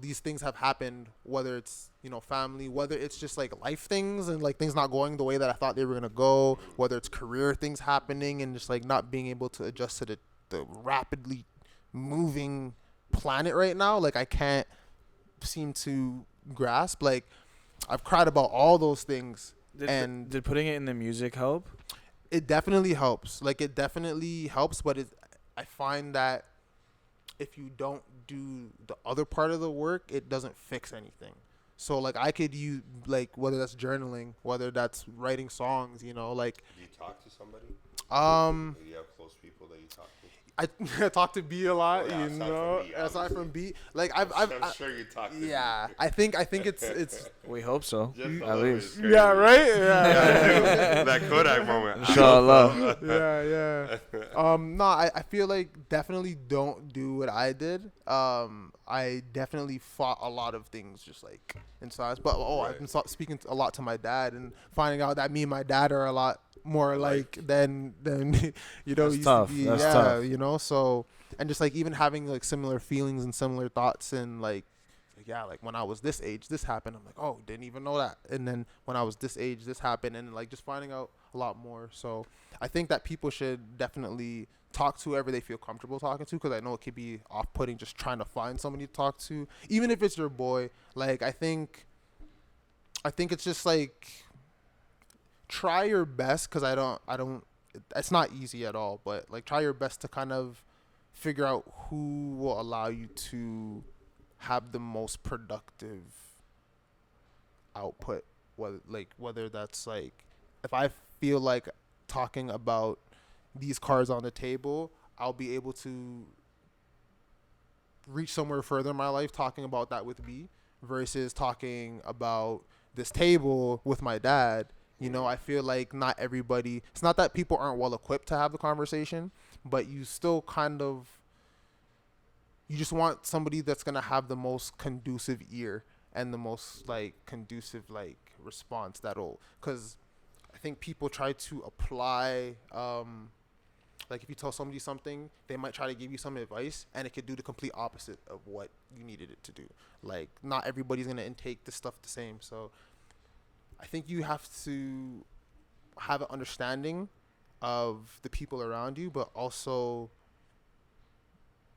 these things have happened, whether it's family, whether it's just like life things and like things not going the way that I thought they were gonna go, whether it's career things happening and just like not being able to adjust to the rapidly moving planet right now. Like I can't seem to grasp. Like I've cried about all those things. Did putting it in the music help? It definitely helps. Like it definitely helps, but I find that if you don't do the other part of the work, it doesn't fix anything. So like I could use like whether that's journaling, whether that's writing songs, like Do you talk to somebody? Do you have close people that you talk to? I talk to B a lot, Yeah, aside from B, like I'm sure you talk to me. I think it's We hope so. Just a At little bit least. is crazy. yeah, right, yeah. That Kodak moment. Inshallah. yeah. No, I feel like definitely don't do what I did. I definitely fought a lot of things just like inside. But I've been speaking a lot to my dad and finding out that me and my dad are a lot more like than That's used tough. to be. That's yeah, tough. So and just like even having like similar feelings and similar thoughts and like when I was this age, this happened. I'm like, oh, didn't even know that. And then when I was this age, this happened, and like just finding out a lot more. So I think that people should definitely talk to whoever they feel comfortable talking to, because I know it could be off-putting just trying to find somebody to talk to, even if it's your boy. Like I think it's just like try your best, because I don't. It's not easy at all, but like try your best to kind of figure out who will allow you to have the most productive output, whether that's like if I feel like talking about these cards on the table, I'll be able to reach somewhere further in my life talking about that with B versus talking about this table with my dad. You know, I feel like not everybody. It's not that people aren't well equipped to have the conversation, but you still kind of. You just want somebody that's gonna have the most conducive ear and the most like conducive like response that'll, because I think people try to apply like if you tell somebody something, they might try to give you some advice and it could do the complete opposite of what you needed it to do. Like not everybody's gonna intake this stuff the same. So I think you have to have an understanding of the people around you, but also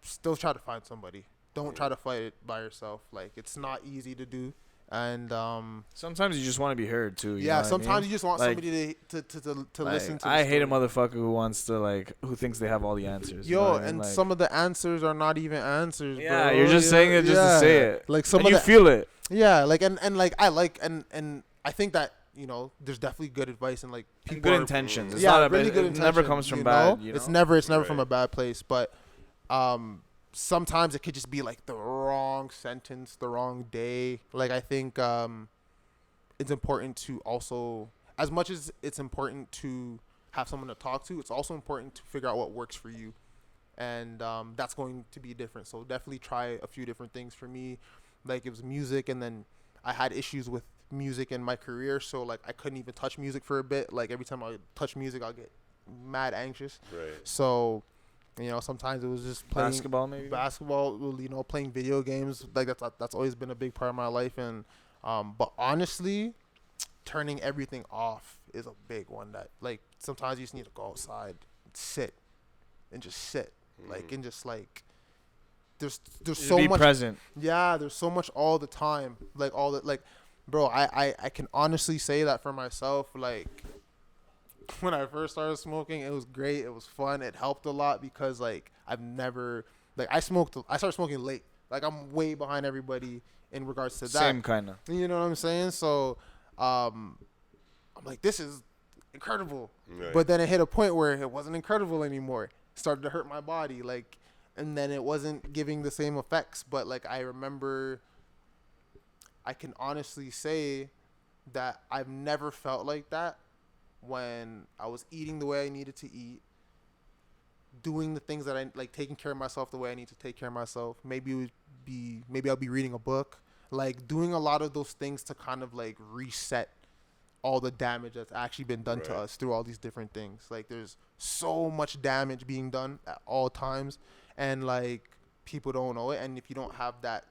still try to find somebody. Don't try to fight it by yourself. Like it's not easy to do. And sometimes you just want to be heard too. Yeah, sometimes you just want somebody to like, listen to. I hate a motherfucker who wants to who thinks they have all the answers. Yo, you know what I mean? and like, some of the answers are not even answers. Yeah, bro. you're just saying it just to say it. Like some and of you feel it. Yeah, like and like I like and I think that there's definitely good advice and like people good intentions. It's yeah, not really good it never comes from bad. You know? It's never from a bad place, but sometimes it could just be like the wrong sentence, the wrong day. Like I think it's important to also, as much as it's important to have someone to talk to, it's also important to figure out what works for you. And that's going to be different. So definitely try a few different things. For me, like it was music, and then I had issues with music in my career. So like I couldn't even touch music for a bit. Like every time I touch music, I'll get mad anxious. Right. So, sometimes it was just playing basketball, playing video games. Like that's always been a big part of my life. And but honestly, turning everything off is a big one. That like sometimes you just need to go outside, sit, and just sit, like and just like there's so much present. Yeah, there's so much all the time. Like all the like, bro. I can honestly say that for myself. Like when I first started smoking, it was great. It was fun. It helped a lot because like I've never like I started smoking late. Like I'm way behind everybody in regards to that. Same kind of. You know what I'm saying? So I'm like, this is incredible. Right. But then it hit a point where it wasn't incredible anymore. It started to hurt my body. Like, and then it wasn't giving the same effects. But like I remember, I can honestly say that I've never felt like that when I was eating the way I needed to eat, doing the things that I like, taking care of myself the way I need to take care of myself. Maybe I'll be reading a book, like doing a lot of those things to kind of like reset all the damage that's actually been done to us through all these different things. Like there's so much damage being done at all times, and like people don't know it. And if you don't have that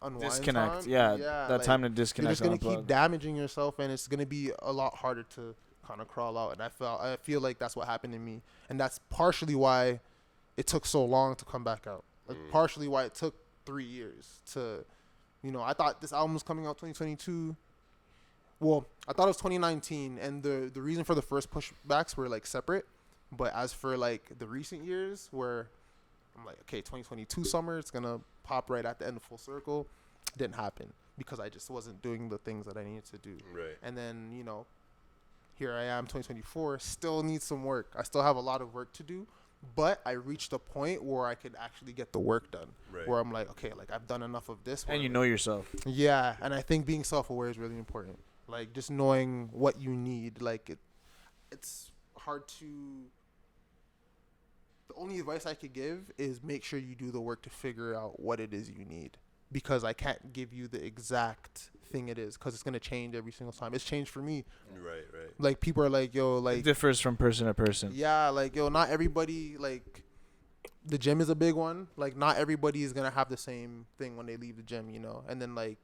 unwind disconnect, time, that like, time to disconnect, you're just gonna keep damaging yourself, and it's gonna be a lot harder to kind of crawl out. And I feel like that's what happened to me, and that's partially why it took so long to come back out. Like partially why it took 3 years to, I thought this album was coming out 2022. Well, I thought it was 2019, and the reason for the first pushbacks were like separate. But as for like the recent years, where I'm like, okay, 2022 summer, it's gonna pop right at the end of full circle, didn't happen because I just wasn't doing the things that I needed to do. Right. And then here I am, 2024, still need some work. I still have a lot of work to do, but I reached a point where I could actually get the work done. Right. Where I'm like, okay, like I've done enough of this. And you know yourself. Yeah, and I think being self-aware is really important. Like just knowing what you need. Like it's hard to. The only advice I could give is make sure you do the work to figure out what it is you need, because I can't give you the exact thing it is, because it's gonna change every single time. It's changed for me. Right. Like people are like, yo, like it differs from person to person. Yeah, like yo, not everybody, like the gym is a big one. Like not everybody is gonna have the same thing when they leave the gym, and then like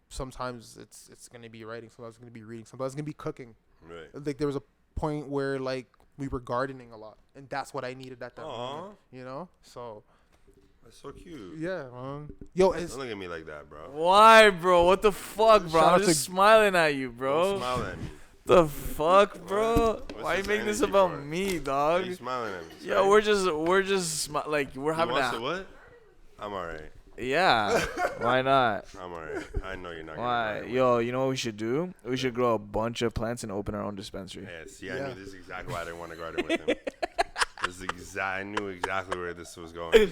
sometimes it's gonna be writing, sometimes it's gonna be reading, sometimes it's gonna be cooking. Right. Like there was a point where like we were gardening a lot, and that's what I needed at that moment. So that's so cute. Yeah, yo, don't look at me like that, bro. Why, bro? What the fuck, bro? I'm just smiling at you, bro. Don't smile at me. The fuck, bro? Why are you making this about me, dog? Why are you smiling at me? Yo, we're just like we're having a. What? I'm alright. Yeah. Why not? I'm alright. I know you're not. Why? Yo, you know what we should do? We should grow a bunch of plants and open our own dispensary. Yeah. See, I knew this is exactly why I didn't want to garden with him. I knew exactly where this was going.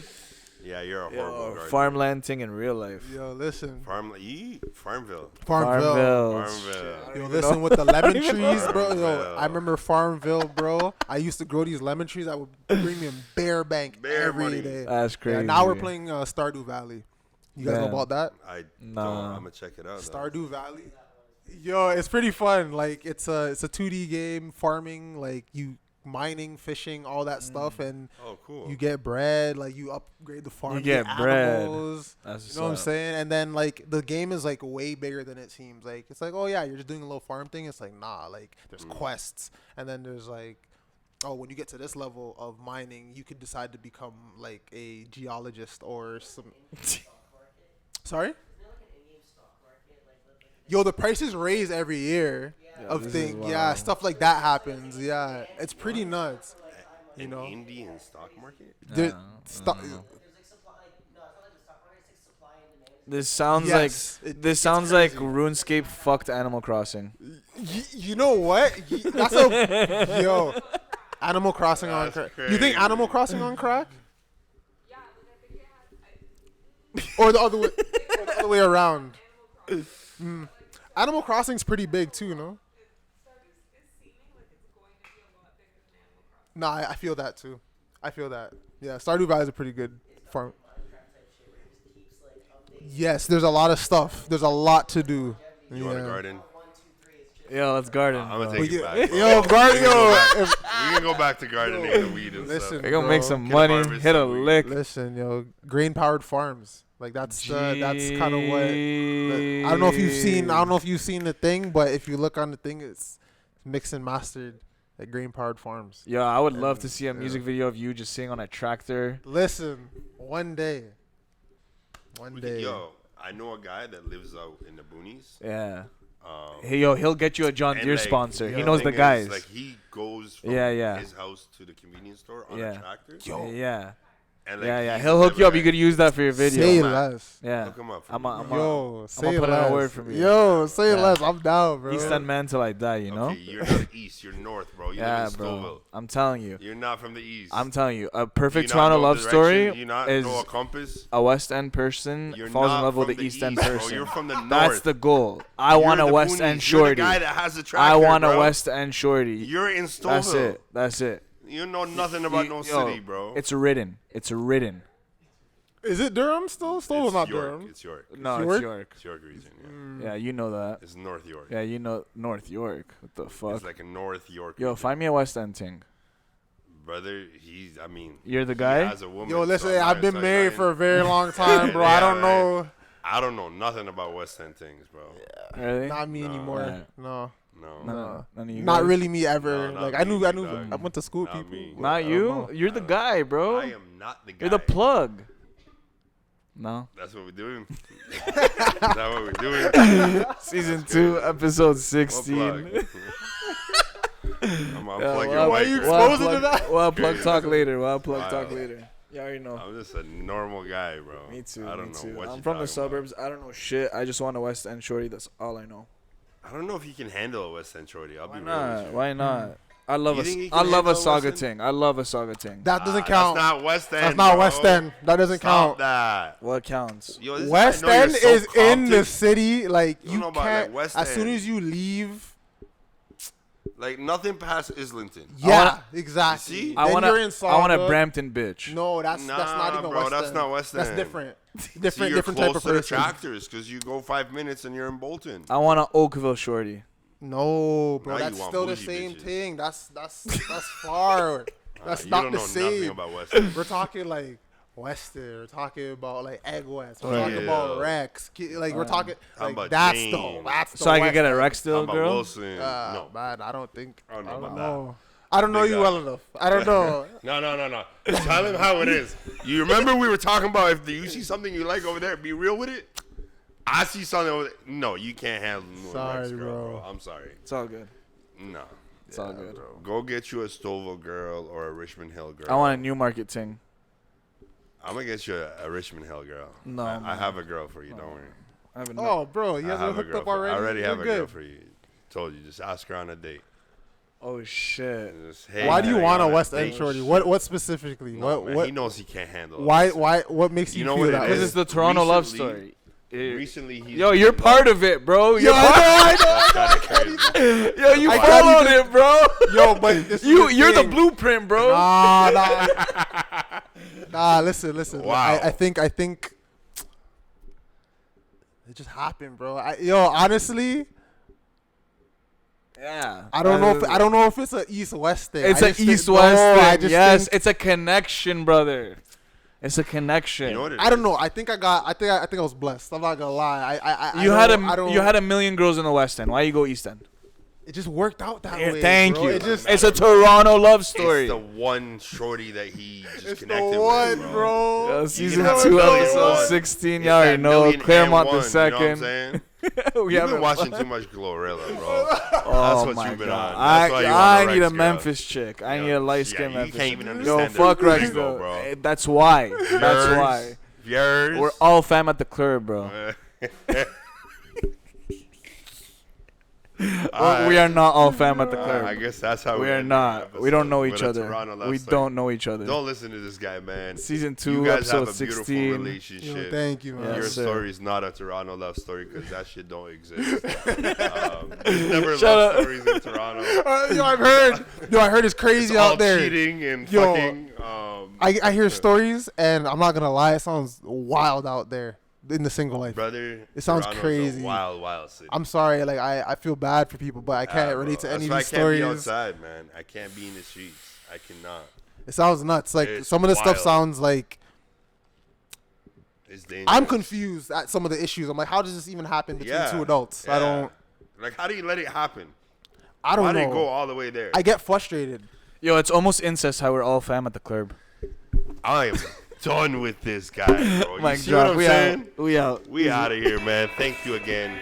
Yeah, you're a horrible gardener. Farmland thing in real life. Yo, listen. Farmville. Yo, listen, with the lemon trees, bro. Yo, I remember Farmville, bro. I used to grow these lemon trees. I would bring them Bear Bank every day. That's crazy. Yeah, now we're playing Stardew Valley. You guys know about that? I don't. I'm gonna check it out. Stardew Valley. Yo, it's pretty fun. Like it's a 2D game, farming, like you mining, fishing, all that stuff, and cool. You get bread. Like you upgrade the farm. You get bread. Animals, you know what I'm saying? And then like the game is like way bigger than it seems. Like it's like, oh yeah, you're just doing a little farm thing. It's like, nah, like there's quests, and then there's like, oh, when you get to this level of mining, you could decide to become like a geologist or some. Sorry? Yo, the prices raise every year of things. Yeah, stuff like that happens. Yeah, it's pretty nuts. You know, Indian stock market. This sounds like RuneScape fucked Animal Crossing. You know what? That's a yo. Animal Crossing on crack. You think Animal Crossing on crack? Yeah, I think or the other way, or the other way around. Animal Crossing's pretty big too, no? Nah, I feel that too. I feel that. Yeah, Stardew Valley is a pretty good farm. Yes, there's a lot of stuff. There's a lot to do. You want a garden? Yo, let's garden. I'm gonna take it back. Yo, garden. We can go back to gardening and weed and stuff. We're gonna make some money, hit a lick. Listen, yo, grain-powered farms. Like that's kind of what. I don't know if you've seen the thing, but if you look on the thing, it's mixed and mastered at grain-powered farms. Yo, I would love to see a music video of you just sitting on a tractor. Listen, one day. Yo, I know a guy that lives out in the boonies. Yeah. He'll get you a John Deere sponsor. He knows the guys. Like he goes from his house to the convenience store on a tractor. Yeah. And like He'll hook you up. You could use that for your video. Say less. Yeah. Look him up. I'm gonna say put less. in a word from you. Yo, say less. I'm down, bro. Eastern man till I die, you know? Okay, you're not east. You're north, bro. You live in Stouffville. Bro. I'm telling you. You're not from the east. I'm telling you. A perfect Toronto love story you not is know a compass. A West End person falls in love with the East End person. Bro, you're from the north. That's the goal. I want a West End shorty. You're the guy that has a tractor, I want a West End shorty. You're in Stouffville. That's it. You know nothing about no city, bro. It's written. Is it Durham still? Still not Durham. It's York. No, it's York. It's York region, Yeah, you know that. It's North York. Yeah, you know North York. What the fuck? It's like a North York Yo, region. find me a West End thing. Brother, You're the guy? He has a woman. Yo, listen, I've been married for a very long time, bro. I don't know. I don't know nothing about West End things, bro. Yeah. Really? Not me anymore. Right. No. None of you Not guys? really me ever. No, like not I knew. dog. I went to school with Not people. me. Not you? You're the guy, bro. I am not the guy. You're the plug. No. That's what we're doing. Is that what we're doing? Season 2, episode 16. I'm unplugging your why mic. you right exposing to that? Well, plug talk later. You already know. I'm just a normal guy, bro. Me too. I don't know what I'm you're from the talking suburbs. I don't know shit. I just want a West End shorty. That's all I know. about. I don't know if you can handle a West End shorty. I'll be real with you. Why not? I love You think he I can love a handle saga West End? ting. I love a saga ting. That doesn't count. That's not West End. That's not bro. West End. That doesn't Stop count. that. What counts? Yo, this West I know you're End so is in the Compton. city. Like You you know about, can't. like, West as soon End. as you leave. Like nothing past Islington. Yeah, exactly. See? I Then want you're in a Saga. Brampton bitch. No, that's not even bro, West that's End. not West That's End. different. See, Different you're type close of to the person. tractors because you go 5 minutes and you're in Bolton. I want an Oakville shorty. No, bro, Now you that's want still the bougie same bitches. thing. That's far. That's you not don't the know same. nothing about West End. We're talking like Western. We're talking about like Egg West. We're Right. talking about Rex. Like we're talking Talking like about that's Jane. the So I can get a West Rex still, Talking about girl? Wilson. No. Man, I don't think. I don't know about know. I don't know Big you guy. well enough. I don't know. No. Tell him how it is. You remember we were talking about if you see something you like over there, be real with it? I see something over there. No, you can't handle New Sorry, Rex, girl, bro. I'm sorry. It's all good. No. It's all good. Go get you a Stouffville girl or a Richmond Hill girl. I want a Newmarket ting. I'm going to get you a Richmond Hill girl. No, I man. have a girl for you. Don't worry. I have a Oh, bro, you I guys are have a hooked girl up for- already. I already have You're a girl good. for you. Told you. Just ask her on a date. Oh shit. Just, hey, Why do you man, want a on West date End shorty? shit. What specifically? No, man, what? he knows he can't handle it. Why? What makes you know feel what it that? Because way? it's the Toronto love Recently- story. Recently, he's Yo, you're part of it, bro. You're part. I Yo, you I followed can't it, bro. Yo, but this is You're the thing. blueprint, bro. Nah. Listen. Wow. I think it just happened, bro. Honestly, Yeah. I don't know if it's an East-West thing. It's I an just think- East-West no, I thing. just Yes, think- it's a connection, brother. It's a connection. You know what it I don't is? know. I think I was blessed. I'm not gonna lie. You had a million girls in the West End. Why you go East End? It just worked out that Yeah, way. thank bro. you. It just, It's a Toronto love story. It's the one shorty that he just it's connected the one, with, bro. Yo, You season can have 2, a million episode one. 16. It's Y'all already that know. million Clairmont and the one, you know what I'm Second. saying? We You've have been a- watching too much Glorilla, bro. Oh That's what my you've been God. on. That's why you on I the need a Rex, girl. Memphis chick. I need a light skinned you Memphis can't chick. even Yo, understand fuck the Rex lingo, though. bro. That's why. That's why. Yours. We're all fam at the club, bro. We are not all fam at the club. I guess that's how We we are end not. the We don't episode know with each a other. Toronto love We story. don't know each other. Don't listen to this guy, man. Season 2, You guys episode have a beautiful 16. relationship. Yo, thank you, man. Yes, Your sir. story is not a Toronto love story because that shit don't exist. There's never Shut love up. stories in Toronto. I heard it's crazy It's all out there. cheating and Yo, fucking. I hear stories, and I'm not gonna lie, it sounds wild out there in the single life. Brother, It sounds Toronto's crazy. A wild city. I'm sorry, like I feel bad for people, but I can't relate to any of these That's why I can't be stories. outside, man. I can't be in the streets. I cannot. It sounds nuts. Like It's some of the stuff wild. sounds like It's dangerous. I'm confused at some of the issues. I'm like, how does this even happen between two adults? I yeah. don't Like, how do you let it happen? Why Why know. did it go all the way there? I get frustrated. Yo, it's almost incest how we're all fam at the club. I am done with this guy, bro. You Mic see what drop. I'm We saying? out. We out. We out of here, man. Thank you again.